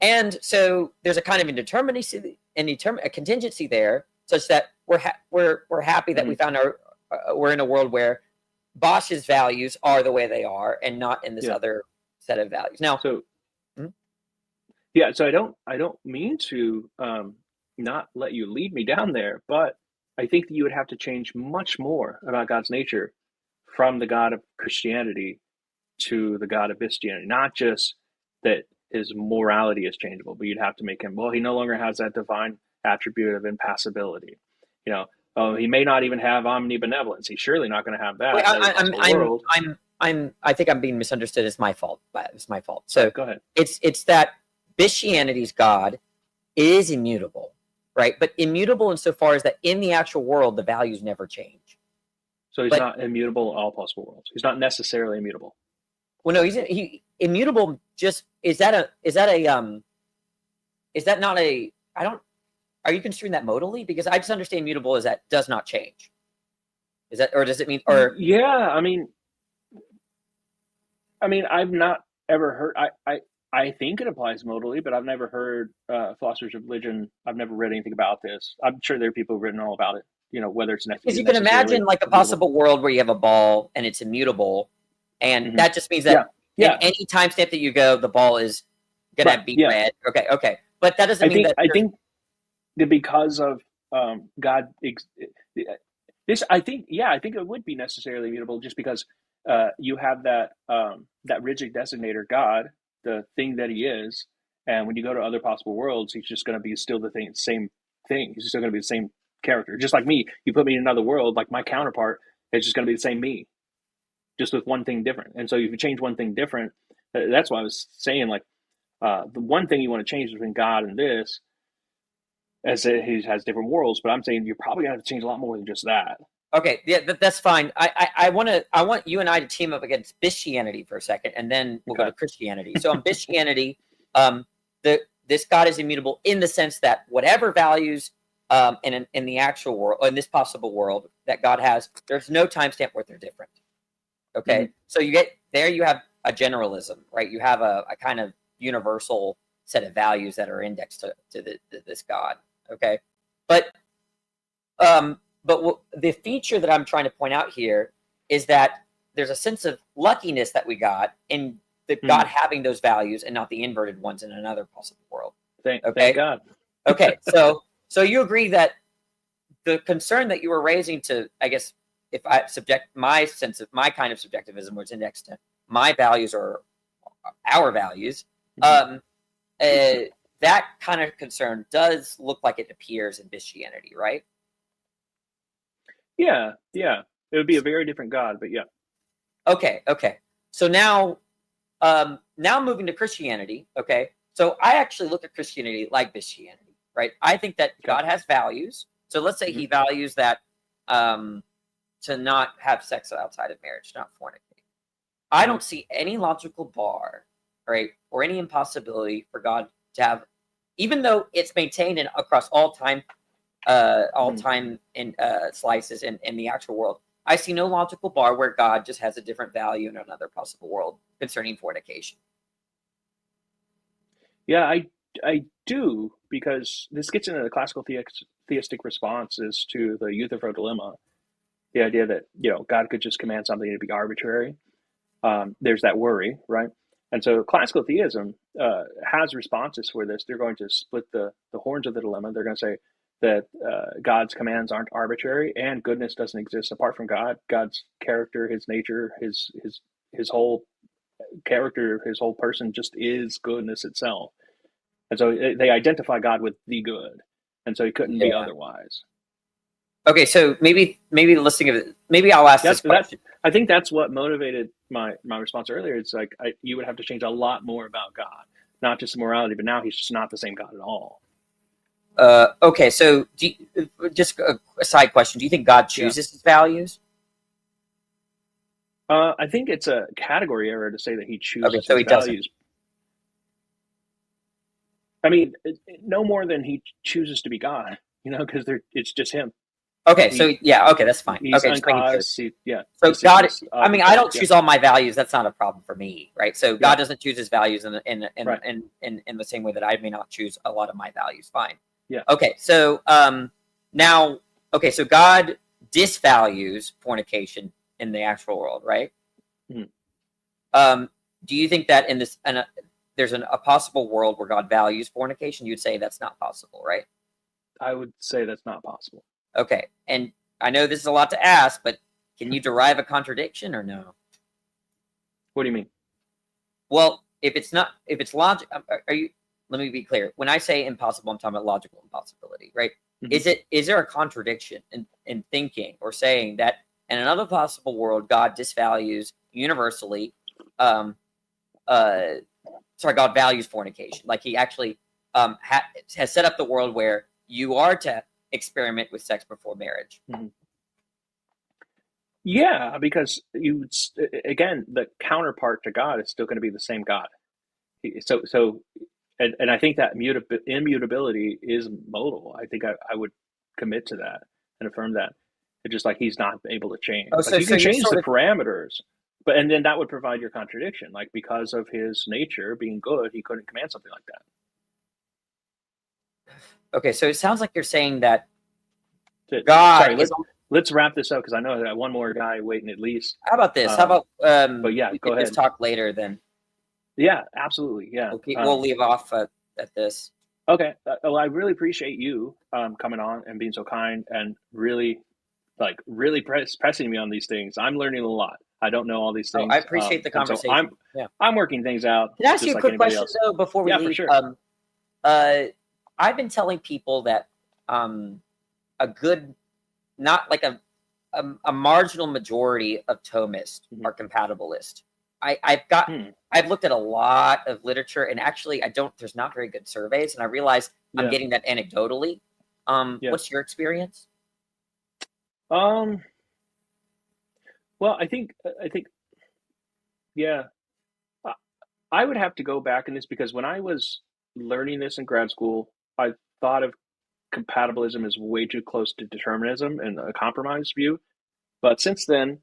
E: and so there's a kind of indeterminacy, a contingency there, such that we're happy that we found we're in a world where Bosch's values are the way they are, and not in this other set of values. Now,
A: so I don't mean to not let you lead me down there, but I think that you would have to change much more about God's nature from the God of Christianity to the God of Christianity. Not just that his morality is changeable, but you'd have to make him, well, he no longer has that divine attribute of impassibility. He may not even have omnibenevolence. He's surely not going to have that.
E: I think I'm being misunderstood. It's my fault. It's my fault. So
A: go ahead.
E: It's that Christianity's God is immutable, right? But immutable insofar as that in the actual world, the values never change.
A: So he's not immutable in all possible worlds. He's not necessarily immutable.
E: Well, no, he's immutable. Just is that not a? Are you construing that modally? Because I just understand immutable as that does not change. Is that, or does it mean? Or
A: yeah, I mean, I've not ever heard. I think it applies modally, but I've never heard philosophers of religion. I've never read anything about this. I'm sure there are people who've written all about it. Whether it's
E: because you can imagine like a possible world where you have a ball and it's immutable, and that just means that at any timestamp that you go, the ball is gonna be red. Okay, but that doesn't mean that.
A: I think that because of God, I think it would be necessarily immutable, just because you have that rigid designator God, the thing that he is, and when you go to other possible worlds, he's just going to be still the same thing. He's still going to be the same character. Just like me, you put me in another world, like my counterpart, it's just going to be the same me, just with one thing different. And so if you change one thing different, that's why I was saying, like, the one thing you want to change between God and this, as he has different worlds, but I'm saying you're probably going to have to change a lot more than just that.
E: Okay, yeah, that's fine. I want you and I to team up against Christianity for a second, and then we'll go to Christianity. So on Christianity, this God is immutable in the sense that whatever values in the actual world, or in this possible world that God has, there's no timestamp where they're different. Okay, so you have a generalism, right? You have a kind of universal set of values that are indexed to this God. Okay, but the feature that I'm trying to point out here is that there's a sense of luckiness that we got in the God having those values and not the inverted ones in another possible world.
A: Thank
E: Okay.
A: God.
E: Okay. So you agree that the concern that you were raising to, I guess, if I subject my sense of my kind of subjectivism, which indexed to my values or our values, that kind of concern does look like it appears in Christianity, right?
A: Yeah. It would be a very different God, but yeah.
E: Okay. So now moving to Christianity, okay? So I actually look at Christianity like Christianity, right? I think that God has values. So let's say he values that to not have sex outside of marriage, not fornicate. I don't see any logical bar, right, or any impossibility for God to have, even though it's maintained across all time in slices in the actual world. I see no logical bar where God just has a different value in another possible world concerning fornication.
A: Yeah, I do, because this gets into the classical theistic responses to the Euthyphro dilemma. The idea that, God could just command something to be arbitrary. There's that worry, right? And so classical theism has responses for this. They're going to split the horns of the dilemma. They're going to say that God's commands aren't arbitrary and goodness doesn't exist apart from God. God's character, his nature, his whole character, his whole person just is goodness itself. And so they identify God with the good. And so he couldn't be otherwise.
E: Okay, so maybe I'll ask this question.
A: I think that's what motivated my response earlier. It's like you would have to change a lot more about God, not just morality, but now he's just not the same God at all.
E: Okay, so just a side question: do you think God chooses his values?
A: I think it's a category error to say that he chooses his values.
E: Doesn't.
A: I mean, no more than he chooses to be God, because it's just him.
E: Okay, okay, that's fine.
A: He's
E: okay,
A: uncaused.
E: So God, I don't choose all my values. That's not a problem for me, right? So God doesn't choose his values in the same way that I may not choose a lot of my values. Fine.
A: Yeah.
E: Okay, so so God disvalues fornication in the actual world, right?
A: Mm-hmm.
E: Do you think that in this there's a possible world where God values fornication? You'd say that's not possible, right?
A: I would say that's not possible.
E: Okay, and I know this is a lot to ask, but can you derive a contradiction or no?
A: What do you mean?
E: Well, if it's logic, let me be clear. When I say impossible, I'm talking about logical impossibility, right? Mm-hmm. Is there a contradiction in thinking or saying that in another possible world, God disvalues universally, God values fornication. Like he actually has set up the world where you are to experiment with sex before marriage.
A: Mm-hmm. Yeah, because again, the counterpart to God is still going to be the same God. And I think that immutability is modal. I think I would commit to that and affirm that. It's just like he's not able to change. You can change the parameters, and then that would provide your contradiction. Like because of his nature being good, he couldn't command something like that.
E: Okay, so it sounds like you're saying that God.
A: Sorry, let's wrap this up because I know I got one more guy waiting at least.
E: How about this? How about
A: but yeah,
E: we
A: go
E: could
A: ahead.
E: Just talk later then.
A: Yeah, absolutely. Yeah,
E: we'll leave off at this.
A: Okay. Well, I really appreciate you coming on and being so kind and really pressing me on these things. I'm learning a lot. I don't know all these things.
E: I appreciate the conversation.
A: So I'm working things out.
E: Can I ask you a quick question though before we leave?
A: For sure.
E: I've been telling people that a good, not like a marginal majority of Thomists are compatibilist. I've looked at a lot of literature and actually there's not very good surveys, and I realize I'm getting that anecdotally. What's your experience?
A: Well, I think I would have to go back in this because when I was learning this in grad school, I thought of compatibilism as way too close to determinism and a compromise view. But since then,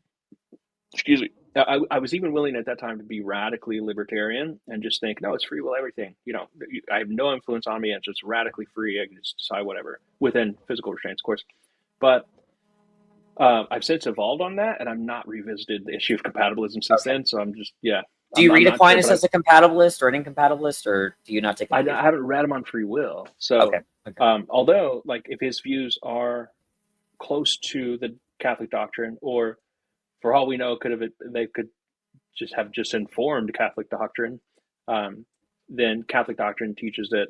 A: excuse me, I was even willing at that time to be radically libertarian and just think, no, it's free will, everything. I have no influence on me. It's just radically free. I can just decide whatever within physical restraints, of course. But I've since evolved on that, and I'm not revisited the issue of compatibilism since then. So I'm just
E: Do you
A: I'm
E: read
A: not
E: Aquinas
A: sure,
E: as a compatibilist or an incompatibilist, or do you not take?
A: I haven't read him on free will. So,
E: Okay.
A: although like if his views are close to the Catholic doctrine, or for all we know, they could just have informed Catholic doctrine. Then Catholic doctrine teaches that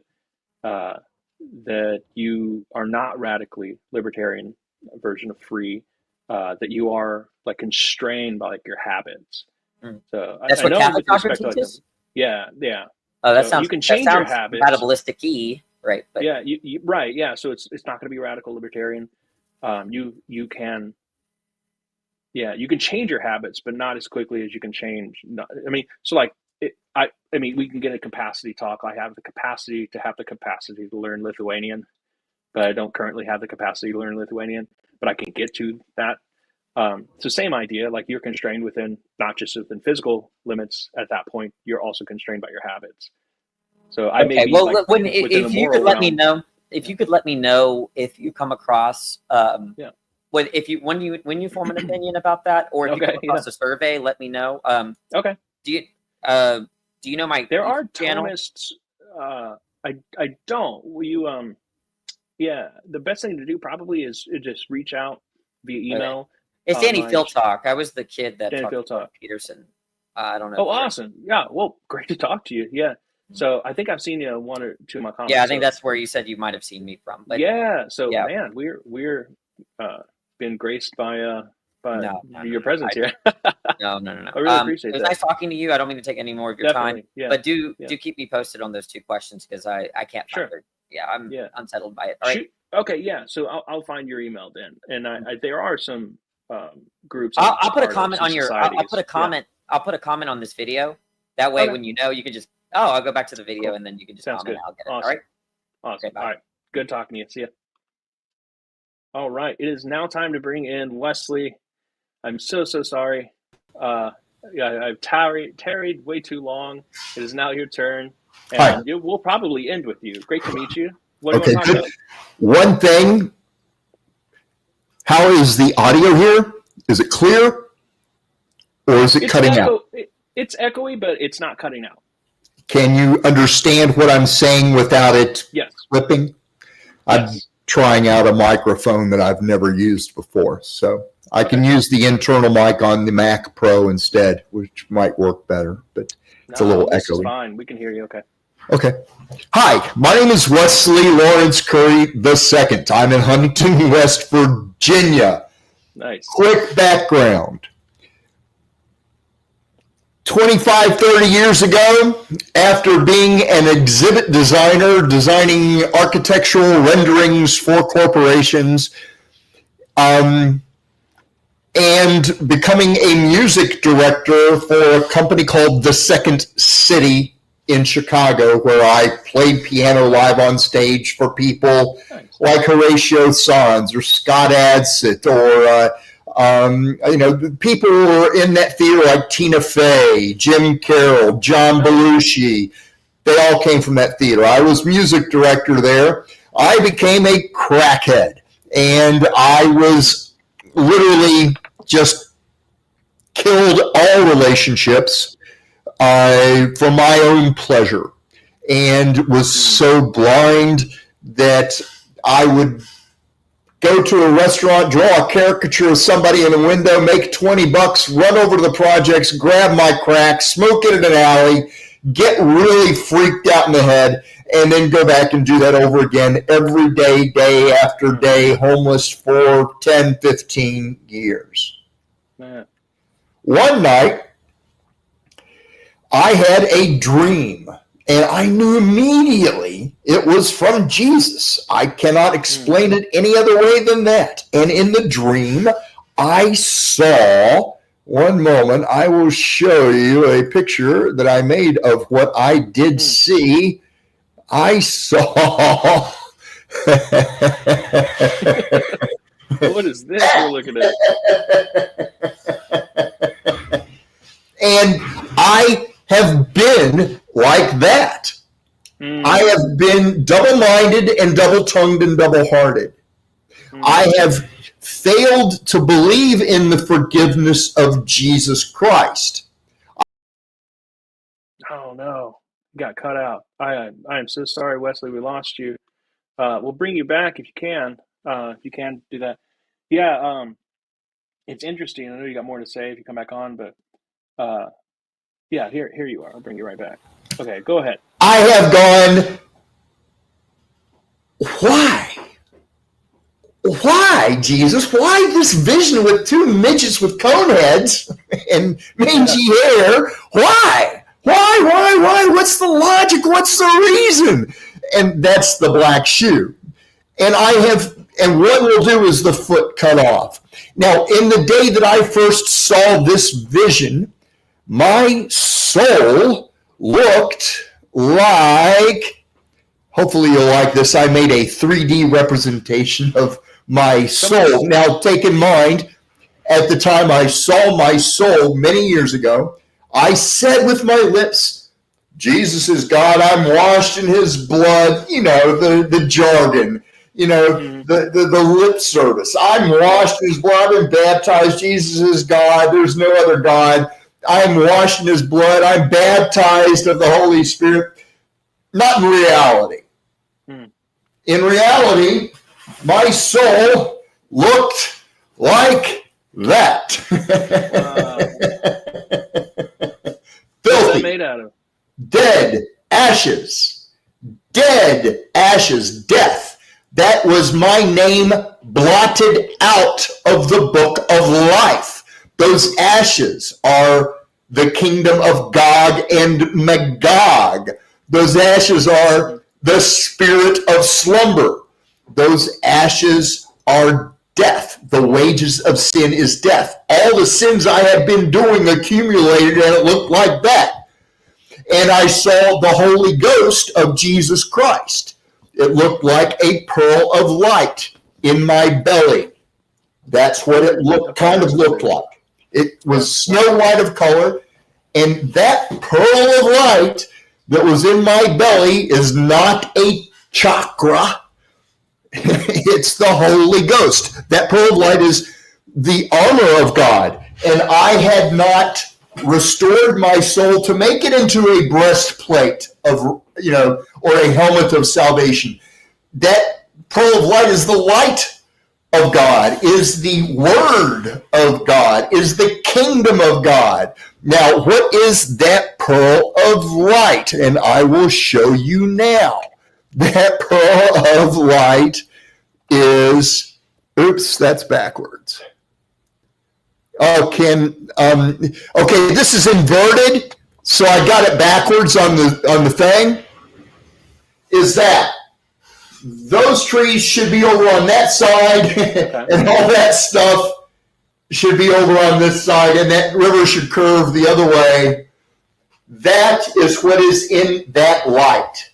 A: that you are not radically libertarian version of free, that you are like constrained by like your habits. So
E: That's what Catholic doctrine teaches?
A: Yeah.
E: Oh, that
A: So
E: sounds,
A: you can change your habits.
E: compatibilistic-y, right? But
A: Yeah, right. Yeah, so it's not going to be radical libertarian. You can change your habits, but not as quickly as you can change. We can get a capacity talk. I have the capacity to learn Lithuanian, but I don't currently have the capacity to learn Lithuanian, but I can get to that. It's the same idea. Like you're constrained within, not just within physical limits. At that point, you're also constrained by your habits. So I may be
E: if you could let me know, if you come across, when you form an opinion about that, or if you come across a survey, let me know.
A: Okay.
E: Do you know my?
A: There are
E: channel?
A: Thomists. I don't. Will you? The best thing to do probably is just reach out via email.
E: Okay. It's Danny Phil Talk. I was the kid that talked to Peterson. I don't know.
A: Oh, awesome! Yeah, well, great to talk to you. Yeah. So I think I've seen you one or two of my comments.
E: Yeah, I think that's where you said you might have seen me from. But
A: man, we're been graced by your presence here.
E: No.
A: I really appreciate that.
E: It was nice talking to you. I don't mean to take any more of your time.
A: Yeah.
E: But do keep me posted on those two questions, because I can't find it. Yeah, I'm unsettled by it. All right.
A: Okay, yeah. So I'll find your email then, and there are some groups.
E: I'll put a comment on your. I'll put a comment. I'll put a comment on this video. That way, when you can just. Oh, I'll go back to the video, and then you can just comment.
A: Good.
E: I'll get it.
A: Awesome.
E: All right.
A: Awesome.
E: Okay, bye.
A: All right. Good talking to you. See ya. All right. It is now time to bring in Wesley. I'm so sorry. I've tarried way too long. It is now your turn. And we'll probably end with you. Great to meet you. What do you want to talk about?
F: One thing. How is the audio here? Is it clear? Or is it cutting out?
A: It's echoey, but it's not cutting out.
F: Can you understand what I'm saying without it flipping? I'm trying out a microphone that I've never used before. So I can use the internal mic on the Mac Pro instead, which might work better, but it's a little echoey.
A: This is fine. We can hear you okay.
F: Okay. Hi, my name is Wesley Lawrence Curry II. I'm in Huntington, West Virginia.
A: Nice.
F: Quick background. 25, 30 years ago, after being an exhibit designer, designing architectural renderings for corporations, and becoming a music director for a company called The Second City in Chicago, where I played piano live on stage for people like Horatio Sanz or Scott Adsit or people who were in that theater like Tina Fey, Jim Carroll, John Belushi. They all came from that theater. I was music director there. I became a crackhead, and I was literally just killed all relationships for my own pleasure, and was so blind that I would go to a restaurant, draw a caricature of somebody in a window, make $20, run over to the projects, grab my crack, smoke it in an alley, get really freaked out in the head, and then go back and do that over again every day, day after day, homeless for 10, 15 years.
A: Man.
F: One night, I had a dream. And I knew immediately it was from Jesus. I cannot explain it any other way than that. And in the dream, I saw, one moment, I will show you a picture that I made of what I did see. I saw.
A: What is this we're looking at?
F: And I have been like that. I have been double-minded and double-tongued and double-hearted. I have failed to believe in the forgiveness of Jesus Christ.
A: Oh no, got cut out. I am so sorry, Wesley. We lost you. We'll bring you back if you can. If you can do that. Yeah. It's interesting. I know you got more to say if you come back on, but yeah, here you are. I'll bring you right back. Okay, go ahead.
F: I have gone, why? Why, Jesus? Why this vision with two midgets with cone heads and mangy hair? Why? Why? What's the logic? What's the reason? And that's the black shoe. And what we'll do is the foot cut off. Now, in the day that I first saw this vision, my soul looked like, hopefully you'll like this, I made a 3D representation of my soul. Now, take in mind, at the time I saw my soul many years ago, I said with my lips, Jesus is God, I'm washed in his blood, the jargon, the lip service. I'm washed in his blood and baptized. Jesus is God. There's no other God. I'm washed in his blood. I'm baptized of the Holy Spirit. Not in reality. In reality, my soul looked like that. Filthy.
A: What's that made out of?
F: Dead ashes, death. That was my name blotted out of the book of life. Those ashes are the kingdom of Gog and Magog. Those ashes are the spirit of slumber. Those ashes are death. The wages of sin is death. All the sins I had been doing accumulated, and it looked like that. And I saw the Holy Ghost of Jesus Christ. It looked like a pearl of light in my belly. That's what it kind of looked like. It was snow white of color, and that pearl of light that was in my belly is not a chakra. It's the Holy Ghost. That pearl of light is the armor of God, and I had not restored my soul to make it into a breastplate of, or a helmet of salvation. That pearl of light is the light of God, is the word of God, is the kingdom of God. Now, what is that pearl of light? And I will show you now. That pearl of light is, oops, that's backwards. Okay, this is inverted, so I got it backwards on the thing. Is that those trees should be over on that side, and all that stuff should be over on this side, and that river should curve the other way. That is what is in that light.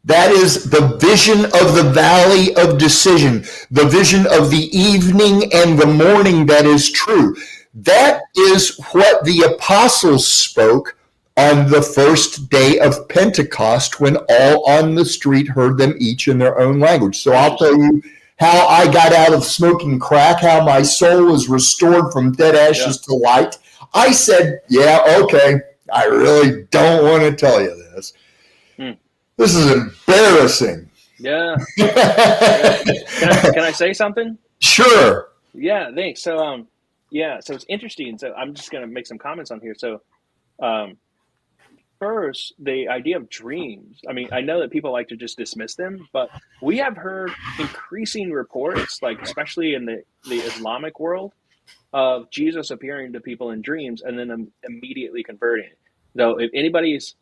F: That is the vision of the valley of decision, the vision of the evening and the morning that is true. That is what the apostles spoke on the first day of Pentecost when all on the street heard them each in their own language. So I'll tell you how I got out of smoking crack, how my soul was restored from dead ashes to light. I said, okay, I really don't want to tell you this. This is embarrassing.
A: Yeah. Can I say something?
F: Sure.
A: Yeah, thanks. So, so it's interesting. So I'm just going to make some comments on here. So, first, the idea of dreams. I mean, I know that people like to just dismiss them, but we have heard increasing reports, like especially in the Islamic world, of Jesus appearing to people in dreams and then immediately converting. Though, if anybody's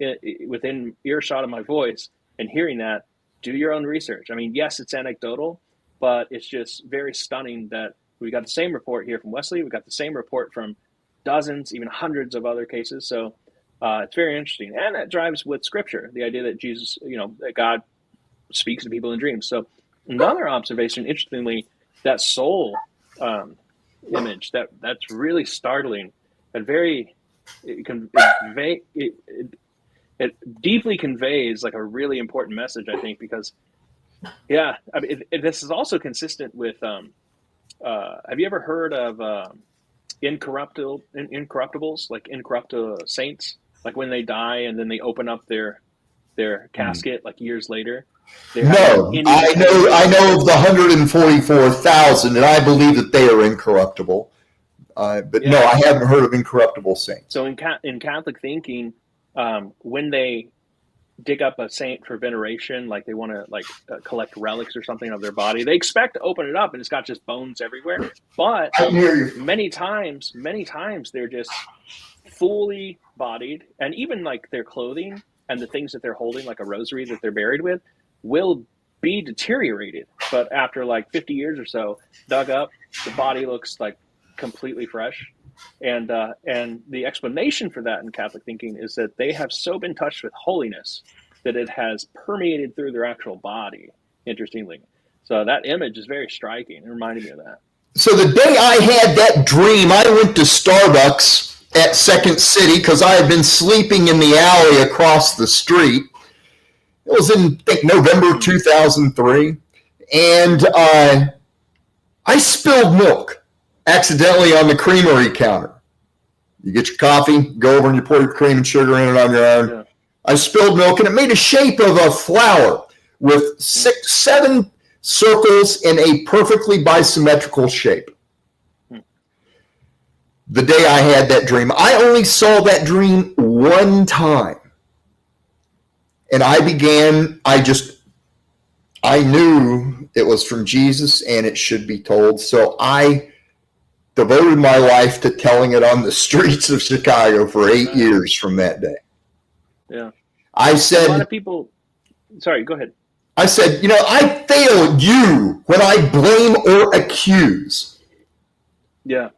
A: within earshot of my voice and hearing that, do your own research. I mean, yes, it's anecdotal, but it's just very stunning that we got the same report here from Wesley. We got the same report from dozens, even hundreds of other cases. So it's very interesting. And that drives with Scripture, the idea that Jesus, that God speaks to people in dreams. So another observation, interestingly, that soul image, that's really startling and very... It deeply conveys like a really important message, I think, because I mean, this is also consistent with have you ever heard of incorruptibles, like incorruptible saints? Like when they die and then they open up their casket like years later.
F: No, I know of the 144,000, and I believe that they are incorruptible. But no, I haven't heard of incorruptible saints.
A: So in Catholic thinking, when they dig up a saint for veneration, like they want to collect relics or something of their body, they expect to open it up and it's got just bones everywhere. But many times they're just fully bodied, and even like their clothing and the things that they're holding, like a rosary that they're buried with, will be deteriorated. But after like 50 years or so, dug up, the body looks like completely fresh. And the explanation for that in Catholic thinking is that they have so been touched with holiness that it has permeated through their actual body, interestingly. So that image is very striking. It reminded me of that.
F: So the day I had that dream, I went to Starbucks at Second City because I had been sleeping in the alley across the street. It was in, I think, November 2003. And I spilled milk accidentally on the creamery counter. You get your coffee, go over and you pour your cream and sugar in it on your own. Yeah. I spilled milk, and it made a shape of a flower with 7 circles in a perfectly bisymmetrical shape. The day I had that dream, I only saw that dream one time. And I knew it was from Jesus and it should be told. So I devoted my life to telling it on the streets of Chicago for 8 years from that day.
A: Yeah.
F: I said,
A: a lot of people, sorry, go ahead.
F: I said, I fail you when I blame or accuse.
A: Yeah.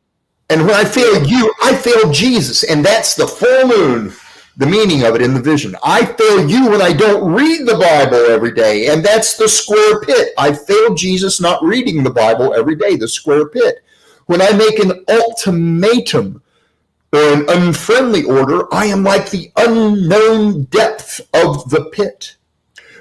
F: And when I fail you, I fail Jesus. And that's the full moon, the meaning of it in the vision. I fail you when I don't read the Bible every day. And that's the square pit. I fail Jesus not reading the Bible every day, the square pit. When I make an ultimatum or an unfriendly order, I am like the unknown depth of the pit.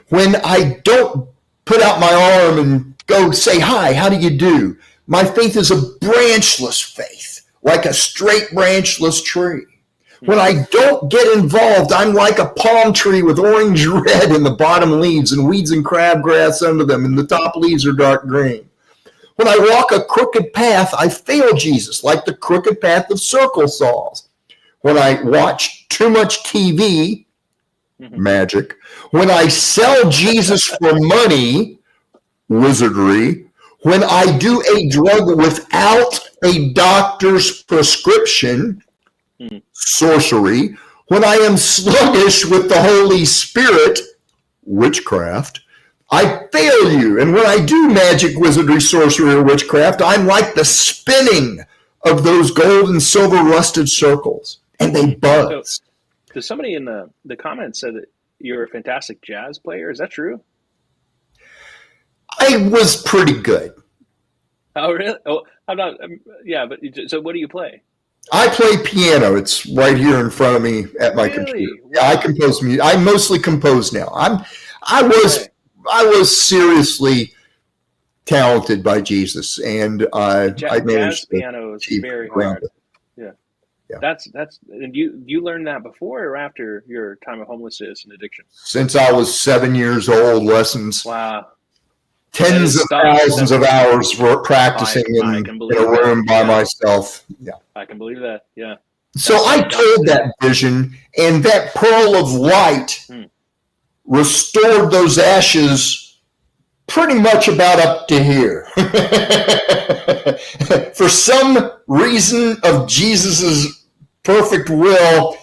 F: When I don't put out my arm and go say, hi, how do you do? My faith is a branchless faith, like a straight branchless tree. When I don't get involved, I'm like a palm tree with orange red in the bottom leaves and weeds and crabgrass under them, and the top leaves are dark green. When I walk a crooked path, I fail Jesus, like the crooked path of circle saws. When I watch too much TV, magic. When I sell Jesus for money, wizardry. When I do a drug without a doctor's prescription, sorcery. When I am sluggish with the Holy Spirit, witchcraft, I fail you. And when I do magic, wizardry, sorcery, or witchcraft, I'm like the spinning of those gold and silver rusted circles, and they buzz.
A: So somebody in the comments said that you're a fantastic jazz player. Is that true?
F: I was pretty good.
A: Oh, really? Oh, I'm not. Yeah, but so what do you play?
F: I play piano. It's right here in front of me at my computer. Yeah, I compose music. I mostly compose now. I was seriously talented by Jesus, and I managed
A: jazz piano is very hard. Yeah. That's and you learned that before or after your time of homelessness and addiction?
F: Since I was 7 years old, lessons.
A: Wow.
F: Tens of thousands of hours practicing in a room by myself. Yeah.
A: I can believe that. Yeah.
F: So I told that vision, and that pearl of light restored those ashes pretty much about up to here. For some reason of Jesus's perfect will,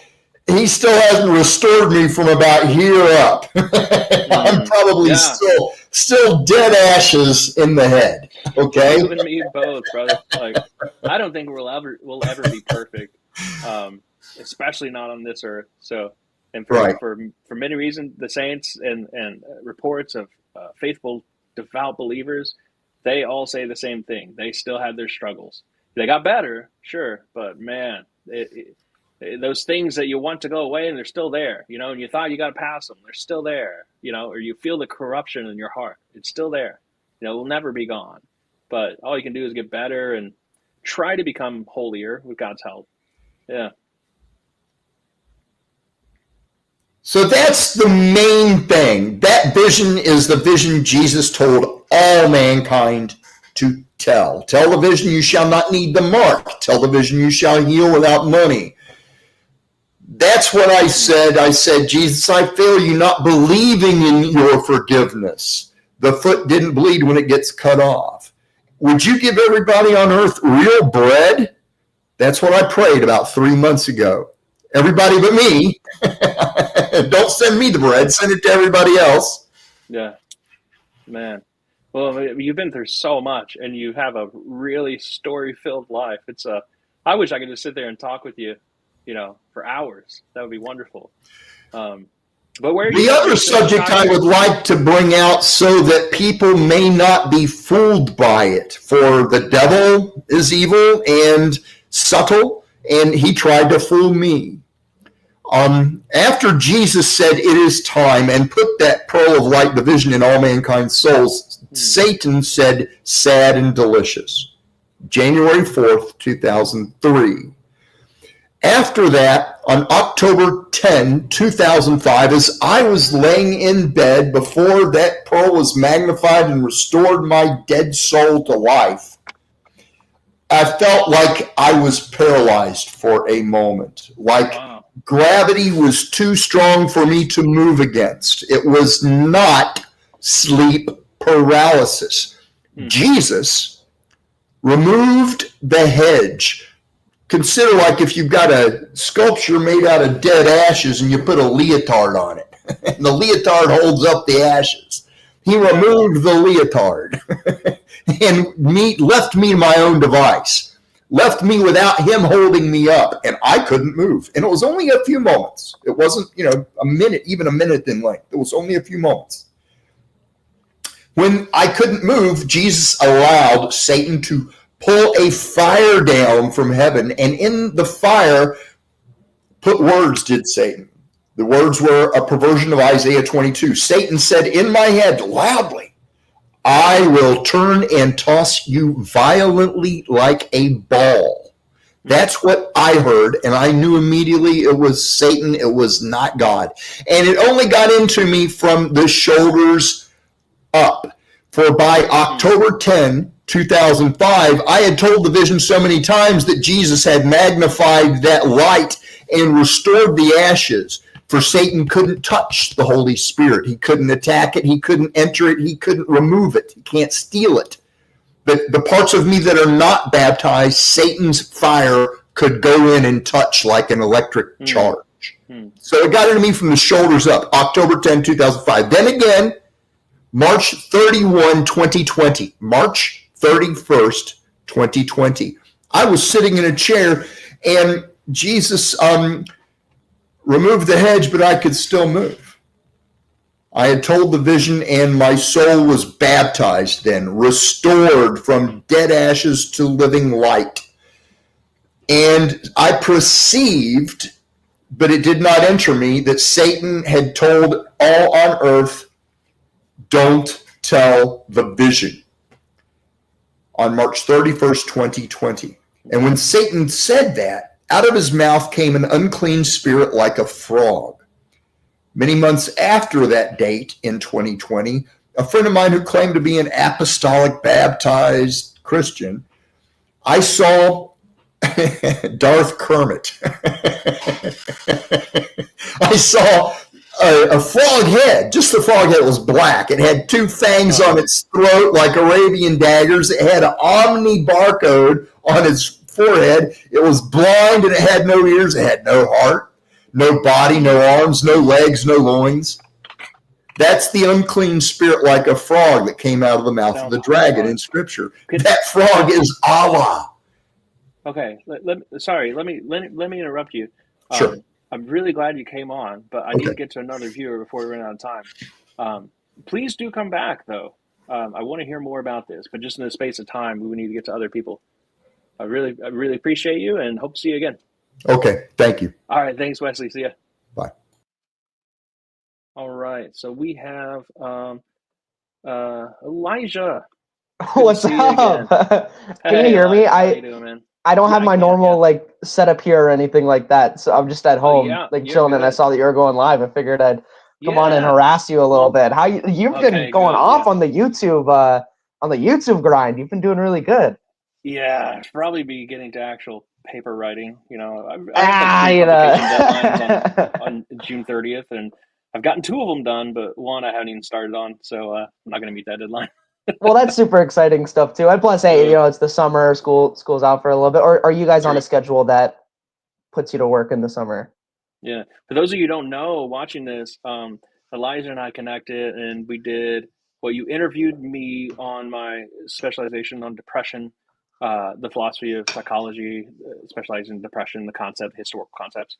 F: he still hasn't restored me from about here up. I'm probably still dead ashes in the head. Okay.
A: You and me both, brother. Like, I don't think we'll ever be perfect, especially not on this earth. So, and for many reasons, the saints and reports of faithful, devout believers, they all say the same thing. They still had their struggles. They got better, sure, but man, those things that you want to go away and they're still there, and you thought you got past them, they're still there, or you feel the corruption in your heart. It's still there. It will never be gone. but all you can do is get better and try to become holier with God's help. Yeah.
F: So that's the main thing. That vision is the vision Jesus told all mankind to tell. Tell the vision, you shall not need the mark. Tell the vision, you shall heal without money. That's what I said. I said, Jesus, I fail you not believing in your forgiveness. The foot didn't bleed when it gets cut off. Would you give everybody on earth real bread? That's what I prayed about 3 months ago. Everybody but me. Don't send me the bread. Send it to everybody else.
A: Yeah, man. Well, you've been through so much, and you have a really story-filled life. I wish I could just sit there and talk with you, for hours. That would be wonderful. But where
F: the other subject I would like to bring out so that people may not be fooled by it, for the devil is evil and subtle, and he tried to fool me. After Jesus said it is time and put that pearl of light division in all mankind's souls, Satan said sad and delicious. January 4th, 2003. After that, on October 10, 2005, as I was laying in bed before that pearl was magnified and restored my dead soul to life, I felt like I was paralyzed for a moment, like gravity was too strong for me to move against. It was not sleep paralysis. Jesus removed the hedge. Consider like if you've got a sculpture made out of dead ashes and you put a leotard on it, and the leotard holds up the ashes. He removed the leotard and left me my own device, left me without him holding me up, and I couldn't move. And it was only a few moments. It wasn't, a minute, even a minute in length. It was only a few moments. When I couldn't move, Jesus allowed Satan to pull a fire down from heaven, and in the fire put words, did Satan. The words were a perversion of Isaiah 22. Satan said in my head loudly, I will turn and toss you violently like a ball. That's what I heard, and I knew immediately it was Satan, it was not God. And it only got into me from the shoulders up. For by October 10, 2005, I had told the vision so many times that Jesus had magnified that light and restored the ashes. For Satan couldn't touch the Holy Spirit. He couldn't attack it. He couldn't enter it. He couldn't remove it. He can't steal it. But the parts of me that are not baptized, Satan's fire could go in and touch like an electric charge. So it got into me from the shoulders up, October 10, 2005. Then again, March 31, 2020. March 31st, 2020. I was sitting in a chair, and Jesus removed the hedge, but I could still move. I had told the vision, and my soul was baptized then, restored from dead ashes to living light. And I perceived, but it did not enter me, that Satan had told all on earth, don't tell the vision, on March 31st, 2020. And when Satan said that, out of his mouth came an unclean spirit like a frog. Many months after that date in 2020, a friend of mine who claimed to be an apostolic baptized Christian, I saw Darth Kermit. I saw a frog head. Just the frog head was black. It had two fangs on its throat like Arabian daggers. It had an Omni barcode on its forehead. It was blind and it had no ears. It had no heart, no body, no arms, no legs, no loins. That's the unclean spirit like a frog that came out of the mouth of the dragon in Scripture. That frog is Allah.
A: Okay, let me interrupt you.
F: Sure.
A: I'm really glad you came on, but I need to get to another viewer before we run out of time. Please do come back, though. I want to hear more about this, but just in the space of time, we need to get to other people. I really appreciate you, and hope to see you again.
F: Okay, thank you.
A: All right, thanks, Wesley. See ya.
F: Bye.
A: All right, so we have Elijah.
G: What's
A: see you
G: up? Can you
A: Hey,
G: hear me?
A: Alex, how you doing, man?
G: I don't
A: Yeah,
G: have
A: I
G: my
A: can,
G: normal
A: yeah.
G: like setup here or anything like that, so I'm just at
A: Oh,
G: home
A: yeah,
G: like
A: you're
G: chilling, and I
A: good.
G: saw that you were going live. I figured I'd come on and
A: Yeah.
G: harass you a little
A: Well,
G: bit. How you've been
A: okay,
G: going
A: good,
G: off
A: yeah.
G: on the YouTube grind. You've been doing really good.
A: Yeah, probably be getting to actual paper writing. I have like 3
G: You
A: publication deadlines
G: know.
A: on June 30th, and I've gotten 2 of them done, but one I haven't even started on, so I'm not going to meet that deadline.
G: Well, that's super exciting stuff too. And plus, hey, it's the summer. School's out for a little bit. Or are you guys on a schedule that puts you to work in the summer?
A: Yeah. For those of you who don't know, watching this, Elijah and I connected, and you interviewed me on my specialization on depression, the philosophy of psychology, specializing in depression, the concept, historical concepts,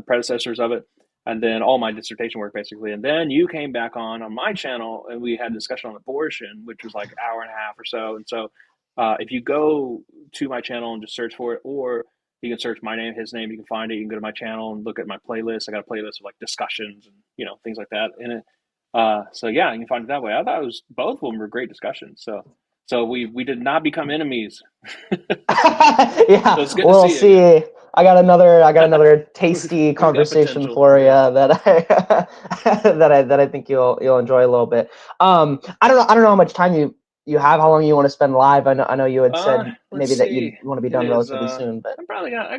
A: predecessors of it, and then all my dissertation work basically. And then you came back on my channel, and we had a discussion on abortion, which was like an hour and a half or so. And so if you go to my channel and just search for it, or you can search my name, his name, you can find it. You can go to my channel and look at my playlist. I got a playlist of like discussions and things like that in it. So yeah, you can find it that way. I thought both of them were great discussions. So we did not become enemies.
G: Yeah,
A: So it's good
G: we'll
A: to see you again.
G: I got another tasty conversation
A: potential,
G: for you
A: yeah.
G: that I think you'll enjoy a little bit. I don't know how much time you have, how long you want to spend live. I know you had said maybe that you want to be done relatively soon, but
A: I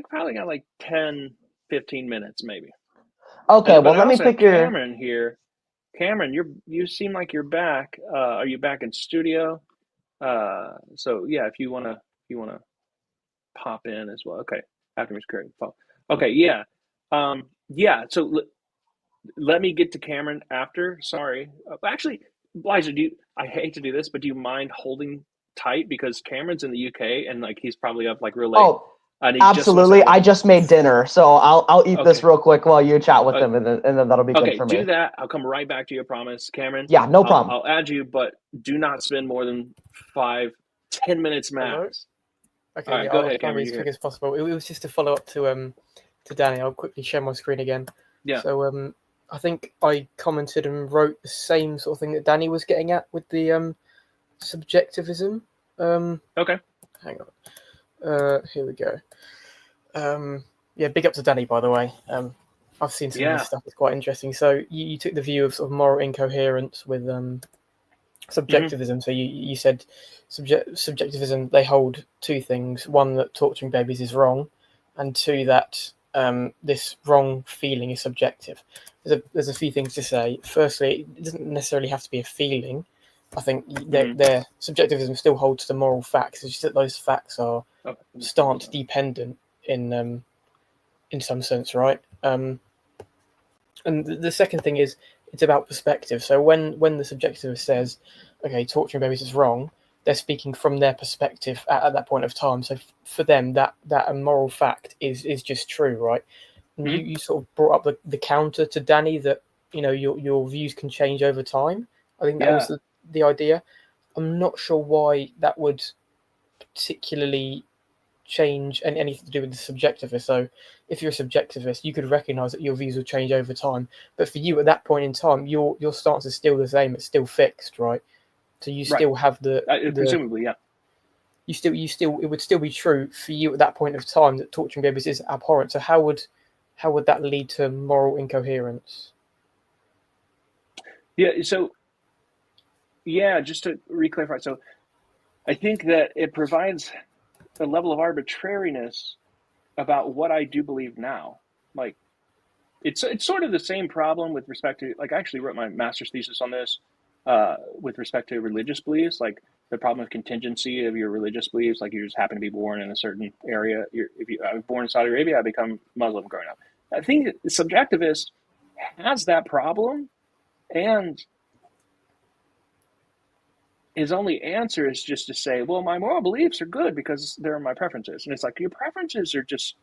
A: probably got like 10, 15 minutes maybe.
G: Okay, well
A: I
G: let me
A: also
G: pick
A: have Cameron here. Cameron, you seem like you're back. Are you back in studio? So yeah, if you wanna pop in as well. Okay, after Mr. Curry. Okay, yeah, yeah. So let me get to Cameron after. Sorry, actually, Elijah, I hate to do this, but do you mind holding tight because Cameron's in the UK and like he's probably up like real late.
G: Oh,
A: and he
G: absolutely. I just made dinner, so I'll eat this
A: Okay.
G: real quick while you chat with him, and then that'll be good for me.
A: Do that. I'll come right back to you, I promise, Cameron.
G: Yeah, no problem.
A: I'll add you, but do not spend more than 5-10 minutes max.
B: Okay,
A: All right,
B: yeah,
A: go
B: I'll
A: ahead,
B: try and be
A: Cameron.
B: as quick as possible. It was just to follow up to Danny. I'll quickly share my screen again.
A: Yeah.
B: So I think I commented and wrote the same sort of thing that Danny was getting at with the subjectivism.
A: Okay.
B: Hang on. Here we go. Yeah, big up to Danny, by the way. I've seen some of this stuff. It's quite interesting. So you took the view of sort of moral incoherence with subjectivism. Mm-hmm. So you said subjectivism, they hold 2 things. 1, that torturing babies is wrong, and 2, that this wrong feeling is subjective. There's a few things to say. Firstly, it doesn't necessarily have to be a feeling. I think their subjectivism still holds to moral facts. It's just that those facts are stance dependent in some sense, right? And the second thing is it's about perspective. So when the subjectivist says, okay, torturing babies is wrong, they're speaking from their perspective at that point of time. So for them, that a moral fact is just true, right? And you sort of brought up the counter to Danny that your views can change over time. I think that was the idea. I'm not sure why that would particularly change anything to do with the subjectivist. So if you're a subjectivist, you could recognize that your views will change over time, but for you at that point in time, your stance is still the same. It's still fixed, right? So you still have
A: presumably, yeah.
G: You
B: still it would still be true for you at that point of time that torturing babies is abhorrent. So how would that lead to moral incoherence?
A: Yeah. So just to re-clarify, so I think that it provides a level of arbitrariness about what I do believe now. Like it's sort of the same problem with respect to, like, I actually wrote my master's thesis on this with respect to religious beliefs, like the problem of contingency of your religious beliefs. Like you just happen to be born in a certain area. I was born in Saudi Arabia, I become Muslim growing up. I think the subjectivist has that problem, and his only answer is just to say, well, my moral beliefs are good because they're my preferences. And it's like, your preferences are just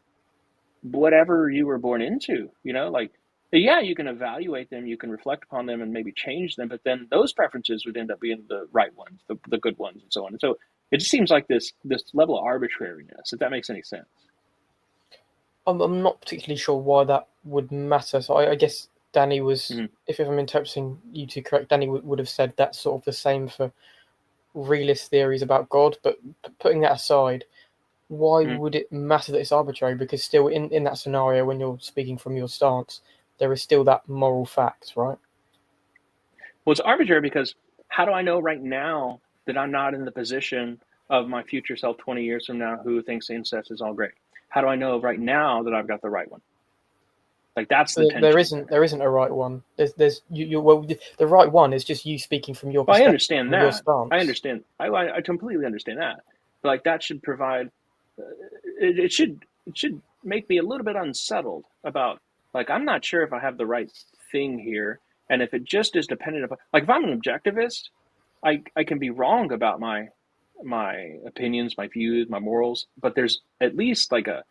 A: whatever you were born into, like, yeah, you can evaluate them, you can reflect upon them and maybe change them, but then those preferences would end up being the right ones, the good ones, and so on. And so it just seems like this level of arbitrariness, if that makes any sense.
B: I'm not particularly sure why that would matter. So I guess Danny was, if I'm interpreting you two correct, Danny would have said that's sort of the same for realist theories about God, but putting that aside, why would it matter that it's arbitrary? Because still in that scenario, when you're speaking from your stance, there is still that moral fact, right?
A: Well, it's arbitrary because how do I know right now that I'm not in the position of my future self 20 years from now who thinks incest is all great? How do I know right now that I've got the right one? Like, that's the tension.
B: There isn't a right one. There's the right one is just you speaking from your perspective.
A: I understand that.
B: Your stance.
A: I understand. I completely understand that. But like, that should provide. It should make me a little bit unsettled about, like, I'm not sure if I have the right thing here, and if it just is dependent upon, like, if I'm an objectivist, I can be wrong about my opinions, my views, my morals, but there's at least like a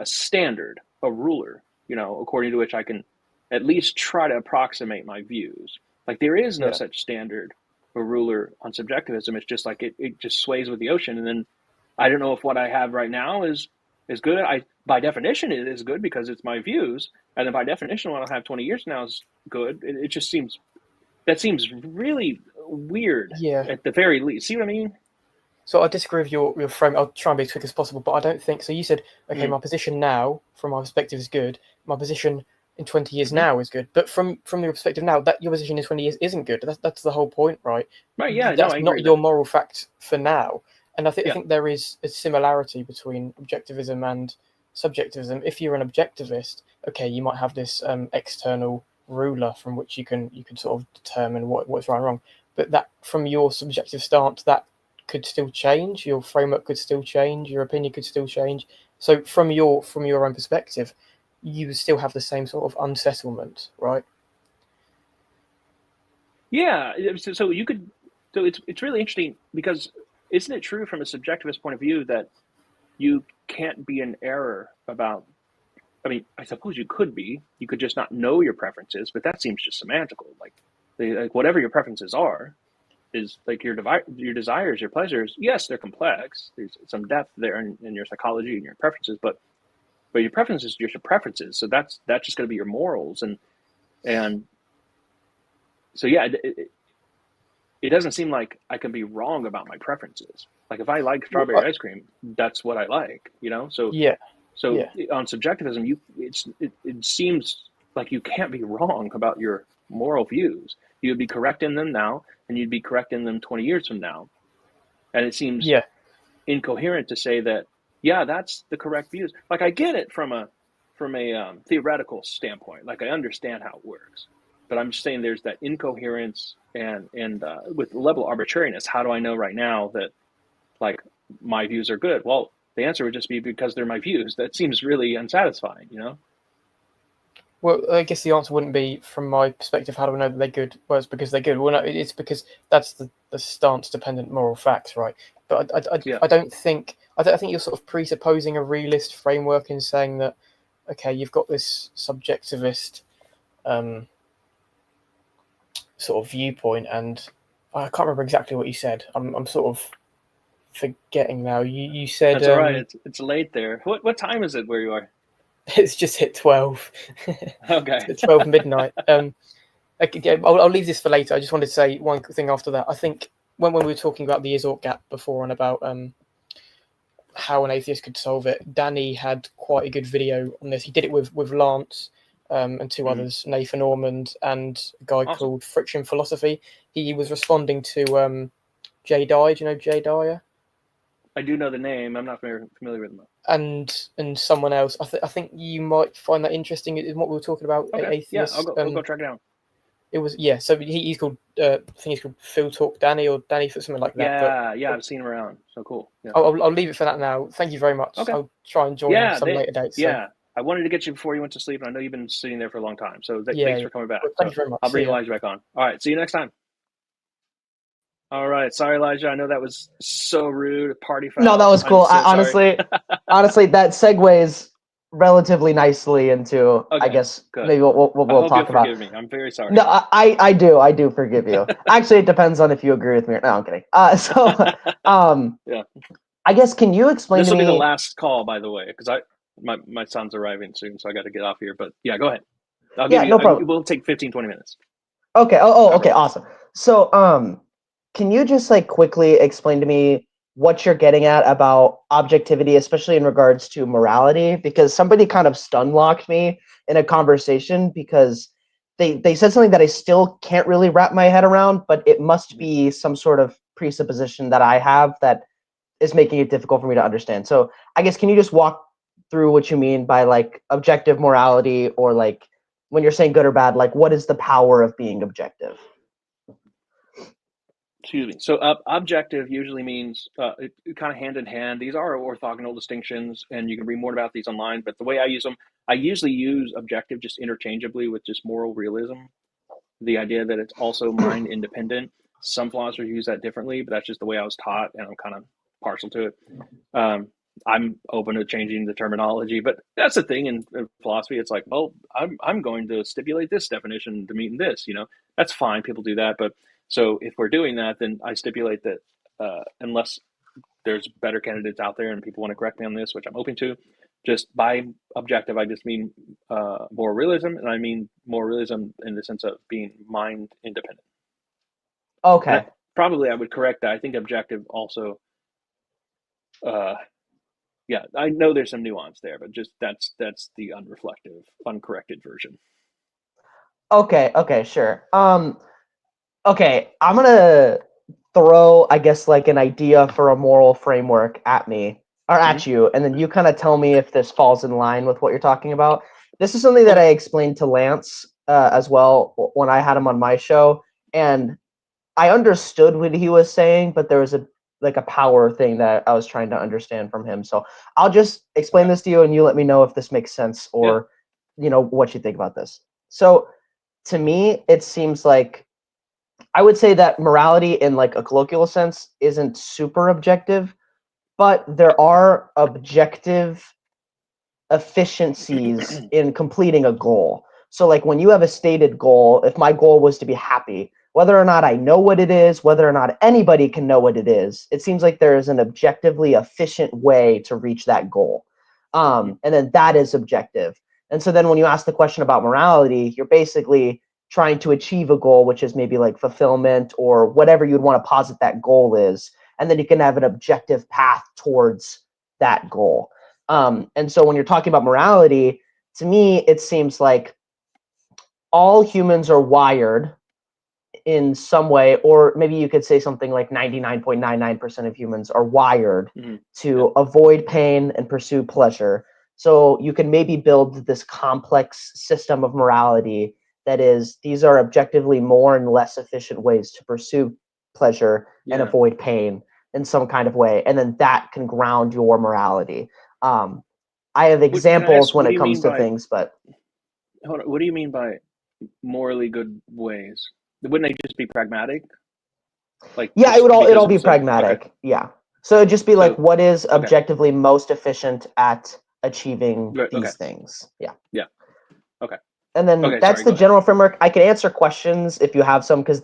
A: standard, a ruler, according to which I can at least try to approximate my views. Like, there is no such standard or ruler on subjectivism. It's just like it just sways with the ocean, and then I don't know if what I have right now is good. By definition, it is good because it's my views, and then by definition, what I'll have 20 years from now is good. It just seems really weird.
B: Yeah.
A: At the very least, see what I mean?
B: So I disagree with your frame. I'll try and be as quick as possible, but I don't think so. You said, okay, my position now, from my perspective, is good. My position in 20 years now is good, but from your perspective now, that your position in 20 years isn't good. That's the whole point, right?
A: Right. Yeah.
B: That's
A: I agree
B: not your moral fact for now. And I think there is a similarity between objectivism and subjectivism. If you're an objectivist, okay, you might have this external ruler from which you can sort of determine what's right and wrong. But that, from your subjective stance, that could still change. Your framework could still change. Your opinion could still change. So from your own perspective, you still have the same sort of unsettlement, right?
A: Yeah. So you could. So it's really interesting because isn't it true from a subjectivist point of view that you can't be in error about? I mean, I suppose you could be. You could just not know your preferences, but that seems just semantical. Like whatever your preferences are, is like your desires, your pleasures. Yes, they're complex. There's some depth there in your psychology and your preferences, but your preferences are just your preferences. So that's just going to be your morals, and so yeah, it doesn't seem like I can be wrong about my preferences. Like, if I like strawberry ice cream, that's what I like. So yeah. So on subjectivism, it seems like you can't be wrong about your moral views. You would be correct in them now, and you'd be correct in them 20 years from now. And it seems incoherent to say that, that's the correct views. Like, I get it from a theoretical standpoint. Like, I understand how it works. But I'm just saying there's that incoherence and with the level of arbitrariness. How do I know right now that, like, my views are good? Well, the answer would just be because they're my views. That seems really unsatisfying,
B: Well, I guess the answer wouldn't be, from my perspective, how do I know that they're good? Well, it's because they're good. Well, no, it's because that's the stance-dependent moral facts, right? But I don't think you're sort of presupposing a realist framework in saying that, okay, you've got this subjectivist sort of viewpoint, and I can't remember exactly what you said. I'm sort of forgetting now. You said
A: that's all right. It's late there. What time is it where you are?
B: It's just hit 12.
A: Okay.
B: It's 12 midnight. I'll leave this for later. I just wanted to say one thing after that. I think when we were talking about the is-ought gap before and about how an atheist could solve it, Danny had quite a good video on this. He did it with Lance and two others, Nathan Ormond and a guy called Friction Philosophy. He was responding to Jay Dyer. Do you know Jay Dyer?
A: I do know the name. I'm not familiar with them.
B: And someone else. I think you might find that interesting in what we were talking about.
A: Okay.
B: Atheists.
A: Yeah, I'll go track it down.
B: It was So he's called. I think he's called Phil Talk Danny or Danny for something like that.
A: Yeah, I've seen him around. So cool. Yeah.
B: I'll leave it for that now. Thank you very much.
A: Okay.
B: I'll try and join on some later dates. So.
A: Yeah, I wanted to get you before you went to sleep, and I know you've been sitting there for a long time. So thanks for coming back.
B: Well, thank you very much.
A: I'll bring Elijah back on. All right, see you next time. All right, sorry, Elijah. I know that was so rude. Party foul.
G: No, that was cool.
A: Honestly,
G: that segues relatively nicely into, I guess,
A: good.
G: Maybe what we'll talk about.
A: Forgive me. I'm very sorry.
G: No, I do forgive you. Actually, it depends on if you agree with me or no. I'm kidding.
A: Yeah.
G: I guess, can you explain to me?
A: This will be the last call, by the way, because my son's arriving soon, so I got to get off here. But yeah, go ahead.
G: No problem.
A: We'll take 15, 20 minutes.
G: Okay. Okay. Awesome. So, can you just like quickly explain to me what you're getting at about objectivity, especially in regards to morality? Because somebody kind of stun locked me in a conversation because they said something that I still can't really wrap my head around, but it must be some sort of presupposition that I have that is making it difficult for me to understand. So I guess, can you just walk through what you mean by like objective morality, or like when you're saying good or bad, like what is the power of being objective?
A: Excuse me. So objective usually means kind of hand in hand. These are orthogonal distinctions, and you can read more about these online. But the way I use them, I usually use objective just interchangeably with just moral realism. The idea that it's also mind independent. Some philosophers use that differently, but that's just the way I was taught, and I'm kind of partial to it. I'm open to changing the terminology, but that's the thing in philosophy. It's like, well, I'm going to stipulate this definition to mean this. That's fine. People do that, but so if we're doing that, then I stipulate that unless there's better candidates out there and people want to correct me on this, which I'm open to, just by objective, I just mean moral realism, and I mean moral realism in the sense of being mind independent.
G: Okay.
A: Probably I would correct that. I think objective also. Yeah, I know there's some nuance there, but just that's the unreflective, uncorrected version.
G: Okay, sure. Okay, I'm gonna throw, I guess, like an idea for a moral framework at me, or at you, and then you kind of tell me if this falls in line with what you're talking about. This is something that I explained to Lance as well when I had him on my show, and I understood what he was saying, but there was a power thing that I was trying to understand from him. So I'll just explain this to you, and you let me know if this makes sense, or what you think about this. So to me, it seems like I would say that morality in like a colloquial sense isn't super objective, but there are objective efficiencies in completing a goal. So like when you have a stated goal, if my goal was to be happy, whether or not I know what it is, whether or not anybody can know what it is, it seems like there is an objectively efficient way to reach that goal. And then that is objective. And so then when you ask the question about morality, you're basically trying to achieve a goal, which is maybe like fulfillment or whatever you'd want to posit that goal is. And then you can have an objective path towards that goal. And so when you're talking about morality, to me, it seems like all humans are wired in some way, or maybe you could say something like 99.99% of humans are wired to avoid pain and pursue pleasure. So you can maybe build this complex system of morality that is, these are objectively more and less efficient ways to pursue pleasure and avoid pain in some kind of way. And then that can ground your morality. I have examples when it comes to things, but
A: hold on, what do you mean by morally good ways? Wouldn't they just be pragmatic? Like
G: it'd all be pragmatic. Okay. Yeah. So it'd just be like, what is objectively most efficient at achieving these things? Yeah.
A: Yeah. Okay.
G: And then that's the general framework. I can answer questions if you have some, because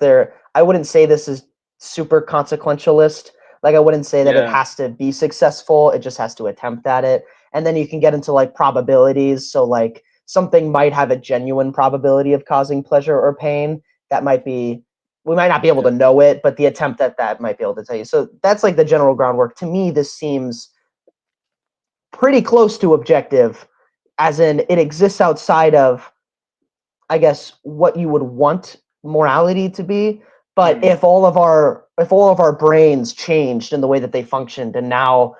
G: I wouldn't say this is super consequentialist. Like I wouldn't say that it has to be successful. It just has to attempt at it. And then you can get into like probabilities. So like something might have a genuine probability of causing pleasure or pain. That might be, we might not be able to know it, but the attempt at that might be able to tell you. So that's like the general groundwork. To me, this seems pretty close to objective, as in it exists outside of, I guess, what you would want morality to be. But if all of our brains changed in the way that they functioned, and now,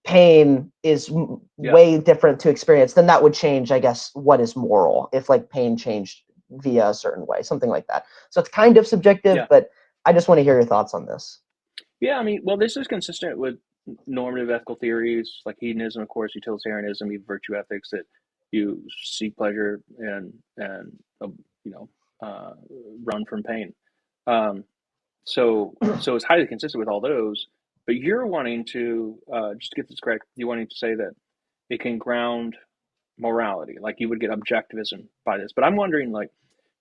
G: pain is way different to experience, then that would change, I guess, what is moral. If like pain changed via a certain way, something like that. So it's kind of subjective, but I just want to hear your thoughts on this.
A: Yeah, I mean, well, this is consistent with normative ethical theories like hedonism, of course, utilitarianism, even virtue ethics, that you seek pleasure and run from pain. So it's highly consistent with all those. But you're wanting to just to get this correct. You're wanting to say that it can ground morality, like you would get objectivism by this. But I'm wondering, like,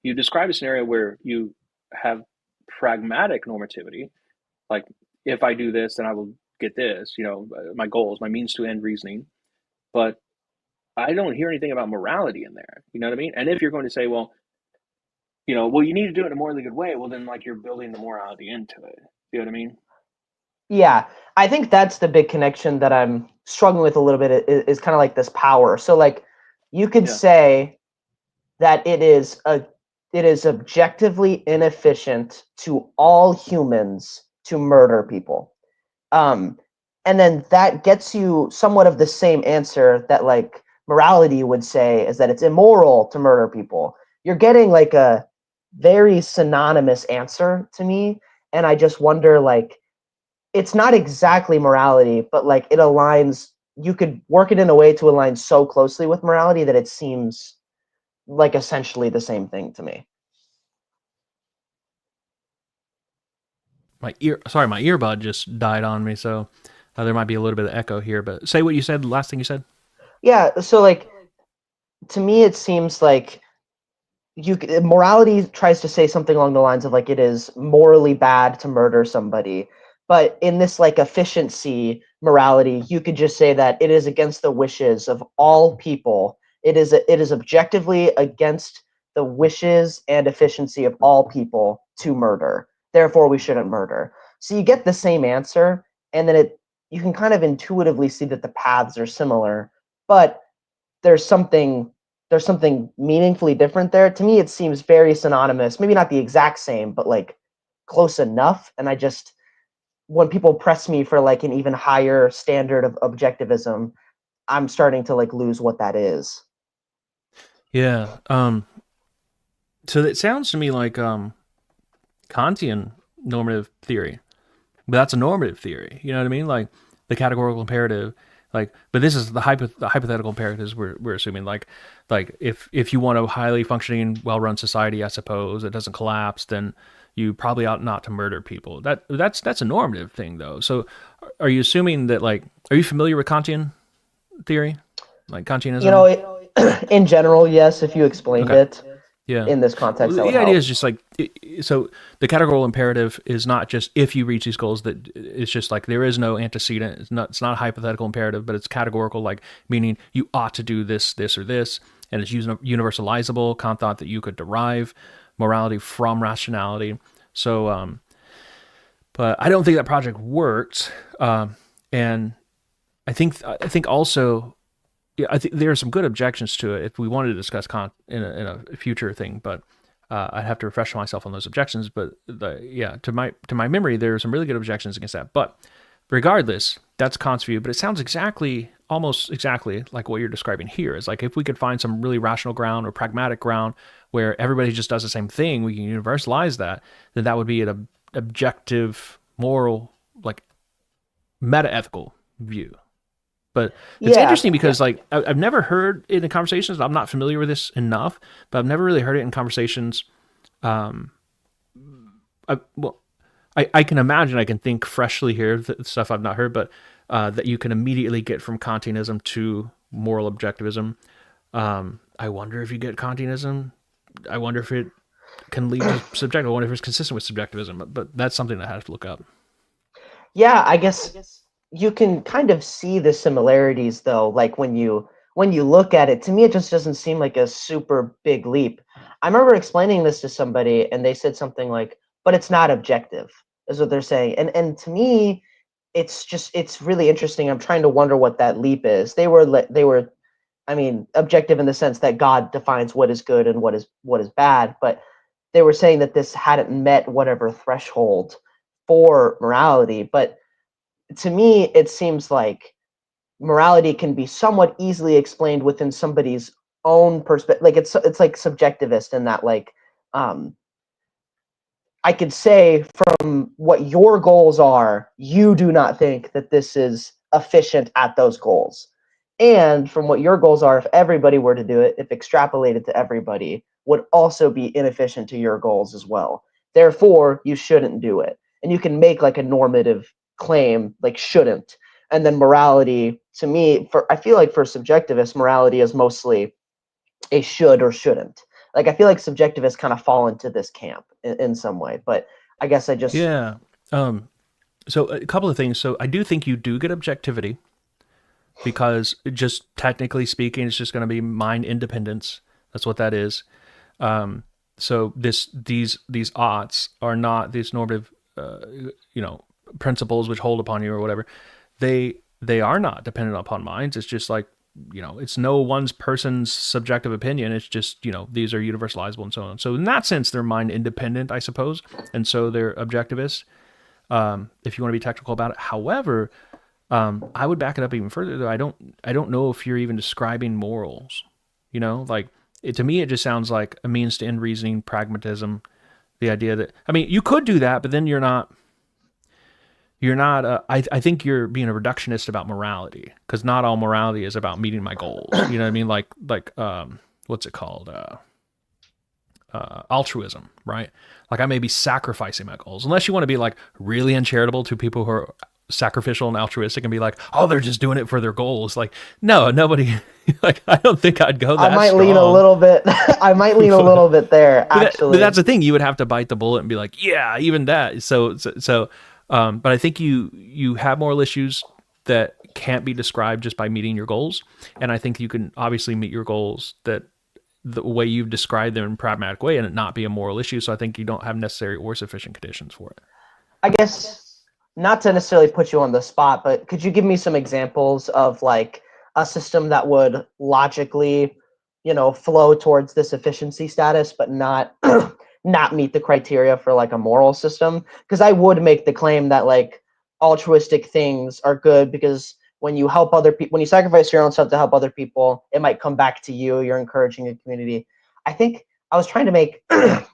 A: you describe a scenario where you have pragmatic normativity, like if I do this, then I will get this. My goals, my means to end reasoning. But I don't hear anything about morality in there. You know what I mean? And if you're going to say, well, well, you need to do it in a morally good way. Well, then like you're building the morality into it. You know what I mean?
G: Yeah, I think that's the big connection that I'm struggling with a little bit is kind of like this power. So like you could
A: Yeah.
G: say that it is objectively inefficient to all humans to murder people. And then that gets you somewhat of the same answer that like morality would say, is that it's immoral to murder people. You're getting like a very synonymous answer to me, and I just wonder, like, it's not exactly morality, but like it aligns. You could work it in a way to align so closely with morality that it seems like essentially the same thing to me.
H: My earbud just died on me, so there might be a little bit of echo here. But say what you said. The last thing you said.
G: Yeah. So like, to me, it seems like morality tries to say something along the lines of like it is morally bad to murder somebody, but in this like efficiency morality, you could just say that it is against the wishes of all people. It is objectively against the wishes and efficiency of all people to murder. Therefore, we shouldn't murder. So you get the same answer, and then you can kind of intuitively see that the paths are similar, but there's something meaningfully different there. To me, it seems very synonymous. Maybe not the exact same, but like close enough. And I just, when people press me for like an even higher standard of objectivism, I'm starting to like lose what that is.
H: Yeah. So it sounds to me like Kantian normative theory, but that's a normative theory. You know what I mean? Like the categorical imperative. Like, but this is the hypothetical imperatives we're assuming. Like if you want a highly functioning, well-run society, I suppose it doesn't collapse, then you probably ought not to murder people. That's a normative thing, though. So, are you assuming that are you familiar with Kantian theory, like Kantianism?
G: You know, in general, yes. If you explained it.
H: Yeah.
G: In this context,
H: the idea is just like, so the categorical imperative is not just if you reach these goals, that it's just like there is no antecedent. It's not a hypothetical imperative, but it's categorical, like meaning you ought to do this, this, or this, and it's universalizable. Kant thought that you could derive morality from rationality. So, but I don't think that project worked, and I think also. Yeah, I think there are some good objections to it if we wanted to discuss Kant in a future thing, but I'd have to refresh myself on those objections. But to my memory, there are some really good objections against that. But regardless, that's Kant's view. But it sounds almost exactly like what you're describing here. It's like if we could find some really rational ground or pragmatic ground where everybody just does the same thing, we can universalize that. Then that would be an objective, moral, like meta-ethical view. But it's interesting because I've never heard it in conversations. I'm not familiar with this enough, but I've never really heard it in conversations. I can imagine, I can think freshly here, the stuff I've not heard, but that you can immediately get from Kantianism to moral objectivism. I wonder if you get Kantianism. I wonder if it can lead to subjective. I wonder if it's consistent with subjectivism, but that's something that I have to look up.
G: Yeah, I guess you can kind of see the similarities, though. Like when you look at it, to me, it just doesn't seem like a super big leap. I remember explaining this to somebody, and they said something like, "But it's not objective," is what they're saying. And to me, it's really interesting. I'm trying to wonder what that leap is. They were, I mean, objective in the sense that God defines what is good and what is bad, but they were saying that this hadn't met whatever threshold for morality. But to me, it seems like morality can be somewhat easily explained within somebody's own perspective. Like it's like subjectivist in that, like, I could say from what your goals are, you do not think that this is efficient at those goals. And from what your goals are, if everybody were to do it, if extrapolated to everybody, would also be inefficient to your goals as well. Therefore, you shouldn't do it. And you can make like a normative claim, like shouldn't. And then morality, to me, I feel like for subjectivists, morality is mostly a should or shouldn't. Like I feel like subjectivists kind of fall into this camp in some way. But I guess I just
H: So a couple of things. So I do think you do get objectivity, because just technically speaking, it's just going to be mind independence. That's what that is. So these oughts are not these normative, principles which hold upon you or whatever. They are not dependent upon minds. It's just like, it's no one person's subjective opinion. It's just, these are universalizable and so on. So in that sense, they're mind independent, I suppose. And so they're objectivist, if you want to be technical about it. However, I would back it up even further, though. I don't know if you're even describing morals, to me, it just sounds like a means to end reasoning, pragmatism, the idea that, you could do that, but then you're not, I think you're being a reductionist about morality, because not all morality is about meeting my goals. You know what I mean? Like what's it called? Altruism, right? Like I may be sacrificing my goals, unless you want to be like really uncharitable to people who are sacrificial and altruistic and be like, oh, they're just doing it for their goals. Like, no, nobody, like, I don't think I'd go that
G: I might
H: strong.
G: lean a little bit. I might lean a little bit there, actually.
H: But that's the thing. You would have to bite the bullet and be like, yeah, even that. But I think you have moral issues that can't be described just by meeting your goals. And I think you can obviously meet your goals that the way you've described them in a pragmatic way and it not be a moral issue. So I think you don't have necessary or sufficient conditions for it.
G: I guess, not to necessarily put you on the spot, but could you give me some examples of like a system that would logically, flow towards this efficiency status, but not not meet the criteria for like a moral system? Because I would make the claim that like altruistic things are good, because when you help other people, when you sacrifice your own self to help other people, it might come back to you. You're encouraging a community. I think I was trying to make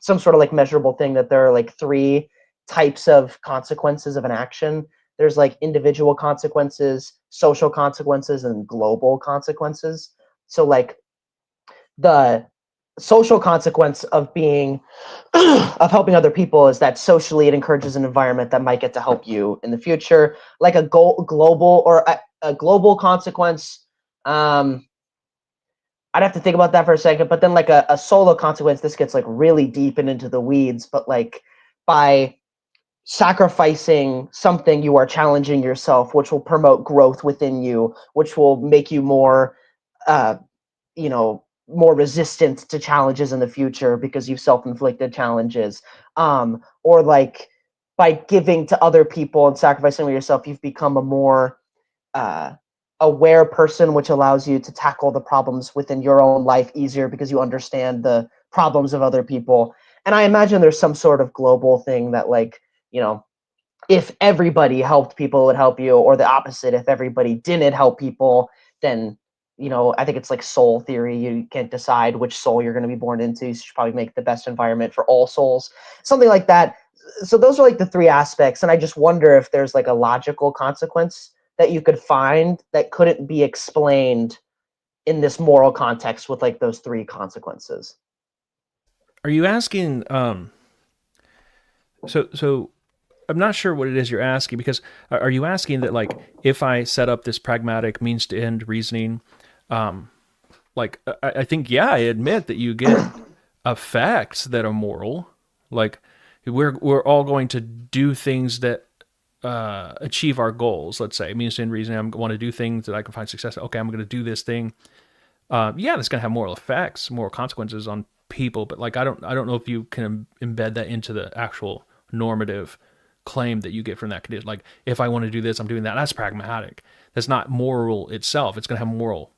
G: some sort of like measurable thing that there are like 3 types of consequences of an action. There's like individual consequences, social consequences, and global consequences. So like the social consequence of being of helping other people is that socially it encourages an environment that might get to help you in the future. Like a global consequence, I'd have to think about that for a second. But then like a solo consequence, this gets like really deep and into the weeds, but like by sacrificing something, you are challenging yourself, which will promote growth within you, which will make you more more resistant to challenges in the future because you've self-inflicted challenges. Or like by giving to other people and sacrificing yourself, you've become a more aware person, which allows you to tackle the problems within your own life easier because you understand the problems of other people. And I imagine there's some sort of global thing that like, if everybody helped people, it would help you, or the opposite. If everybody didn't help people, then, I think it's like soul theory. You can't decide which soul you're going to be born into. You should probably make the best environment for all souls, something like that. So those are like the 3 aspects. And I just wonder if there's like a logical consequence that you could find that couldn't be explained in this moral context with like those 3 consequences.
H: Are you asking, so I'm not sure what it is you're asking, because are you asking that like, if I set up this pragmatic means to end reasoning, like I think, yeah, I admit that you get effects that are moral. Like we're all going to do things that achieve our goals. Let's say means to end reasoning. I want to do things that I can find success. Okay, I'm going to do this thing. Yeah, that's going to have moral effects, moral consequences on people. But like, I don't know if you can embed that into the actual normative claim that you get from that condition. Like, if I want to do this, I'm doing that. That's pragmatic. That's not moral itself. It's going to have moral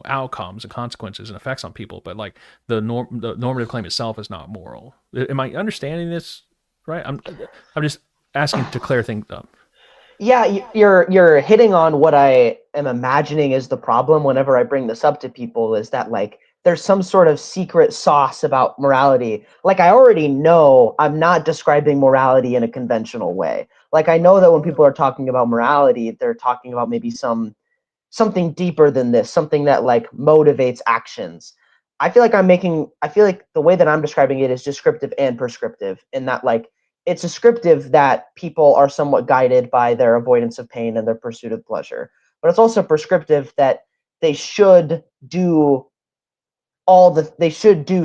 H: outcomes and consequences and effects on people. But like the normative claim itself is not moral. Am I understanding this right? I'm just asking to clear things up.
G: Yeah, you're hitting on what I am imagining is the problem whenever I bring this up to people, is that like there's some sort of secret sauce about morality. Like I already know I'm not describing morality in a conventional way. Like I know that when people are talking about morality, they're talking about maybe something deeper than this, something that like motivates actions. I feel like the way that I'm describing it is descriptive and prescriptive, in that like it's descriptive that people are somewhat guided by their avoidance of pain and their pursuit of pleasure. But it's also prescriptive that they should do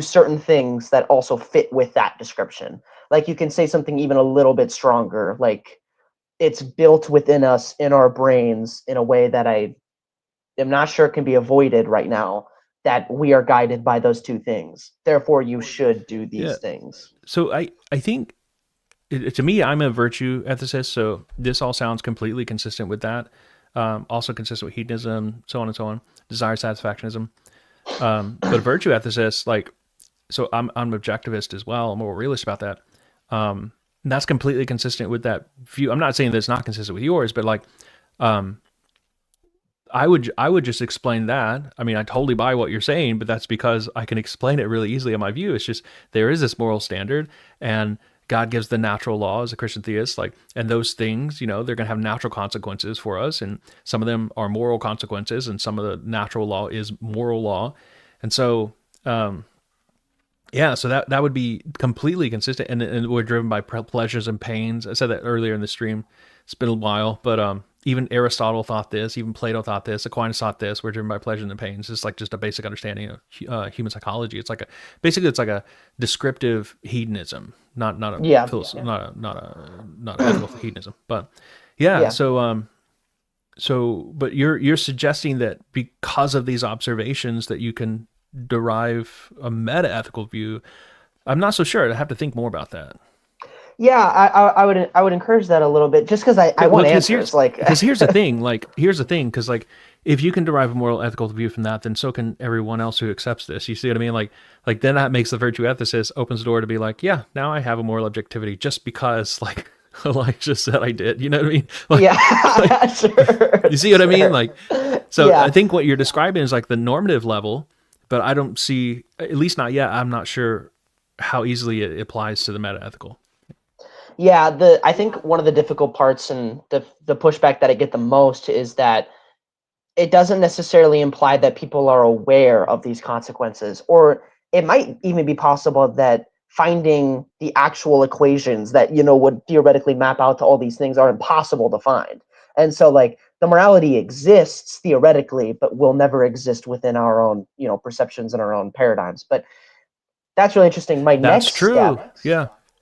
G: certain things that also fit with that description. Like you can say something even a little bit stronger, like it's built within us, in our brains, in a way that I am not sure can be avoided right now. that we are guided by those two things. Therefore, you should do these things.
H: So I think, to me, I'm a virtue ethicist, so this all sounds completely consistent with that. Also consistent with hedonism, so on and so on, desire satisfactionism. But a virtue ethicist, like, so I'm objectivist as well. I'm more realist about that. And that's completely consistent with that view. I'm not saying that it's not consistent with yours, but like, I would just explain that. I mean, I totally buy what you're saying, but that's because I can explain it really easily in my view. It's just, there is this moral standard, and God gives the natural law as a Christian theist, like, and those things, you know, they're going to have natural consequences for us, and some of them are moral consequences, and some of the natural law is moral law. And so, so that would be completely consistent, and we're driven by pleasures and pains. I said that earlier in the stream. It's been a while, but even Aristotle thought this, even Plato thought this, Aquinas thought this. We're driven by pleasures and pains. It's like just a basic understanding of human psychology. It's like it's like a descriptive hedonism, not a ethical hedonism. But but you're suggesting that because of these observations that you can derive a meta-ethical view. I'm not so sure. I have to think more about that.
G: Yeah, I would encourage that a little bit, just because I want answers.
H: Because here's the thing. Because like if you can derive a moral ethical view from that, then so can everyone else who accepts this. You see what I mean? Like then that makes the virtue ethicist, opens the door to be like, yeah, now I have a moral objectivity just because like Elijah said I did. You know what I mean? Like,
G: sure.
H: You see what I mean? Like, so I think what you're describing is like the normative level, but I don't see, at least not yet, I'm not sure how easily it applies to the meta-ethical.
G: Yeah, I think one of the difficult parts and the pushback that I get the most is that it doesn't necessarily imply that people are aware of these consequences, or it might even be possible that finding the actual equations that, would theoretically map out to all these things are impossible to find. And so like the morality exists theoretically, but will never exist within our own, perceptions and our own paradigms. But that's really interesting.
H: That's true.
G: Step,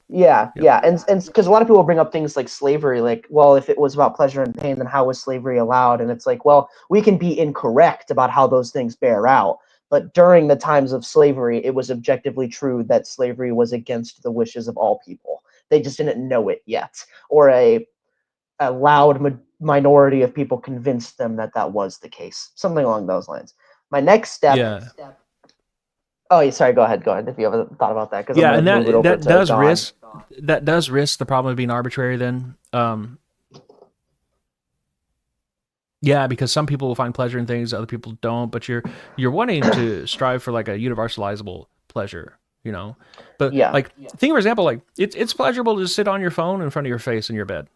H: Yeah.
G: Yeah. And because a lot of people bring up things like slavery, like, well, if it was about pleasure and pain, then how was slavery allowed? And it's like, well, we can be incorrect about how those things bear out. But during the times of slavery, it was objectively true that slavery was against the wishes of all people. They just didn't know it yet. Or a loud minority of people convinced them that was the case. Something along those lines. My next step...
H: Yeah.
G: Oh, yeah, sorry. Go ahead. If you haven't thought about that, because
H: and that does risk the problem of being arbitrary. Then, because some people will find pleasure in things, other people don't. But you're wanting to strive for like a universalizable pleasure, But think for example, like it's pleasurable to just sit on your phone in front of your face in your bed.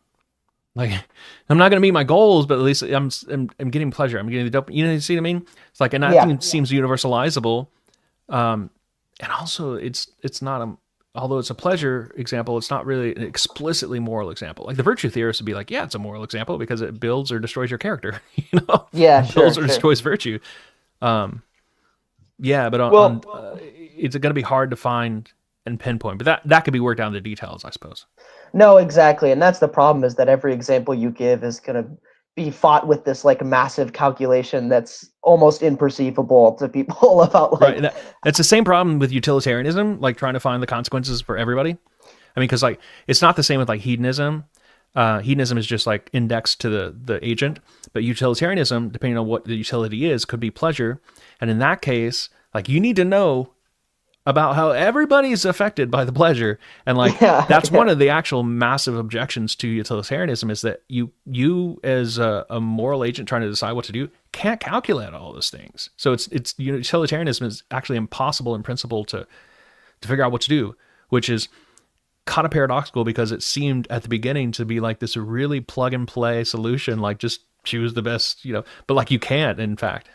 H: Like, I'm not going to meet my goals, but at least I'm getting pleasure. I'm getting the dopamine. You see what I mean? It's like, and that thing seems universalizable. And also it's not although it's a pleasure example, it's not really an explicitly moral example. Like the virtue theorist would be like, yeah, it's a moral example because it builds or destroys your character, builds or destroys virtue. But it's going to be hard to find and pinpoint, but that could be worked out in the details, I suppose.
G: No, exactly. And that's the problem, is that every example you give is going to be fought with this like massive calculation that's almost imperceivable to people about like...
H: Right. That's the same problem with utilitarianism, like trying to find the consequences for everybody. I mean, because like it's not the same with like hedonism. Hedonism is just like indexed to the agent, but utilitarianism, depending on what the utility is, could be pleasure. And in that case, like you need to know about how everybody's affected by the pleasure. And like, that's one of the actual massive objections to utilitarianism, is that you as a moral agent trying to decide what to do can't calculate all those things. So it's utilitarianism is actually impossible in principle to figure out what to do, which is kind of paradoxical, because it seemed at the beginning to be like this really plug and play solution, like just choose the best, but like you can't, in fact.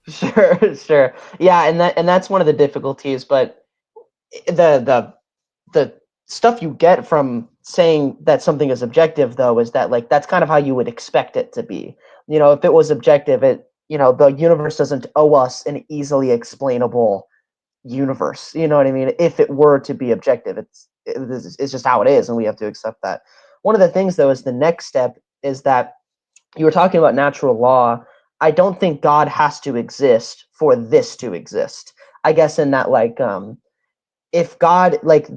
G: Sure. Yeah, and that's one of the difficulties, but the stuff you get from saying that something is objective, though, is that like that's kind of how you would expect it to be. If it was objective, the universe doesn't owe us an easily explainable universe. You know what I mean? If it were to be objective, it's just how it is, and we have to accept that. One of the things, though, is the next step is that you were talking about natural law. I don't think God has to exist for this to exist. I guess in that, like, if God, like,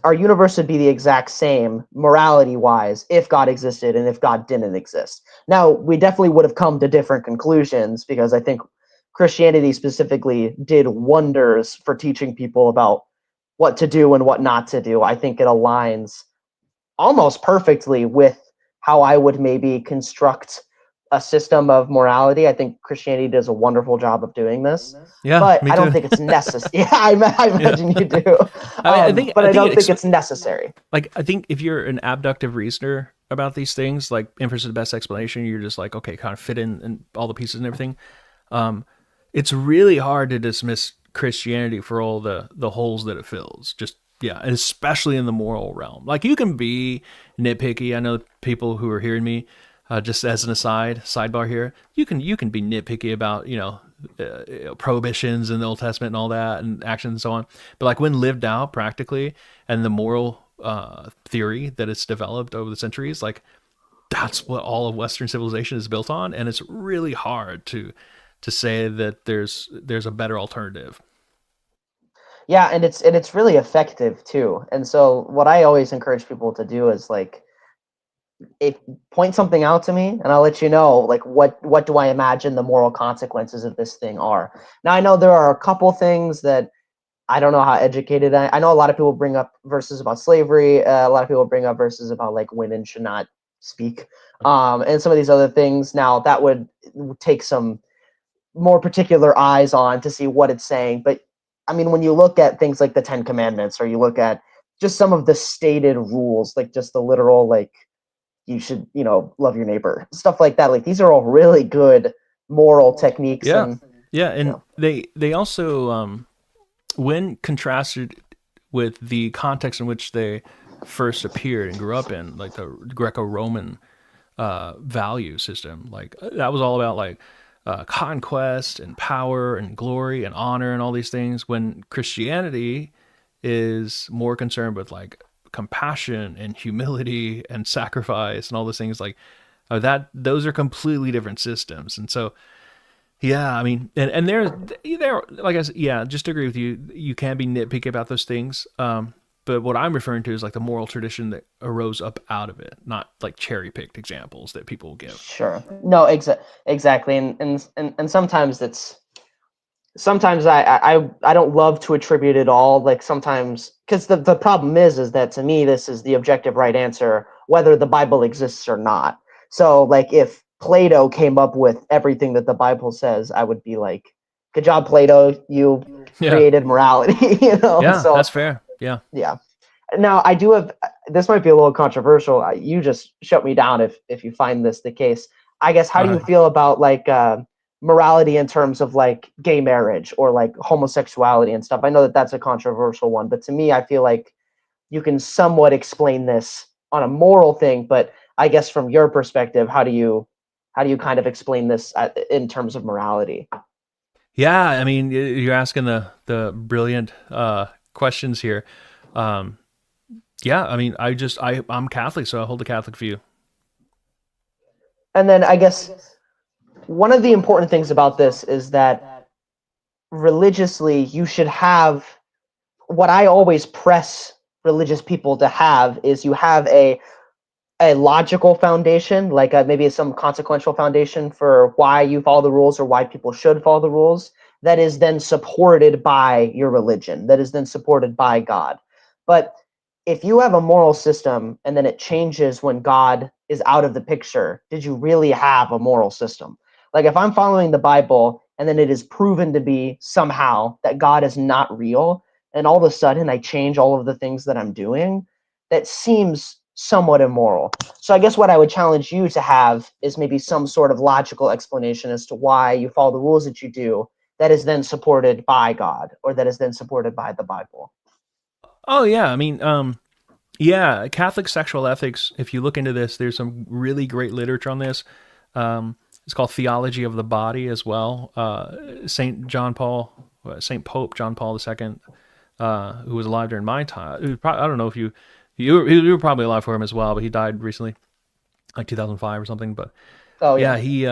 G: our universe would be the exact same morality wise if God existed and if God didn't exist. Now, we definitely would have come to different conclusions, because I think Christianity specifically did wonders for teaching people about what to do and what not to do. I think it aligns almost perfectly with how I would maybe construct a system of morality. I think Christianity does a wonderful job of doing this.
H: Yeah,
G: but
H: me
G: I don't
H: too.
G: think it's necessary. Yeah, I imagine you do.
H: I think
G: but I don't think
H: it
G: it's necessary.
H: Like, I think if you're an abductive reasoner about these things, like inference is the best explanation, you're just like, okay, kind of fit in and all the pieces and everything. It's really hard to dismiss Christianity for all the holes that it fills. Just, yeah, and especially in the moral realm. Like, you can be nitpicky. I know people who are hearing me, just as an sidebar here, you can be nitpicky about, prohibitions in the Old Testament and all that, and actions and so on. But like, when lived out practically, and the moral theory that it's developed over the centuries, like, that's what all of Western civilization is built on, and it's really hard to say that there's a better alternative.
G: Yeah, and it's really effective too. And so what I always encourage people to do is, like, point something out to me, and I'll let you know, like, what do I imagine the moral consequences of this thing are. Now, I know there are a couple things that I don't know how educated I know a lot of people bring up verses about slavery. A lot of people bring up verses about, like, women should not speak, and some of these other things. Now, that would take some more particular eyes on to see what it's saying. But I mean, when you look at things like the 10 Commandments, or you look at just some of the stated rules, like just the literal, like, you should, love your neighbor, stuff like that. Like, these are all really good moral techniques.
H: Yeah.
G: And
H: they also, when contrasted with the context in which they first appeared and grew up in, like the Greco-Roman value system, like, that was all about, like, conquest and power and glory and honor and all these things, when Christianity is more concerned with, like, compassion and humility and sacrifice and all those things, like, those are completely different systems. And so, yeah, I mean, and they're like I said, yeah, just to agree with you, you can be nitpicky about those things. But what I'm referring to is, like, the moral tradition that arose up out of it, not like cherry picked examples that people will give.
G: Sure. No, exactly. And sometimes I don't love to attribute it all. Like, sometimes, because the problem is that, to me, this is the objective right answer, whether the Bible exists or not. So, like, if Plato came up with everything that the Bible says, I would be like, good job, Plato, you created morality.
H: Yeah,
G: so
H: that's fair. Yeah.
G: Now, I do have, this might be a little controversial. You just shut me down if you find this the case. I guess, how do you feel about, like, morality in terms of, like, gay marriage or, like, homosexuality and stuff? I know that that's a controversial one, but to me, I feel like you can somewhat explain this on a moral thing. But I guess, from your perspective, how do you kind of explain this in terms of morality?
H: Yeah, I mean, you're asking the brilliant questions here. Yeah, I mean, I'm Catholic, so I hold the Catholic view.
G: And then, I guess, one of the important things about this is that religiously, you should have, what I always press religious people to have, is you have a logical foundation, like maybe some consequential foundation for why you follow the rules, or why people should follow the rules, that is then supported by your religion, that is then supported by God. But if you have a moral system and then it changes when God is out of the picture, did you really have a moral system? Like, if I'm following the Bible and then it is proven to be somehow that God is not real, and all of a sudden I change all of the things that I'm doing, that seems somewhat immoral. So I guess what I would challenge you to have is maybe some sort of logical explanation as to why you follow the rules that you do, that is then supported by God, or that is then supported by the Bible.
H: Oh, yeah. I mean, yeah, Catholic sexual ethics, if you look into this, there's some really great literature on this. It's called Theology of the Body as well. Saint Pope John Paul II, who was alive during my time. I don't know if you were probably alive for him as well, but he died recently, like 2005 or something. But
G: oh,
H: yeah, he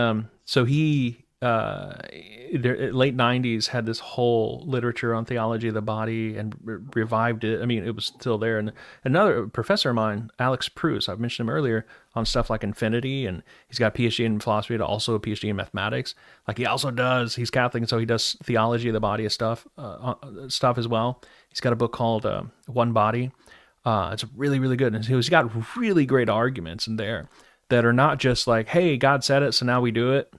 H: late 90s had this whole literature on theology of the body and revived it. I mean, it was still there. And another professor of mine, Alex Proust, I've mentioned him earlier, on stuff like infinity, and he's got a PhD in philosophy, but also a PhD in mathematics. Like he's Catholic, and so he does theology of the body of stuff as well. He's got a book called One Body. It's really, really good. And he's got really great arguments in there that are not just like, hey, God said it, so now we do it.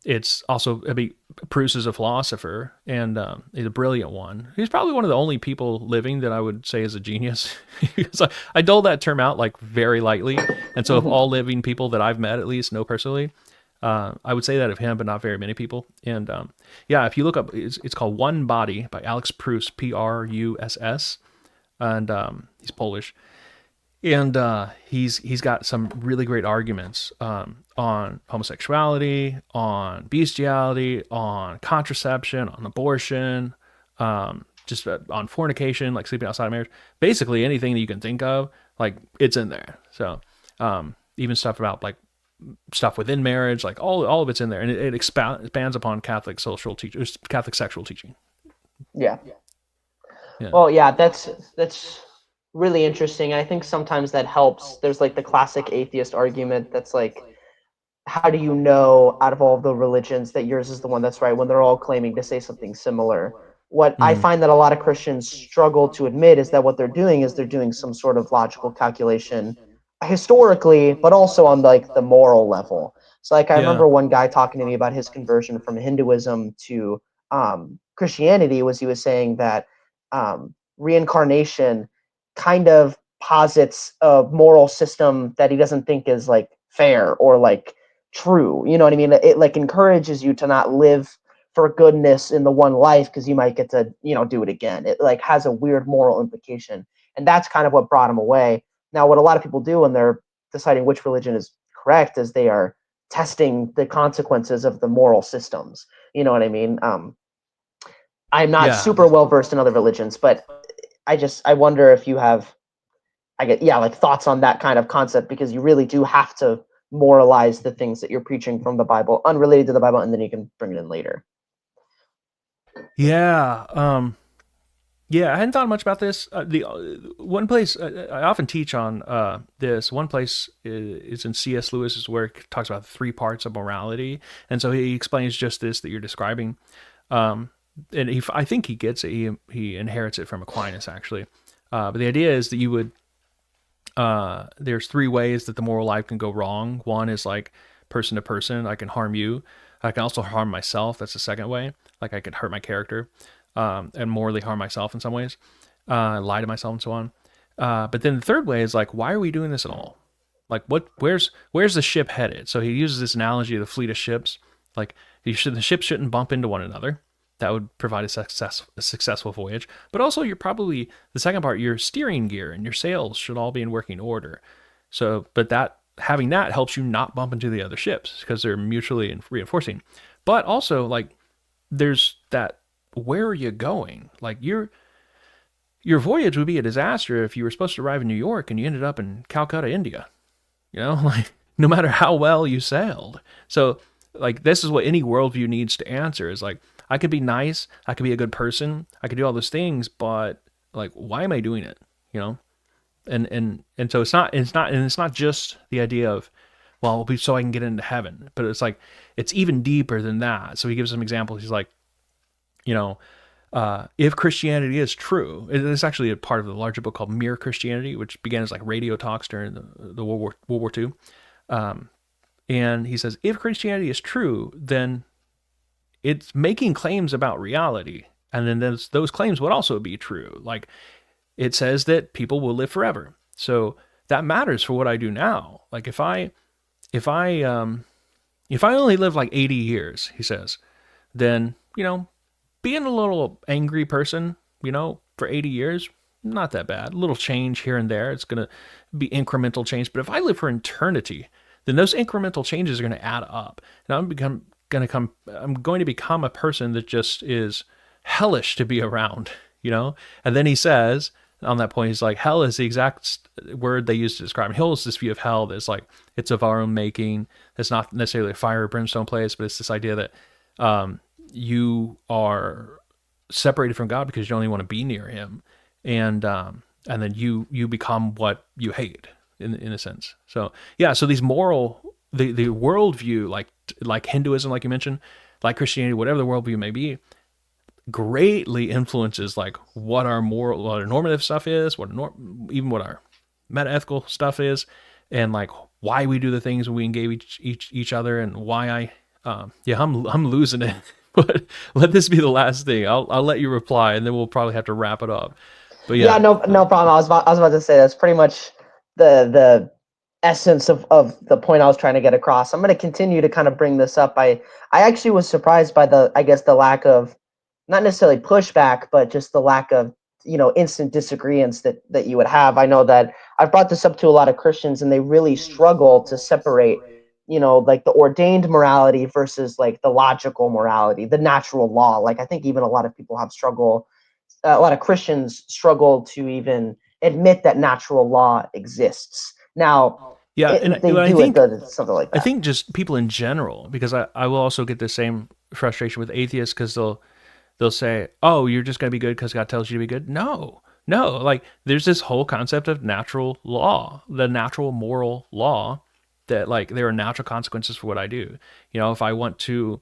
H: It's also, I mean, Proust is a philosopher, and he's a brilliant one. He's probably one of the only people living that I would say is a genius. So I dole that term out like very lightly. And so of all living people that I've met, at least know personally, I would say that of him, but not very many people. And yeah, if you look up, it's called One Body by Alex Proust, Pruss. And he's Polish. And he's got some really great arguments on homosexuality, on bestiality, on contraception, on abortion, just on fornication, like sleeping outside of marriage. Basically anything that you can think of, like it's in there. So even stuff about like stuff within marriage, like all of it's in there, and it expands upon Catholic sexual teaching.
G: Yeah. Well, yeah, that's really interesting. I think sometimes that helps. There's like the classic atheist argument that's like, how do you know out of all the religions that yours is the one that's right when they're all claiming to say something similar? What I find that a lot of Christians struggle to admit is that what they're doing is they're doing some sort of logical calculation historically, but also on like the moral level. So like I remember one guy talking to me about his conversion from Hinduism to Christianity. He was saying that reincarnation kind of posits a moral system that he doesn't think is like fair or like true. You know what I mean? It like encourages you to not live for goodness in the one life because you might get to, do it again. It like has a weird moral implication. And that's kind of what brought him away. Now, what a lot of people do when they're deciding which religion is correct is they are testing the consequences of the moral systems. You know what I mean? I'm not super well versed in other religions, but I wonder if you have, like thoughts on that kind of concept, because you really do have to moralize the things that you're preaching from the Bible, unrelated to the Bible, and then you can bring it in later.
H: Yeah. I hadn't thought much about this. The one place I often teach on this, one place is in C.S. Lewis's work. It talks about 3 parts of morality. And so he explains just this that you're describing. And I think he gets it. He inherits it from Aquinas, actually. But the idea is that you would, there's 3 ways that the moral life can go wrong. One is like person to person. I can harm you. I can also harm myself. That's the second way. Like I could hurt my character and morally harm myself in some ways, lie to myself and so on. But then the third way is like, why are we doing this at all? Like where's the ship headed? So he uses this analogy of the fleet of ships. Like the ships shouldn't bump into one another. That would provide a successful voyage. But also you're probably, the second part, your steering gear and your sails should all be in working order. So, but having that helps you not bump into the other ships because they're mutually reinforcing. But also like there's that, where are you going? Like your voyage would be a disaster if you were supposed to arrive in New York and you ended up in Calcutta, India. Like no matter how well you sailed. So like this is what any worldview needs to answer is like, I could be nice, I could be a good person, I could do all those things, but like why am I doing it? And so it's not just the idea of, well, so I can get into heaven, but it's like it's even deeper than that. So he gives some examples. He's like, if Christianity is true, it's actually a part of the larger book called Mere Christianity, which began as like radio talks during the World War II. And he says, if Christianity is true, then it's making claims about reality. And then those claims would also be true. Like it says that people will live forever. So that matters for what I do now. Like if I only live like 80 years, he says, then, being a little angry person, for 80 years, not that bad. A little change here and there. It's going to be incremental change. But if I live for eternity, then those incremental changes are going to add up. And I'm going to become a person that just is hellish to be around, And then he says, on that point. He's like, hell is the exact word they use to describe it. Hell is this view of hell that's like, it's of our own making. It's not necessarily a fire or brimstone place, but it's this idea that you are separated from God because you only want to be near him. And then you become what you hate in a sense. So yeah, so these moral, the worldview, like Hinduism, like you mentioned, like Christianity, whatever the worldview may be, greatly influences like what our moral, what our normative stuff is, even what our metaethical stuff is, and like why we do the things we engage each other, and why I'm losing it. But let this be the last thing. I'll let you reply, and then we'll probably have to wrap it up. But yeah,
G: no problem. I was about to say that's pretty much the essence of the point I was trying to get across. I'm going to continue to kind of bring this up. I actually was surprised by the lack of, not necessarily pushback, but just the lack of, instant disagreements that you would have. I know that I've brought this up to a lot of Christians, and they really struggle to separate, like the ordained morality versus like the logical morality, the natural law. Like I think even a lot of people a lot of Christians struggle to even admit that natural law exists. Now,
H: yeah,
G: and they
H: I
G: do
H: think
G: something like that.
H: I think just people in general, because I will also get the same frustration with atheists, because they'll say, "Oh, you're just going to be good because God tells you to be good." No, like there's this whole concept of natural law, the natural moral law, that like there are natural consequences for what I do. If I want to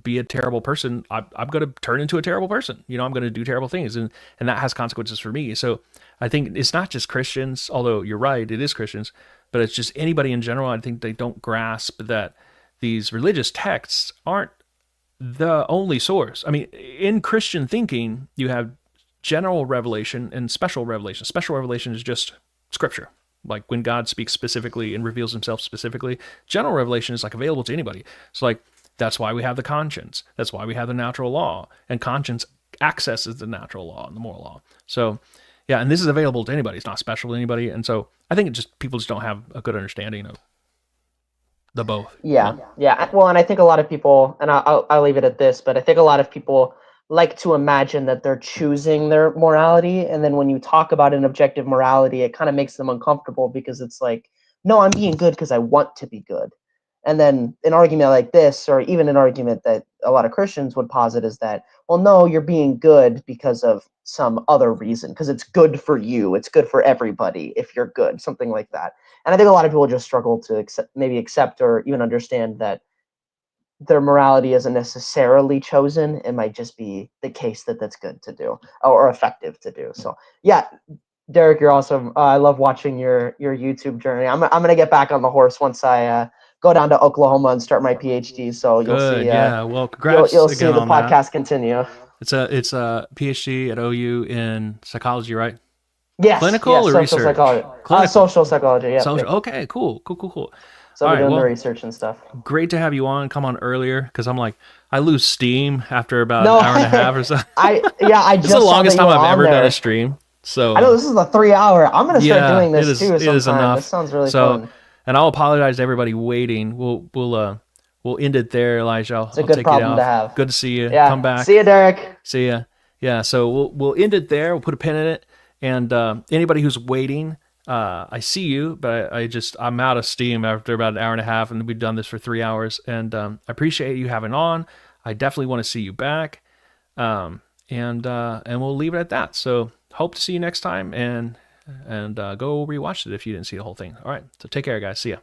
H: be a terrible person, I'm going to turn into a terrible person. I'm going to do terrible things, and that has consequences for me. So I think it's not just Christians, although you're right, it is Christians, but it's just anybody in general. I think they don't grasp that these religious texts aren't the only source. I mean, in Christian thinking, you have general revelation and special revelation. Special revelation is just scripture. Like when God speaks specifically and reveals himself specifically. General revelation is like available to anybody. So like, that's why we have the conscience. That's why we have the natural law. And conscience accesses the natural law and the moral law. So yeah, and this is available to anybody. It's not special to anybody. And so I think people just don't have a good understanding of the both.
G: Yeah. Well, and I think a lot of people, and I'll leave it at this, but I think a lot of people like to imagine that they're choosing their morality. And then when you talk about an objective morality, it kind of makes them uncomfortable, because it's like, no, I'm being good because I want to be good. And then an argument like this, or even an argument that a lot of Christians would posit, is that, well, no, you're being good because of some other reason, because it's good for you. It's good for everybody if you're good, something like that. And I think a lot of people just struggle to accept or even understand that their morality isn't necessarily chosen. It might just be the case that that's good to do or effective to do. So yeah, Derek, you're awesome. I love watching your YouTube journey. I'm going to get back on the horse once I go down to Oklahoma and start my PhD. So you'll see.
H: Yeah. Well, congrats.
G: You'll see
H: again
G: the
H: on
G: podcast
H: that.
G: continue.
H: It's a PhD at OU in psychology, right?
G: Yes.
H: Clinical or
G: social
H: research?
G: Psychology.
H: Clinical.
G: Social psychology. Yeah.
H: Social. Okay. Cool.
G: So
H: All
G: we're
H: right,
G: doing
H: well,
G: the research and stuff.
H: Great to have you on. Come on earlier, because I'm like, I lose steam after about an hour and a half or so.
G: I
H: It's the longest time I've ever done a stream. So
G: I know this is the 3 hour. I'm gonna start doing this too sometime.
H: It is enough.
G: This sounds really fun.
H: And I'll apologize to everybody waiting. We'll end it there, Elijah.
G: It's a good problem to have.
H: Good to see you.
G: Yeah.
H: Come back.
G: See you, Derek.
H: See ya. Yeah. So we'll end it there. We'll put a pin in it. And anybody who's waiting, I see you, but I'm out of steam after about an hour and a half, and we've done this for 3 hours. And I appreciate you having on. I definitely want to see you back. And we'll leave it at that. So hope to see you next time, and go rewatch it if you didn't see the whole thing. All right. So take care, guys. See ya.